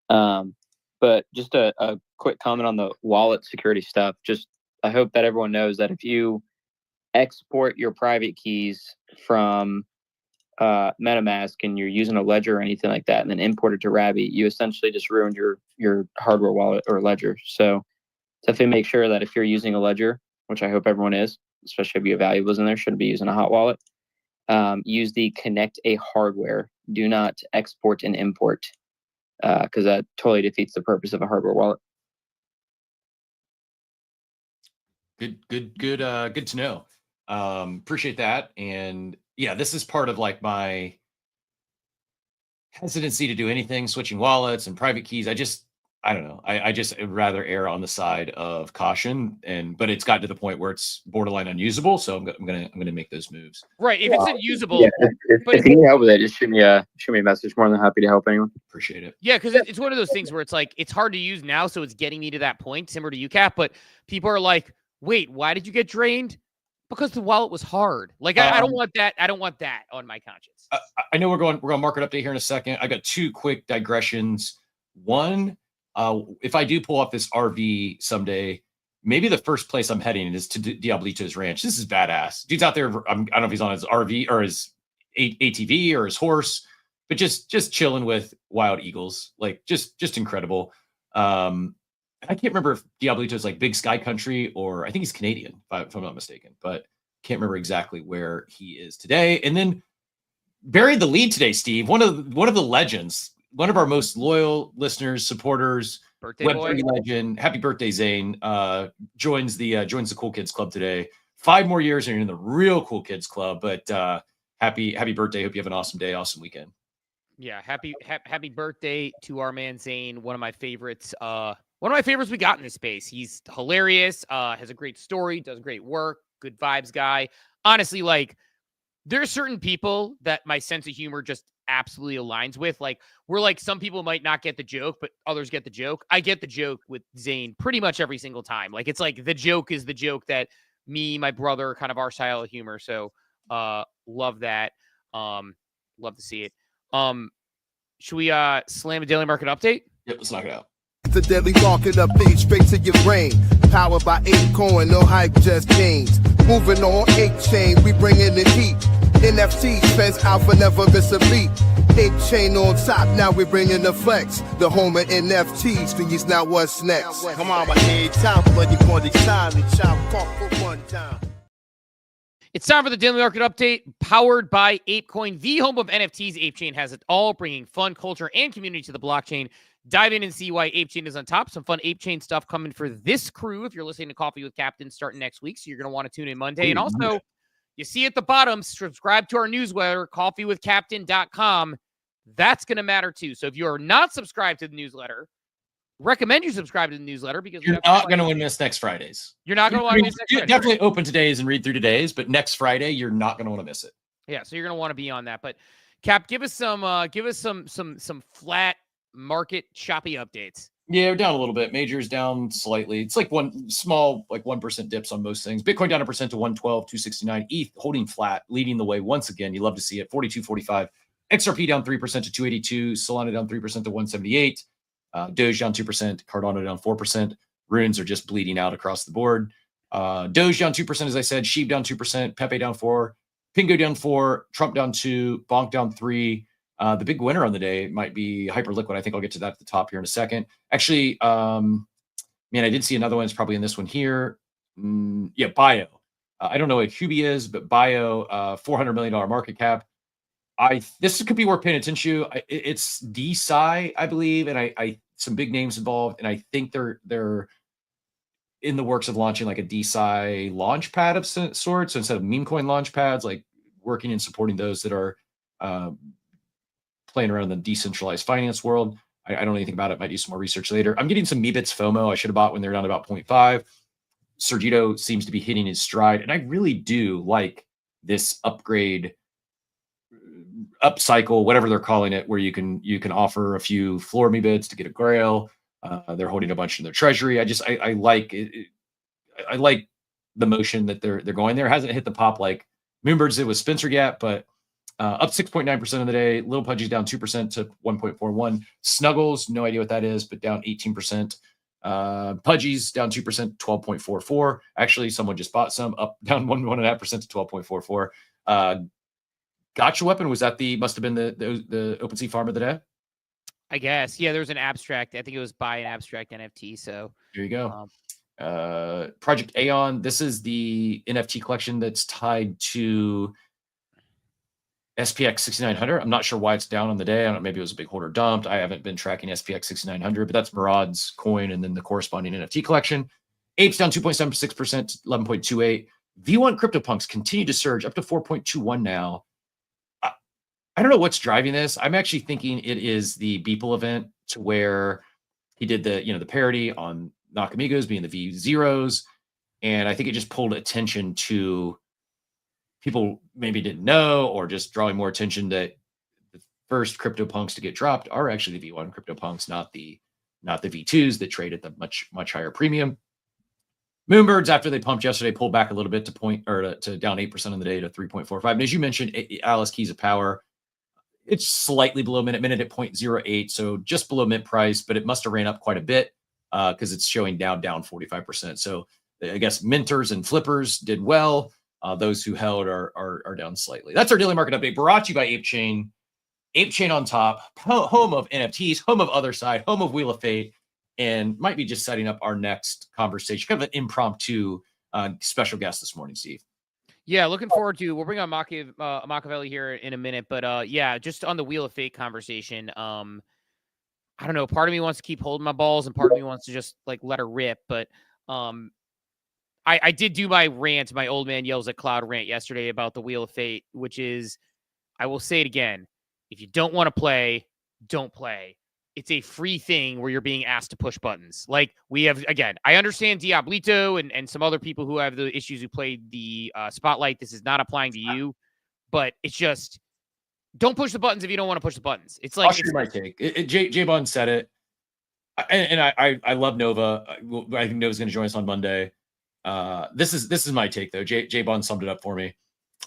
But just a quick comment on the wallet security stuff. Just, I hope that everyone knows that if you export your private keys from MetaMask and you're using a ledger or anything like that and then import it to Rabby, you essentially just ruined your hardware wallet or ledger. So definitely make sure that if you're using a ledger, which I hope everyone is, especially if you have valuables in there, shouldn't be using a hot wallet, use the connect a hardware. Do not export and import because that totally defeats the purpose of a hardware wallet. Good to know. Appreciate that. And yeah, this is part of like my hesitancy to do anything, switching wallets and private keys. I don't know. I just would rather err on the side of caution, but it's gotten to the point where it's borderline unusable. So I'm gonna make those moves. Right. If it's unusable, yeah, if you need help with it, just shoot me a message. More than happy to help anyone. Appreciate it. Yeah, because it's one of those things where it's like it's hard to use now, so it's getting me to that point, similar to UCAP. But people are like, "Wait, why did you get drained?" Because the wallet was hard. Like I don't want that. I don't want that on my conscience. I know we're going market update here in a second. I got two quick digressions. One, if I do pull off this RV someday, maybe the first place I'm heading is to Diablito's ranch. This is badass. Dude's out there. I don't know if he's on his RV or his ATV or his horse, but just chilling with wild eagles. Like just incredible. I can't remember if Diablito's like Big Sky Country or I think he's Canadian, if I'm not mistaken, but can't remember exactly where he is today. And then buried the lead today, Steve. One of the legends, one of our most loyal listeners, supporters, Web3 legend. Happy birthday, Zane. Joins the Cool Kids Club today. 5 more years and you're in the real Cool Kids Club. But happy birthday. Hope you have an awesome day, awesome weekend. Yeah, happy birthday to our man Zane. One of my favorites. One of my favorites we got in this space. He's hilarious, has a great story, does great work, good vibes guy. Honestly, like, there's certain people that my sense of humor just absolutely aligns with. Like, we're like, some people might not get the joke, but others get the joke. I get the joke with Zane pretty much every single time. Like, it's like the joke is the joke that me, my brother, kind of our style of humor. So love that. Love to see it. Should we slam a daily market update? Yep, let's knock it out. The daily market update straight to your brain. Powered by ApeCoin, no hype, just gains. Moving on 8chain, we bringing the heat. NFT spends alpha, never miss a beat. 8chain on top, now we bringing the flex. The home of NFTs, these now what's next? Come on, my head top, but you want the time to chop for one time. It's time for the daily market update, powered by ApeCoin, the home of NFTs. ApeChain has it all, bringing fun, culture, and community to the blockchain. Dive in and see why ApeChain is on top. Some fun ApeChain stuff coming for this crew. If you're listening to Coffee with Captain starting next week, so you're going to want to tune in Monday. And also, you see at the bottom, subscribe to our newsletter, coffeewithcaptain.com. That's going to matter too. So if you are not subscribed to the newsletter, recommend you subscribe to the newsletter because you're not going to miss next Fridays. You're not going to want to miss next Friday. Definitely open today's and read through today's, but next Friday you're not going to want to miss it. Yeah, so you're going to want to be on that. But Cap, give us some flat market choppy updates. Yeah, we're down a little bit. Majors down slightly. It's like one small, like 1% dips on most things. Bitcoin down 1% to 112, 269. ETH holding flat, leading the way once again. You love to see it. 42.45. XRP down 3% to 282. Solana down 3% to 178. Doge down 2%. Cardano down 4%. Runes are just bleeding out across the board. Doge down 2%, as I said. Sheep down 2%. Pepe down 4%. Pingo down 4%. Trump down 2%. Bonk down 3%. The big winner on the day might be Hyperliquid. I think I'll get to that at the top here in a second. Actually, I did see another one. It's probably in this one here. Bio. I don't know what Hubi is, but Bio, $400 million market cap. This could be worth paying attention to. It's DeSci, I believe, and I some big names involved, and I think they're in the works of launching like a DeSci launch pad of sorts. So instead of meme coin launch pads, like working and supporting those that are playing around in the decentralized finance world. I don't know anything about it. Might do some more research later. I'm getting some Meebits FOMO. I should have bought when they're down about 0.5. Sergito seems to be hitting his stride, and I really do like this upgrade, upcycle, whatever they're calling it, where you can offer a few floor Meebits to get a grail. They're holding a bunch in their treasury. I like it. I like the motion that they're going there. It hasn't hit the pop like Moonbirds did with Spencer yet, but up 6.9% of the day. Little Pudgy's down 2% to 1.41. Snuggles, no idea what that is, but down 18%. Pudgy's down 2%, 12.44. Actually, someone just bought some, up down 1.5% to 12.44. Gotcha Weapon, must have been the OpenSea farm of the day? I guess. Yeah, there was an abstract. I think it was buy an abstract NFT. So here you go. Project Aeon. This is the NFT collection that's tied to SPX 6900. I'm not sure why it's down on the day. I don't know, maybe it was a big hoarder dumped. I haven't been tracking SPX 6900, but that's Murad's coin and then the corresponding NFT collection. Apes down 2.76% to 11.28. V1 CryptoPunks continue to surge up to 4.21 now. I don't know what's driving this. I'm actually thinking it is the Beeple event, to where he did the parody on Nakamigos being the V0s. And I think it just pulled attention to people maybe didn't know, or just drawing more attention that the first CryptoPunks to get dropped are actually the V1 CryptoPunks, not the V2s that trade at the much higher premium. Moonbirds, after they pumped yesterday, pulled back a little bit to down 8% on the day to 3.45. And as you mentioned, Alice Keys of Power, it's slightly below minute at 0.08, so just below mint price, but it must have ran up quite a bit because it's showing down 45%. So I guess minters and flippers did well. Those who held are down slightly. That's our daily market update, brought to you by ApeChain. ApeChain on top, home of NFTs, home of Otherside, home of Wheel of Fate, and might be just setting up our next conversation, kind of an impromptu special guest this morning, Steve. Yeah, looking forward to. We'll bring on Machiavelli here in a minute, but yeah, just on the Wheel of Fate conversation. I don't know. Part of me wants to keep holding my balls, and part of me wants to just like let her rip. But I did do my rant, my old man yells at cloud rant yesterday about the Wheel of Fate, which is, I will say it again: if you don't want to play, don't play. It's a free thing where you're being asked to push buttons. Like we have, again, I understand Diablito and some other people who have the issues who played the Spotlight. This is not applying to you, but it's just, don't push the buttons if you don't want to push the buttons. It's like, I'll share my take. J-Bon said it. And I love Nova. I think Nova's going to join us on Monday. This is my take though. J-Bon summed it up for me.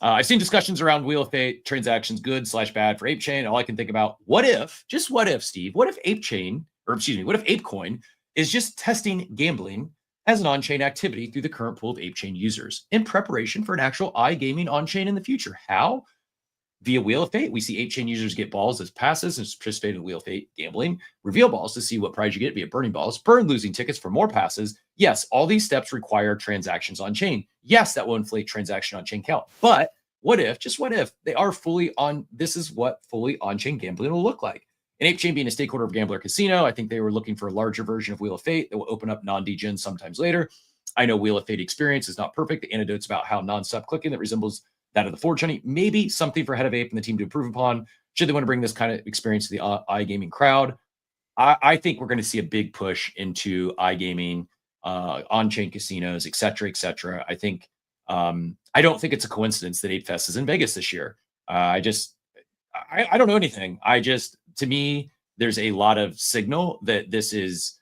I've seen discussions around Wheel of Fate transactions, good/bad for ApeChain. All I can think about, what if, Steve, what if ApeCoin is just testing gambling as an on-chain activity through the current pool of ApeChain users in preparation for an actual iGaming on-chain in the future? How? Via Wheel of Fate, we see ApeChain users get balls as passes and participate in Wheel of Fate gambling, reveal balls to see what prize you get via burning balls, burn losing tickets for more passes. Yes, all these steps require transactions on chain. Yes, that will inflate transaction on chain count. But what if, just what if, they are fully on, this is what fully on-chain gambling will look like. And ApeChain being a stakeholder of Gambler Casino, I think they were looking for a larger version of Wheel of Fate that will open up non-degen sometimes later. I know Wheel of Fate experience is not perfect. The anecdotes about how non-stop clicking that resembles that of the Forge Honey, maybe something for Head of Ape and the team to improve upon, should they want to bring this kind of experience to the iGaming crowd. I think we're going to see a big push into iGaming, on-chain casinos, et cetera, et cetera. I think, I don't think it's a coincidence that ApeFest is in Vegas this year. I don't know anything. To me, there's a lot of signal that this is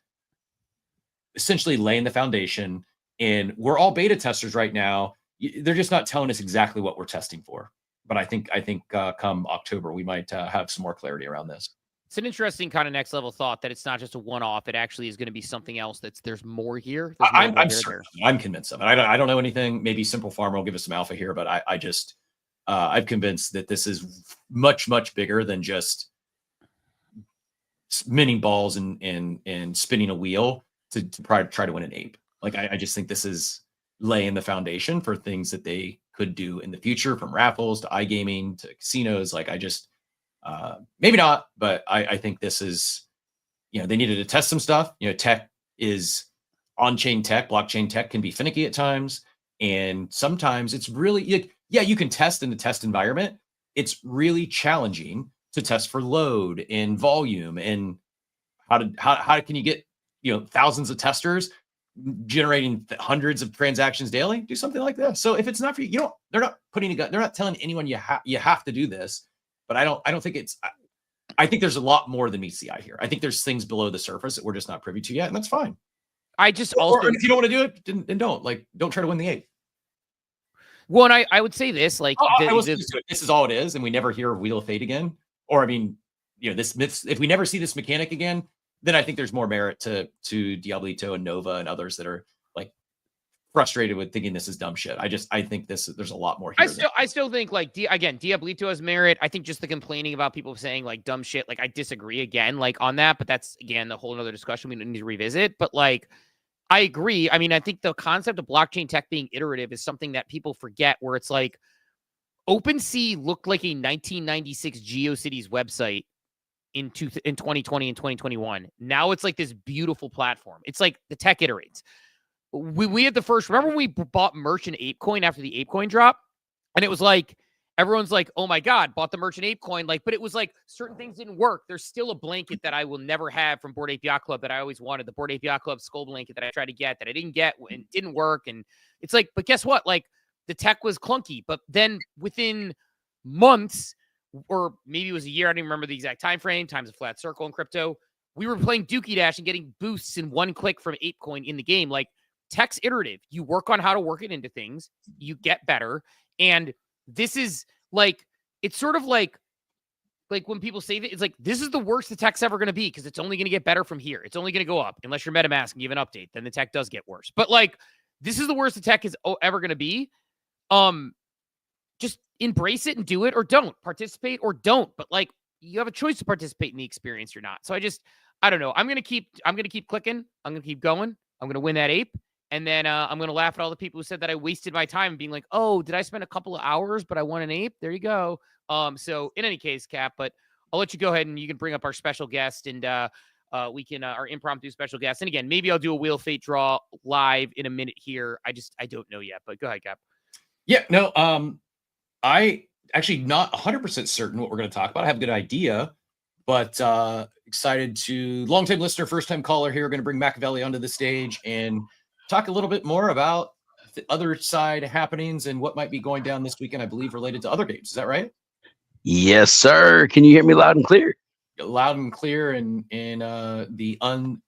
essentially laying the foundation, and we're all beta testers right now. They're just not telling us exactly what we're testing for. But I think come October, we might have some more clarity around this. It's an interesting kind of next level thought that it's not just a one-off. It actually is going to be something else. There's more here. I'm convinced of it. I don't know anything. Maybe Simple Farmer will give us some alpha here, but I'm convinced that this is much, much bigger than just minting balls and spinning a wheel to try to win an ape. Like I just think this is laying the foundation for things that they could do in the future, from raffles to iGaming to casinos. Like maybe not, but I think this is, they needed to test some stuff. Tech is on-chain tech, blockchain tech can be finicky at times. And sometimes it's really, you can test in the test environment. It's really challenging to test for load and volume, and how can you get, thousands of testers generating hundreds of transactions daily? Do something like this. So if it's not for you, they're not telling anyone you have to do this. But I don't think I think there's a lot more than meets the eye here. I think there's things below the surface that we're just not privy to yet, and that's fine. Or if you don't want to do it, then don't. Don't try to win the ape. Well, and I would say this, this is all it is, and we never hear of Wheel of Fate again. Or if we never see this mechanic again, then I think there's more merit to Diablito and Nova and others that are frustrated with thinking this is dumb shit. I think there's a lot more here. I still think Diablito has merit. I think just the complaining about people saying dumb shit, I disagree again on that, but that's again a whole other discussion we need to revisit. But I agree. I mean, I think the concept of blockchain tech being iterative is something that people forget, where it's OpenSea looked like a 1996 GeoCities website in 2020 and 2021. Now it's this beautiful platform. It's the tech iterates. we had the first. Remember when we bought merchant ApeCoin after the ApeCoin drop, and it was like everyone's like, "Oh my god, bought the merchant ApeCoin!" Like, but it was like certain things didn't work. There's still a blanket that I will never have from Bored Ape Yacht Club that I always wanted. The Bored Ape Yacht Club skull blanket that I tried to get that I didn't get and didn't work. And it's like, but guess what? Like the tech was clunky, but then within months, or maybe it was a year, I don't even remember the exact time frame. Time's a flat circle in crypto. We were playing Dookie Dash and getting boosts in one click from ApeCoin in the game. Like tech's iterative. You work on how to work it into things. You get better. And this is like, it's sort of like when people say that, it's like, this is the worst the tech's ever going to be because it's only going to get better from here. It's only going to go up unless you're MetaMask and give an update. Then the tech does get worse. But like, this is the worst the tech is ever going to be. Just embrace it and do it or don't. Participate or don't. But like, you have a choice to participate in the experience or not. So I don't know. I'm going to keep clicking. I'm going to keep going. I'm going to win that ape. And then I'm going to laugh at all the people who said that I wasted my time being like, oh, did I spend a couple of hours, but I won an ape? There you go. So in any case, Cap, but I'll let you go ahead and you can bring up our special guest and we can, our impromptu special guest. And again, maybe I'll do a Wheel of Fate draw live in a minute here. I don't know yet, but go ahead, Cap. Yeah, no, I actually not 100% certain what we're going to talk about. I have a good idea, but excited to long-time listener, first-time caller here. We're going to bring Machiavelli onto the stage and talk a little bit more about the other side happenings and what might be going down this weekend, I believe, related to other games. Is that right? Yes, sir. Can you hear me loud and clear? Loud and clear and in the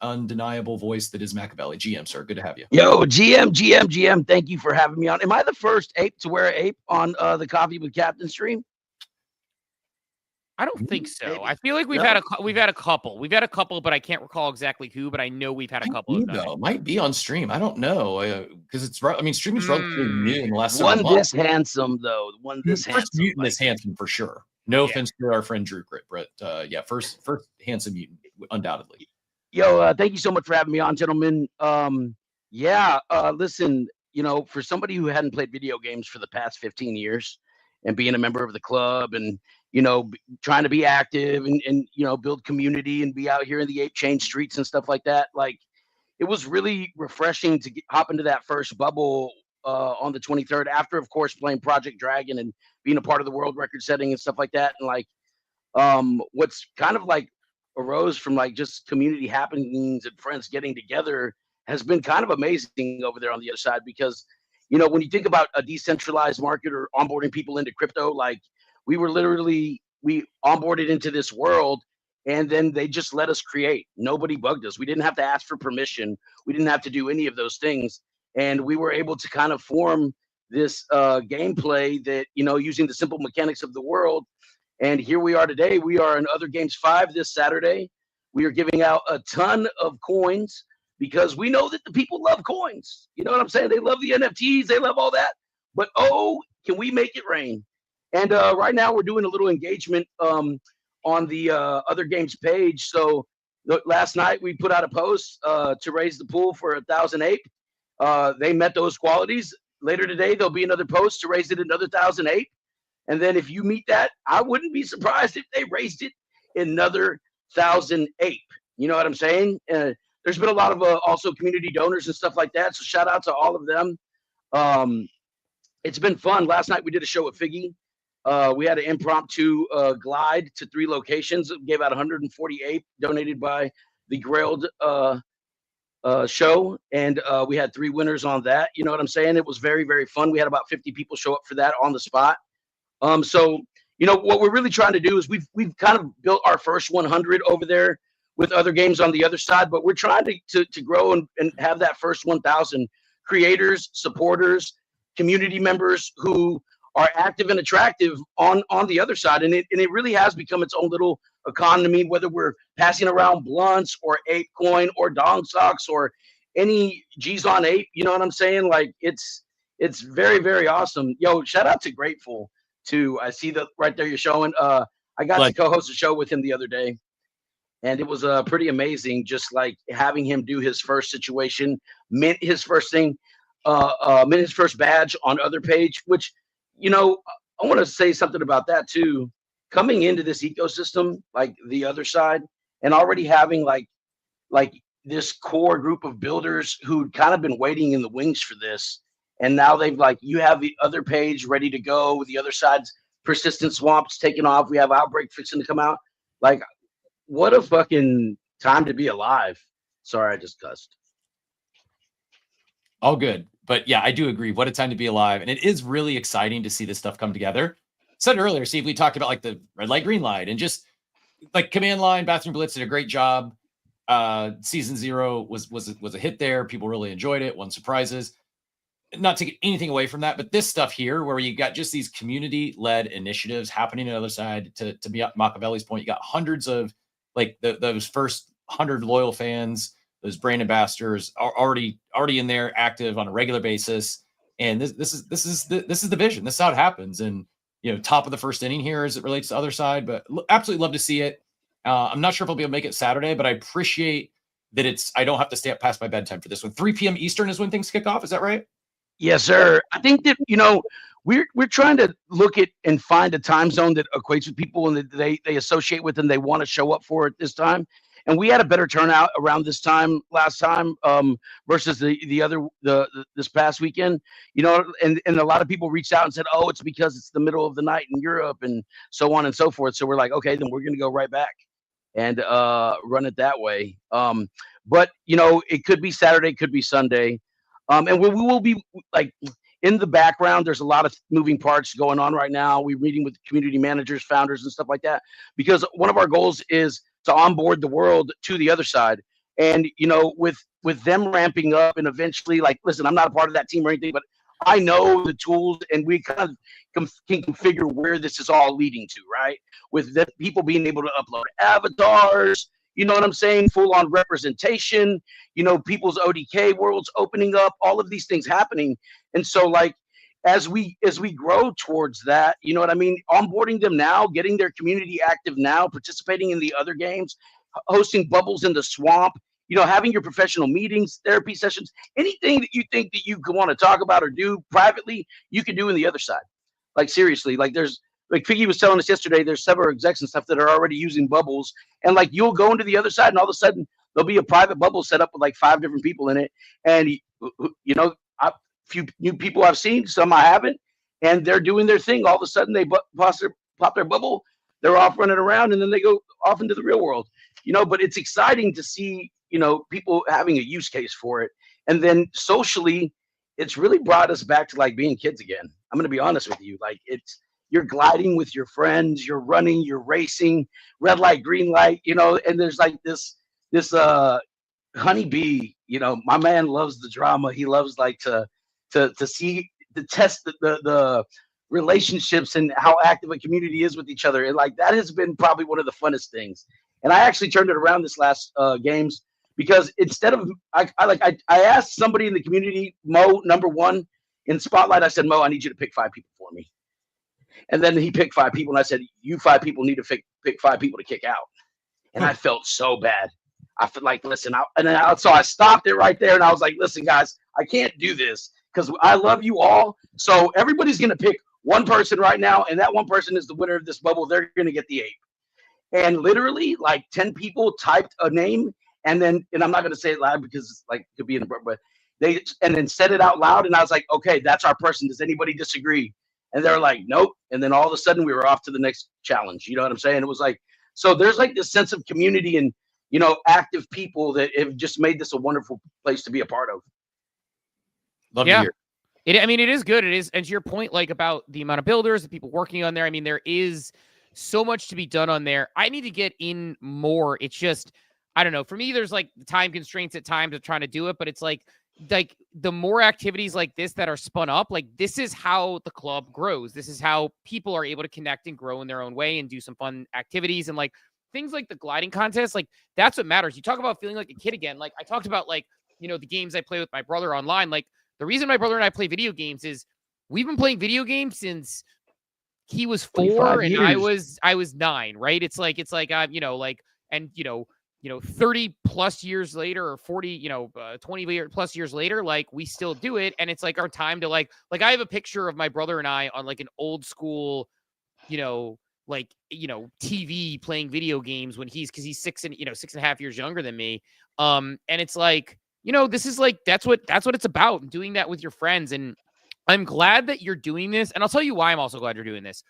undeniable voice that is Machiavelli. GM, sir. Good to have you. Yo, GM. Thank you for having me on. Am I the first ape to wear an ape on the Coffee with Captain stream? I don't think so. Maybe. I feel like we've had a couple, but I can't recall exactly who. But I know we've had a couple. Might be on stream. I don't know because it's. I mean, streaming's relatively new in the last. One this handsome though. One this handsome. First mutant is handsome for sure. No offense to our friend Drew Grit, but yeah, first handsome mutant, undoubtedly. Yo, thank you so much for having me on, gentlemen. Listen, for somebody who hadn't played video games for the past 15 years and being a member of the club and trying to be active and build community and be out here in the ape chain streets and stuff like that, like it was really refreshing to hop into that first bubble on the 23rd after, of course, playing Project Dragon and being a part of the world record setting and stuff like that. And like what's kind of like arose from like just community happenings and friends getting together has been kind of amazing over there on the other side, because when you think about a decentralized market or onboarding people into crypto, like we onboarded into this world and then they just let us create. Nobody bugged us. We didn't have to ask for permission. We didn't have to do any of those things. And we were able to kind of form this gameplay that, using the simple mechanics of the world. And here we are today. We are in Other Games 5 this Saturday. We are giving out a ton of coins because we know that the people love coins. You know what I'm saying? They love the NFTs. They love all that. But, can we make it rain? And right now we're doing a little engagement on the Other Games page. So last night we put out a post to raise the pool for 1,000 ape. They met those qualities. Later today, there'll be another post to raise it another 1,000 ape. And then if you meet that, I wouldn't be surprised if they raised it another 1,000 ape. You know what I'm saying? There's been a lot of also community donors and stuff like that. So shout out to all of them. It's been fun. Last night we did a show at Figgy. We had an impromptu glide to 3 locations. Gave out 140 ape donated by the Grailed show, and we had 3 winners on that. You know what I'm saying? It was very, very fun. We had about 50 people show up for that on the spot. So what we're really trying to do is we've kind of built our first 100 over there with Other Games on the other side, but we're trying to grow and have that first 1,000 creators, supporters, community members who are active and attractive on the other side. And it really has become its own little economy, whether we're passing around blunts or ape coin or dong socks or any G's on ape. You know what I'm saying? Like it's very, very awesome. Yo, shout out to Grateful too. I see that right there you're showing. I got to co-host a show with him the other day, and it was pretty amazing. Just like having him do his first situation, mint his first thing, mint his first badge on Other Page, which, I want to say something about that too. Coming into this ecosystem, like the other side, and already having like this core group of builders who'd kind of been waiting in the wings for this. And now they've like, you have the other page ready to go. The other side's persistent swamps taking off. We have outbreak fixing to come out. Like, what a fucking time to be alive. Sorry, I just cussed. All good. But yeah, I do agree. What a time to be alive. And it is really exciting to see this stuff come together. Said earlier, Steve, we talked about like the red light, green light, and just like command line, bathroom blitz did a great job. Season 0 was a hit there. People really enjoyed it. Won surprises. Not taking anything away from that, but this stuff here, where you got just these community-led initiatives happening on the other side, to Machiavelli's point, you got hundreds of like those first 100 loyal fans, those brand ambassadors are already in there, active on a regular basis, and this is the vision. This is how it happens, and top of the first inning here as it relates to Otherside, but absolutely love to see it. I'm not sure if I'll be able to make it Saturday, but I appreciate that I don't have to stay up past my bedtime for this one. 3 p.m. Eastern is when things kick off. Is that right? Yes, sir. I think that, we're trying to look at and find a time zone that equates with people and that they associate with and they want to show up for it this time. And we had a better turnout around this time last time versus this past weekend, and a lot of people reached out and said, oh, it's because it's the middle of the night in Europe and so on and so forth. So we're like, okay, then we're going to go right back and run it that way. But it could be Saturday, could be Sunday. And we will be like in the background. There's a lot of moving parts going on right now. We're meeting with community managers, founders, and stuff like that, because one of our goals is to onboard the world to the other side. And, with them ramping up and eventually, like, listen, I'm not a part of that team or anything, but I know the tools and we kind of can configure where this is all leading to, right? With the people being able to upload avatars, you know what I'm saying? Full on representation, people's ODK worlds opening up, all of these things happening. And so like, as we grow towards that, you know what I mean? Onboarding them now, getting their community active now, participating in the other games, hosting bubbles in the swamp, having your professional meetings, therapy sessions, anything that you think that you want to talk about or do privately, you can do in the other side. Like seriously, like like Figgy was telling us yesterday, there's several execs and stuff that are already using bubbles. And like, you'll go into the other side and all of a sudden there'll be a private bubble set up with like 5 different people in it. And, a few new people I've seen, some I haven't, and they're doing their thing. All of a sudden they pop their bubble, they're off running around, and then they go off into the real world, but it's exciting to see, people having a use case for it. And then socially, it's really brought us back to like being kids again. I'm going to be honest with you. Like you're gliding with your friends, you're running, you're racing, red light, green light, and there's like this honeybee, my man loves the drama. He loves like to see, to test the relationships and how active a community is with each other. And like, that has been probably one of the funnest things. And I actually turned it around this last games, because instead of, I asked somebody in the community, Mo, number 1 in Spotlight, I said, Mo, I need you to pick 5 people for me. And then he picked 5 people, and I said, you 5 people need to pick 5 people to kick out. And I felt so bad. I felt like, listen, so I stopped it right there, and I was like, listen, guys, I can't do this because I love you all. So everybody's going to pick one person right now, and that one person is the winner of this bubble. They're going to get the ape. And literally, like 10 people typed a name, and I'm not going to say it loud because it's like, it could be but and then said it out loud, and I was like, okay, that's our person. Does anybody disagree? And they're like, nope. And then all of a sudden we were off to the next challenge. You know what I'm saying? It was like, so there's like this sense of community and, active people that have just made this a wonderful place to be a part of. Love to hear. It is good. It is. And to your point, like about the amount of builders, the people working on there, I mean, there is so much to be done on there. I need to get in more. It's just, I don't know. For me, there's like time constraints at times of trying to do it, but it's like the more activities like this that are spun up, like this is how the club grows. This is how people are able to connect and grow in their own way and do some fun activities. And like things like the gliding contest, like that's what matters. You talk about feeling like a kid again. Like I talked about like, the games I play with my brother online. Like the reason my brother and I play video games is we've been playing video games since he was 4 and I was 9, right? It's like, 30 plus years later or 40, 20 plus years later, like we still do it. And it's like our time to like I have a picture of my brother and I on like an old school, like, TV playing video games when because he's 6.5 years younger than me. And it's like, this is like, that's what it's about, doing that with your friends. And I'm glad that you're doing this. And I'll tell you why I'm also glad you're doing this.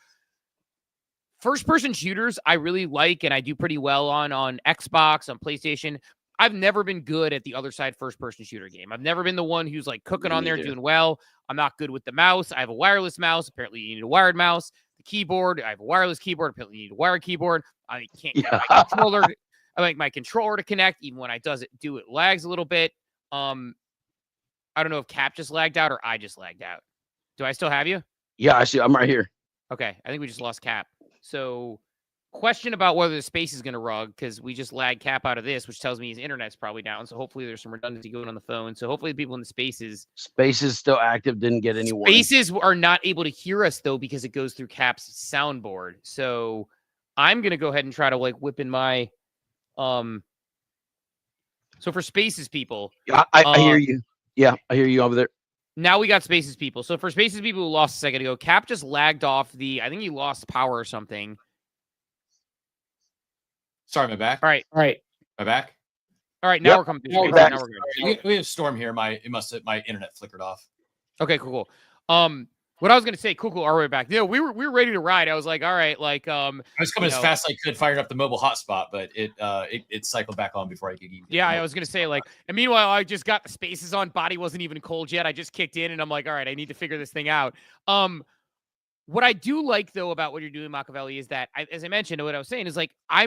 First person shooters, I really like, and I do pretty well on Xbox, on PlayStation. I've never been good at the Otherside first person shooter game. I've never been the one who's like cooking on there, doing well. I'm not good with the mouse. I have a wireless mouse. Apparently you need a wired mouse. The keyboard, I have a wireless keyboard. Apparently you need a wired keyboard. I can't get my controller. I like my controller to connect. Even when I do it lags a little bit. I don't know if Cap just lagged out or I just lagged out. Do I still have you? Yeah, I see. I'm right here. Okay. I think we just lost Cap. So question about whether the space is going to rug, because we just lagged Cap out of this, which tells me his internet's probably down. So hopefully there's some redundancy going on the phone. So hopefully the people in the spaces still active, didn't get any warning. Spaces are not able to hear us though, because it goes through Cap's soundboard. So I'm going to go ahead and try to like whip in my, so for spaces people. Yeah, I hear you. Yeah, I hear you over there. Now we got spaces people. So for spaces people who lost a second ago, Cap just lagged off I think he lost power or something. Sorry, my back. All right. My back. All right, now we're coming through. Now we're Now back. we're good. We have Storm here. My internet flickered off. Okay, cool. What I was gonna say, cool. All right, back. We were ready to ride. I was like, all right, like I was coming as fast as I could, fired up the mobile hotspot, but it cycled back on before I could even. Yeah, I was gonna say like, and meanwhile, I just got the spaces on. Body wasn't even cold yet. I just kicked in, and I'm like, all right, I need to figure this thing out. What I do like though about what you're doing, Machiavelli, is that as I mentioned, what I was saying is like, I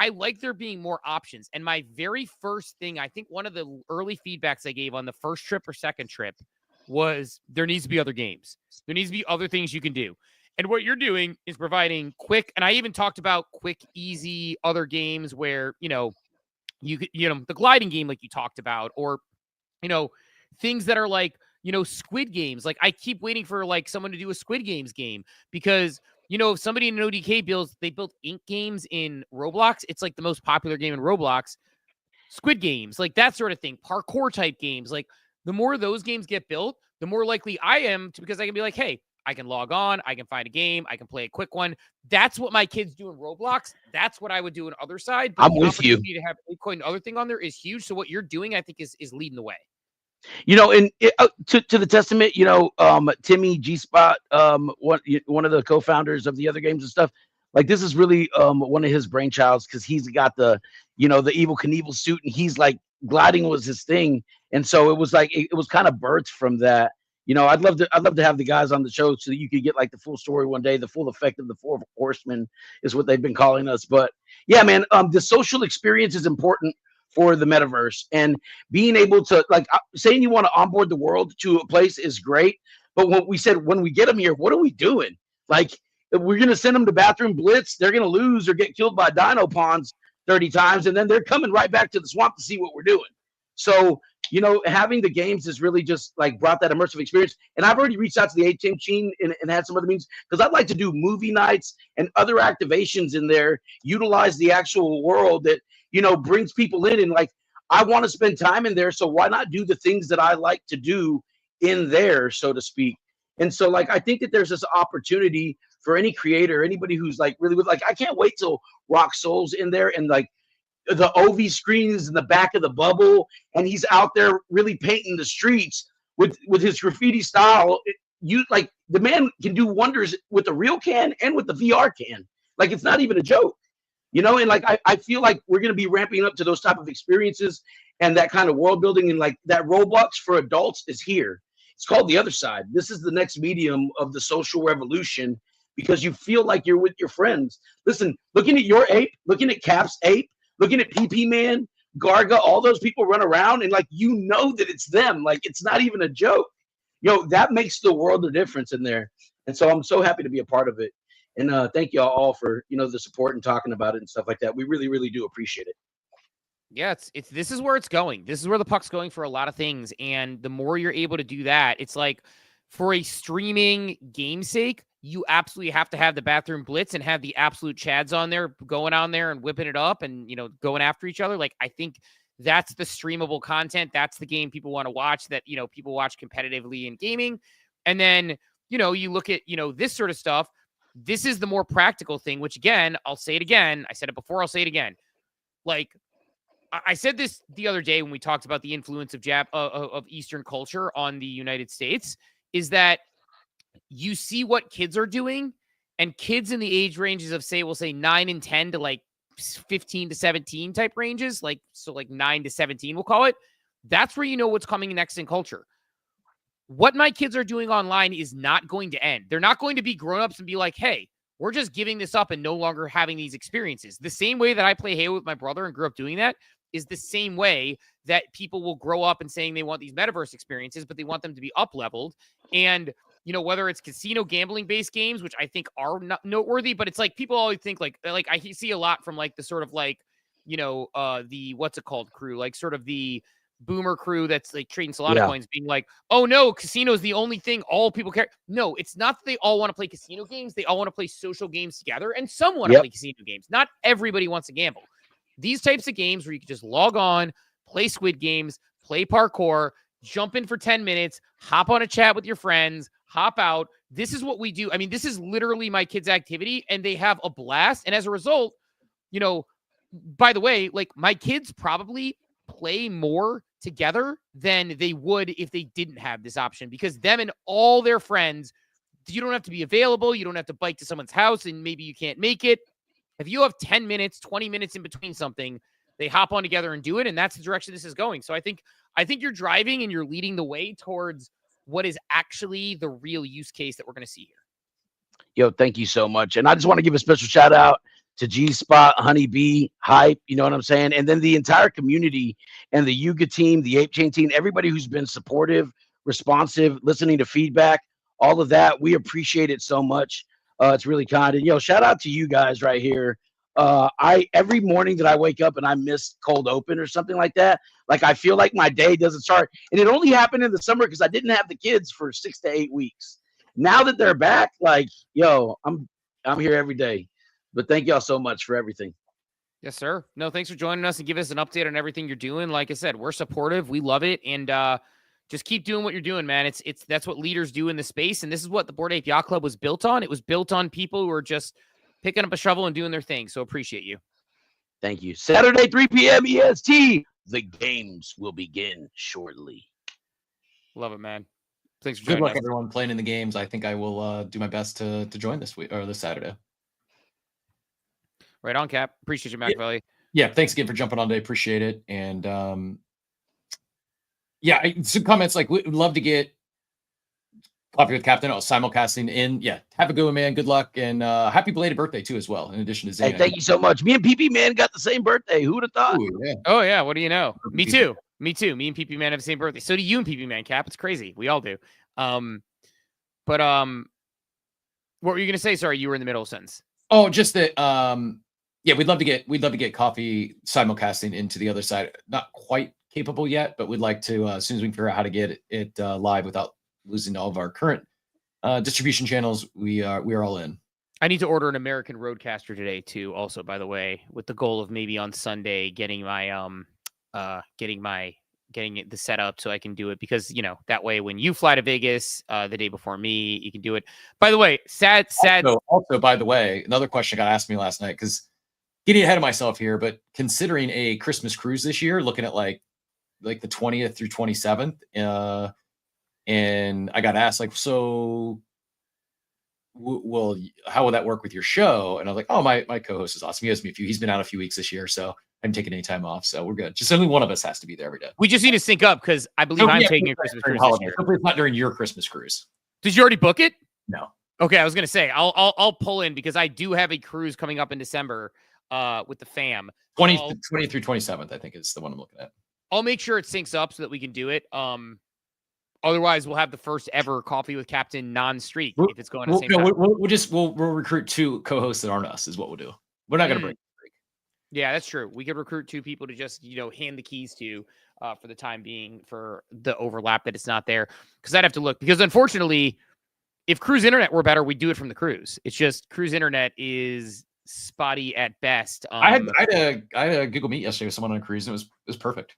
like there being more options. And my very first thing, I think one of the early feedbacks I gave on the first trip or second trip was there needs to be other games. There needs to be other things you can do. And what you're doing is providing quick, and I even talked about quick, easy other games where, you could, the gliding game like you talked about, or, things that are like, Squid Games. Like I keep waiting for like someone to do a Squid Games game because if somebody in an ODK built Ink games in Roblox, it's like the most popular game in Roblox. Squid Games, like that sort of thing, parkour type games. Like the more those games get built, the more likely I am to, because I can be like, hey, I can log on, I can find a game, I can play a quick one. That's what my kids do in Roblox. That's what I would do on Otherside. But I'm with you. To have Bitcoin, other thing on there is huge. So what you're doing, I think, is leading the way. And to the testament, Timmy G Spot, one of the co-founders of the other games and stuff, like this is really one of his brainchilds, because he's got the Evel Knievel suit, and he's like gliding was his thing, and so it was like it was kind of birthed from that. I'd love to have the guys on the show so that you could get like the full story one day. The full effect of the 4 horsemen is what they've been calling us. But yeah, man, the social experience is important for the metaverse, and being able to like saying you want to onboard the world to a place is great. But what we said, when we get them here, what are we doing? Like, we're going to send them to bathroom blitz. They're going to lose or get killed by dino pawns 30 times. And then they're coming right back to the swamp to see what we're doing. So, having the games has really just like brought that immersive experience. And I've already reached out to the A-Team team and had some other meetings, because I'd like to do movie nights and other activations in there, utilize the actual world that, brings people in. And like, I want to spend time in there. So why not do the things that I like to do in there, so to speak? And so like, I think that there's this opportunity for any creator, anybody who's like really with, like, I can't wait till Rock Soul's in there and like the OV screens in the back of the bubble, and he's out there really painting the streets with his graffiti style. Like, the man can do wonders with the real can and with the VR can. Like, it's not even a joke, and like I feel like we're gonna be ramping up to those type of experiences and that kind of world building, and like that Roblox for adults is here. It's called the Otherside. This is the next medium of the social revolution, because you feel like you're with your friends. Listen, looking at your ape, looking at Cap's ape, looking at PP Man, Garga, all those people run around, and like, that it's them. Like, it's not even a joke. That makes the world a difference in there. And so I'm so happy to be a part of it. And thank you all for, the support and talking about it and stuff like that. We really, really do appreciate it. Yeah, this is where it's going. This is where the puck's going for a lot of things. And the more you're able to do that, it's like, for a streaming game sake, you absolutely have to have the bathroom blitz and have the absolute chads on there, going on there and whipping it up and, going after each other. Like, I think that's the streamable content. That's the game people want to watch, that, people watch competitively in gaming. And then, you look at, this sort of stuff. This is the more practical thing, which again, I'll say it again. I said it before, I'll say it again. Like, I said this the other day when we talked about the influence of Eastern culture on the United States, is that you see what kids are doing, and kids in the age ranges of, say, we'll say 9 and 10 to like 15 to 17 type ranges, like, so like 9 to 17, we'll call it. That's where you know what's coming next in culture. What my kids are doing online is not going to end. They're not going to be grown-ups and be like, hey, we're just giving this up and no longer having these experiences. The same way that I play Halo with my brother and grew up doing that is the same way that people will grow up and saying they want these metaverse experiences, but they want them to be up-leveled. And, you know, whether it's casino gambling-based games, which I think are not noteworthy, but it's like people always think like I see a lot from like the sort of like, you know, the, what's it called, crew, like sort of the boomer crew that's like trading Solana coins being like, oh no, casino is the only thing all people care. No, it's not that they all want to play casino games. They all want to play social games together, and some want to play casino games. Not everybody wants to gamble. These types of games where you can just log on, play Squid Games, play parkour, jump in for 10 minutes, hop on a chat with your friends, hop out. This is what we do. I mean, this is literally my kids' activity, and they have a blast. And as a result, you know, by the way, like my kids probably play more together than they would if they didn't have this option, because them and all their friends, you don't have to be available. You don't have to bike to someone's house and maybe you can't make it. If you have 10 minutes, 20 minutes in between something, they hop on together and do it. And that's the direction this is going. So I think you're driving and you're leading the way towards what is actually the real use case that we're going to see here. Yo, thank you so much. And I just want to give a special shout out to G-Spot, Honeybee, Hype, you know what I'm saying? And then the entire community and the Yuga team, the Ape Chain team, everybody who's been supportive, responsive, listening to feedback, all of that. We appreciate it so much. It's really kind. And, yo, shout out to you guys right here. Every morning that I wake up and I miss cold open or something like that, like I feel like my day doesn't start. And it only happened in the summer because I didn't have the kids for 6 to 8 weeks. Now that they're back, like, yo, I'm here every day. But thank y'all so much for everything. Yes, sir. No, thanks for joining us and give us an update on everything you're doing. Like I said, we're supportive. We love it. And just keep doing what you're doing, man. That's what leaders do in the space. And this is what the Bored Ape Yacht Club was built on. It was built on people who are just picking up a shovel and doing their thing. So appreciate you. Thank you. Saturday, 3 p.m. EST. The games will begin shortly. Love it, man. Thanks for Good joining luck, us. everyone playing in the games. I think I will do my best to join this week or this Saturday. Right on, Cap. Appreciate you, Machiavelli. Yeah, thanks again for jumping on today. Appreciate it. And some comments like we'd love to get coffee with Captain. Simulcasting in. Yeah, have a good one, man. Good luck and happy belated birthday too, as well. In addition to Zane. Hey, thank you so much. Me and PP Man got the same birthday. Who'd have thought? Ooh, yeah. Oh yeah, what do you know? Me too. Me too. Me and PP Man have the same birthday. So do you and PP Man, Cap. It's crazy. We all do. What were you gonna say? Sorry, you were in the middle of a sentence. Oh, just that. Yeah, we'd love to get coffee simulcasting into the other side. Not quite capable yet, but we'd like to as soon as we can figure out how to get it live without losing all of our current distribution channels. We are all in. I need to order an American Roadcaster today too. Also, by the way, with the goal of maybe on Sunday getting the setup so I can do it, because that way when you fly to Vegas the day before me, you can do it. By the way, sad. Also, by the way, another question got asked me last night, because getting ahead of myself here, but considering a Christmas cruise this year, looking at like the 20th through 27th, and I got asked so well, how will that work with your show? And I was like, oh, my co-host is awesome. He owes me he's been out a few weeks this year, so I'm taking any time off, so we're good. Just only one of us has to be there every day. We just need to sync up, because I believe I'm taking a Christmas cruise this year. Hopefully it's not during your Christmas cruise. Did you already book it? No. Okay, I was gonna say I'll pull in, because I do have a cruise coming up in December with the fam. 20 through 27th, I think, is the one I'm looking at. I'll make sure it syncs up so that we can do it. Otherwise, we'll have the first ever Coffee with Captain non-streak if it's going at the same time. We'll recruit 2 co-hosts that aren't us, is what we'll do. We're not going to break. Yeah, that's true. We could recruit 2 people to just hand the keys to for the time being, for the overlap that it's not there. Because I'd have to look, because unfortunately, if cruise internet were better, we'd do it from the cruise. It's just cruise internet is spotty at best. I had a Google Meet yesterday with someone on a cruise, and it was perfect.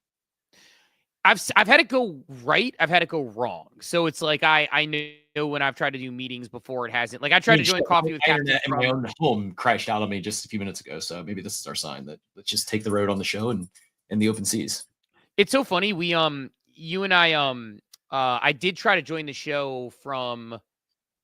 I've had it go right. I've had it go wrong. So it's like I know when I've tried to do meetings before, it hasn't. Like I tried to join Coffee with Captain internet in my own home crashed out on me just a few minutes ago. So maybe this is our sign that let's just take the road on the show and in the open seas. It's so funny. We you and I did try to join the show from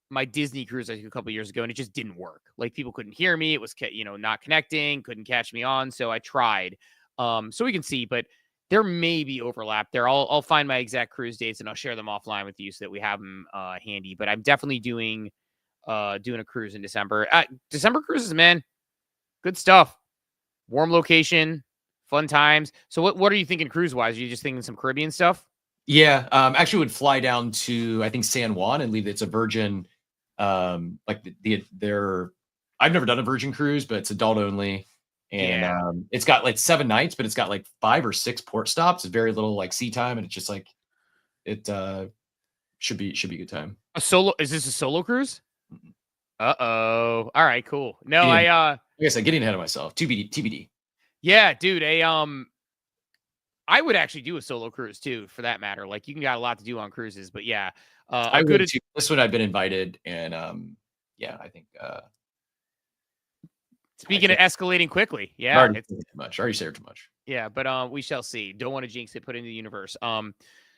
my Disney cruise I think a couple years ago, and it just didn't work. Like people couldn't hear me. It was not connecting, couldn't catch me on. So I tried. So we can see, but there may be overlap there. I'll find my exact cruise dates and I'll share them offline with you so that we have them handy. But I'm definitely doing a cruise in December. December cruises, man, good stuff. Warm location, fun times. So what are you thinking cruise wise? Are you just thinking some Caribbean stuff? Yeah, actually would fly down to I think San Juan and leave. It's a Virgin, like their. I've never done a Virgin cruise, but it's adult only. And it's got like 7 nights, but it's got like 5 or 6 port stops. It's very little like sea time, and it's just like it should be a good time. Is this a solo cruise? Uh-oh. All right, cool. No, like I said, getting ahead of myself. TBD. Yeah, dude. I would actually do a solo cruise too, for that matter. Like you can got a lot to do on cruises, but yeah. I would too. This one I've been invited, and yeah, I think speaking of escalating quickly, yeah, already too much. Already shared too much. Yeah, but we shall see. Don't want to jinx it. Put it in the universe.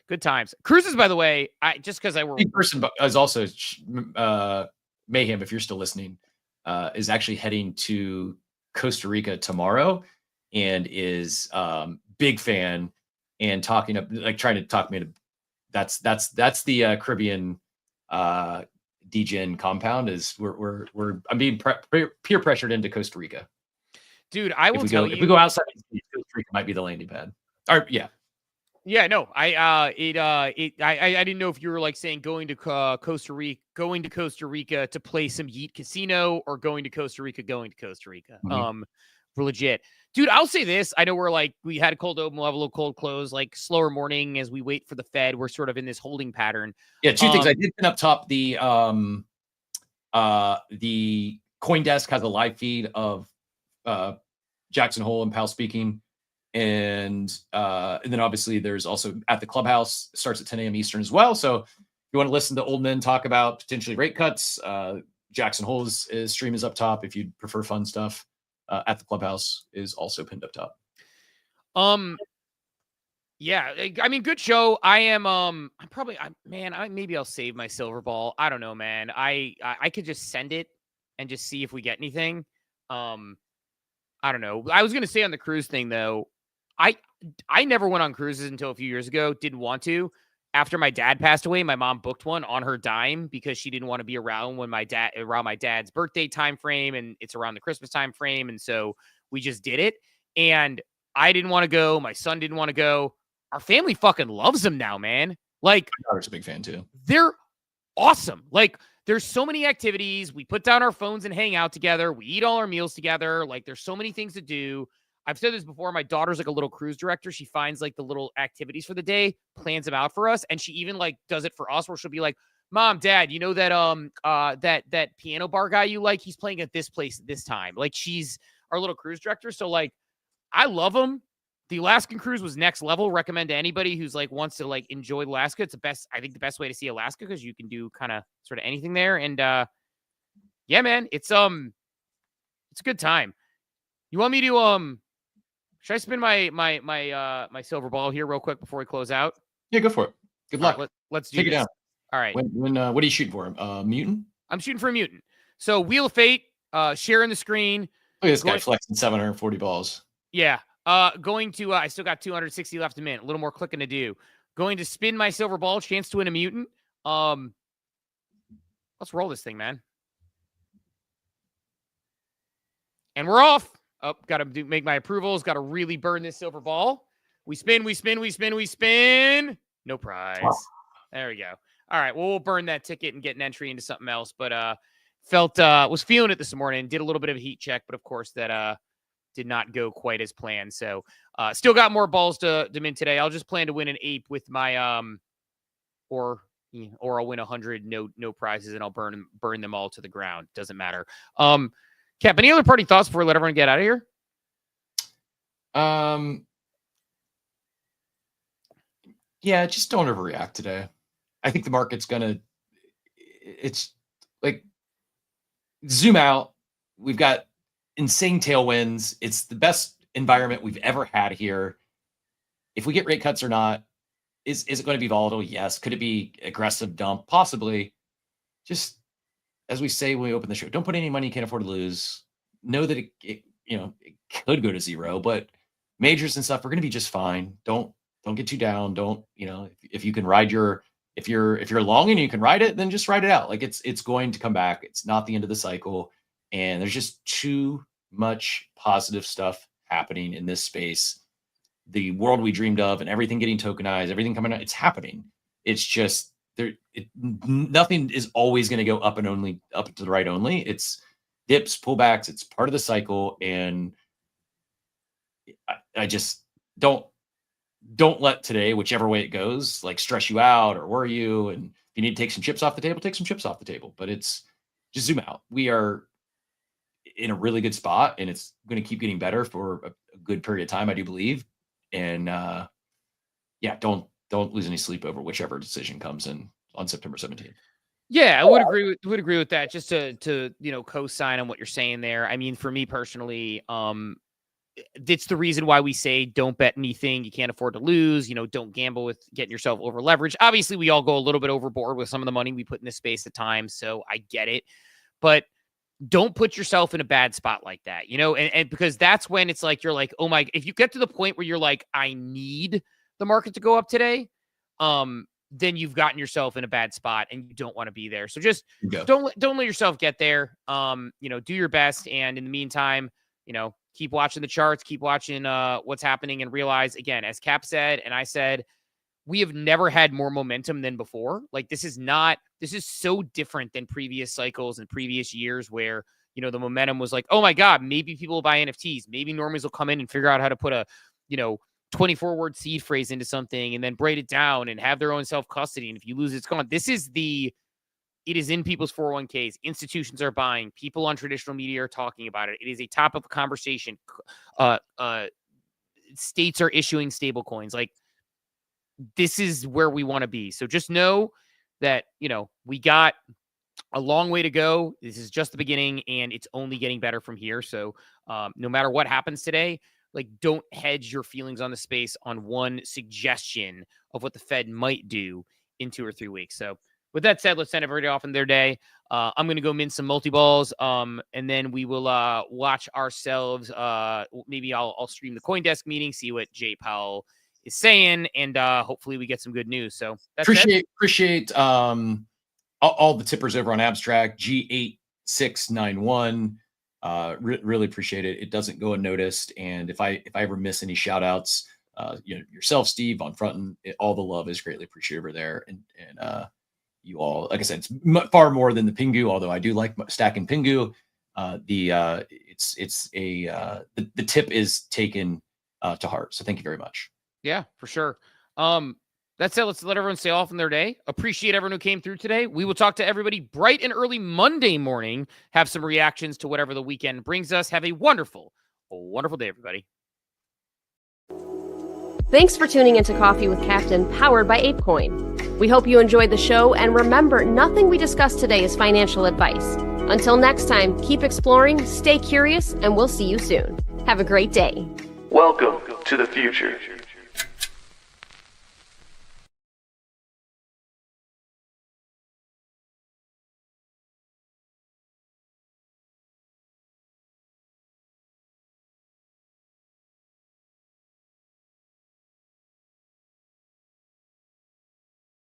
Good times. Cruises, by the way. Big person is also Mayhem. If you're still listening, is actually heading to Costa Rica tomorrow, and is big fan and trying to talk me to. That's the Caribbean DGen compound. Is I'm being peer pressured into Costa Rica. Dude, I will tell you. If we go outside, Costa Rica might be the landing pad. Or yeah. Yeah, no, I didn't know if you were like saying going to Costa Rica to play some Yeet Casino, or going to Costa Rica. Mm-hmm. For legit, dude. I'll say this. I know we had a cold open, we'll have a little cold close, like slower morning as we wait for the Fed. We're sort of in this holding pattern. Yeah, 2 things. I did pin up top the CoinDesk has a live feed of Jackson Hole and Powell speaking. And then obviously there's also at the clubhouse, starts at 10 a.m. Eastern as well. So if you want to listen to old men talk about potentially rate cuts, Jackson Hole's stream is up top. If you prefer fun stuff, at the clubhouse is also pinned up top. Yeah, I mean, good show. Maybe I'll save my silver ball. I don't know, man. I could just send it and just see if we get anything. I don't know. I was going to say on the cruise thing though, I never went on cruises until a few years ago. Didn't want to. After my dad passed away, my mom booked one on her dime because she didn't want to be around when my dad's birthday time frame, and it's around the Christmas time frame, and so we just did it. And I didn't want to go. My son didn't want to go. Our family fucking loves them now, man. Like, my daughter's a big fan too. They're awesome. Like, there's so many activities. We put down our phones and hang out together. We eat all our meals together. Like, there's so many things to do. I've said this before. My daughter's like a little cruise director. She finds like the little activities for the day, plans them out for us. And she even like does it for us, where she'll be like, Mom, Dad, you know that, that piano bar guy you like, he's playing at this place at this time. Like, she's our little cruise director. So like, I love them. The Alaskan cruise was next level. Recommend to anybody who's like wants to like enjoy Alaska. It's I think the best way to see Alaska, because you can do kind of sort of anything there. And yeah, man, it's a good time. You want me to should I spin my silver ball here real quick before we close out? Yeah, go for it. Good luck. Right, let's do Take this. it down. All right. What are you shooting for? Mutant? I'm shooting for a mutant. So Wheel of Fate, sharing the screen. Look at this guy flexing 740 balls. Yeah. Going to I still got 260 left a minute. A little more clicking to do. Going to spin my silver ball, chance to win a mutant. Let's roll this thing, man. And we're off. Oh, got to make my approvals. Got to really burn this silver ball. We spin. No prize. Wow. There we go. All right. Well, we'll burn that ticket and get an entry into something else. But was feeling it this morning. Did a little bit of a heat check, but of course that did not go quite as planned. So still got more balls to mint today. I'll just plan to win an ape with my or I'll win 100 no prizes, and I'll burn them all to the ground. Doesn't matter. Cap, any other party thoughts before we let everyone get out of here? Yeah, just don't overreact today. I think the market's it's like zoom out. We've got insane tailwinds. It's the best environment we've ever had here. If we get rate cuts or not, is it going to be volatile? Yes. Could it be aggressive dump? Possibly. Just as we say when we open the show, don't put any money you can't afford to lose. Know that it could go to zero, but majors and stuff are going to be just fine. Don't get too down. Don't, if you can ride if you're long and you can ride it, then just ride it out. Like it's going to come back. It's not the end of the cycle. And there's just too much positive stuff happening in this space. The world we dreamed of and everything getting tokenized, everything coming out, it's happening. It's just nothing is always going to go up and up to the right only. It's dips, pullbacks. It's part of the cycle. And I just don't let today, whichever way it goes, like stress you out or worry you. And if you need to take some chips off the table, take some chips off the table. But it's just zoom out. We are in a really good spot, and it's going to keep getting better for a good period of time, I do believe. And don't lose any sleep over whichever decision comes in on September 17th. Yeah, I would agree with that. Just to co-sign on what you're saying there. I mean, for me personally, it's the reason why we say don't bet anything you can't afford to lose. Don't gamble with getting yourself over leveraged. Obviously, we all go a little bit overboard with some of the money we put in this space at times, so I get it. But don't put yourself in a bad spot like that, and because that's when it's like, you're like, oh my, if you get to the point where you're like, I need the market to go up today, then you've gotten yourself in a bad spot and you don't want to be there. So just don't let yourself get there. Do your best. And in the meantime, keep watching the charts, keep watching what's happening, and realize, again, as Cap said, and I said, we have never had more momentum than before. Like this is so different than previous cycles and previous years where, the momentum was like, oh my God, maybe people will buy NFTs. Maybe normies will come in and figure out how to put a, 24-word seed phrase into something and then braid it down and have their own self-custody. And if you lose, it's gone. It is in people's 401ks. Institutions are buying. People on traditional media are talking about it. It is a topic of conversation. States are issuing stable coins. Like, this is where we want to be. So just know that, we got a long way to go. This is just the beginning, and it's only getting better from here. So no matter what happens today, like, don't hedge your feelings on the space on one suggestion of what the Fed might do in 2 or 3 weeks. So with that said, let's send everybody off in their day. I'm going to go mint some multi-balls, and then we will watch ourselves. Maybe I'll stream the CoinDesk meeting, see what Jay Powell is saying, and hopefully we get some good news. So that's appreciate all the tippers over on Abstract G8691. Really appreciate it. It doesn't go unnoticed. And if I ever miss any shout outs, yourself, Steve, on Frontin, all the love is greatly appreciated over there. And you all, like I said, it's far more than the Pingu, although I do like stacking Pingu. The tip is taken to heart. So thank you very much. Yeah, for sure. That's it. Let's let everyone stay off in their day. Appreciate everyone who came through today. We will talk to everybody bright and early Monday morning. Have some reactions to whatever the weekend brings us. Have a wonderful day, everybody. Thanks for tuning into Coffee with Captain, powered by ApeCoin. We hope you enjoyed the show, and remember, nothing we discussed today is financial advice. Until next time, keep exploring, stay curious, and we'll see you soon. Have a great day. Welcome to the future.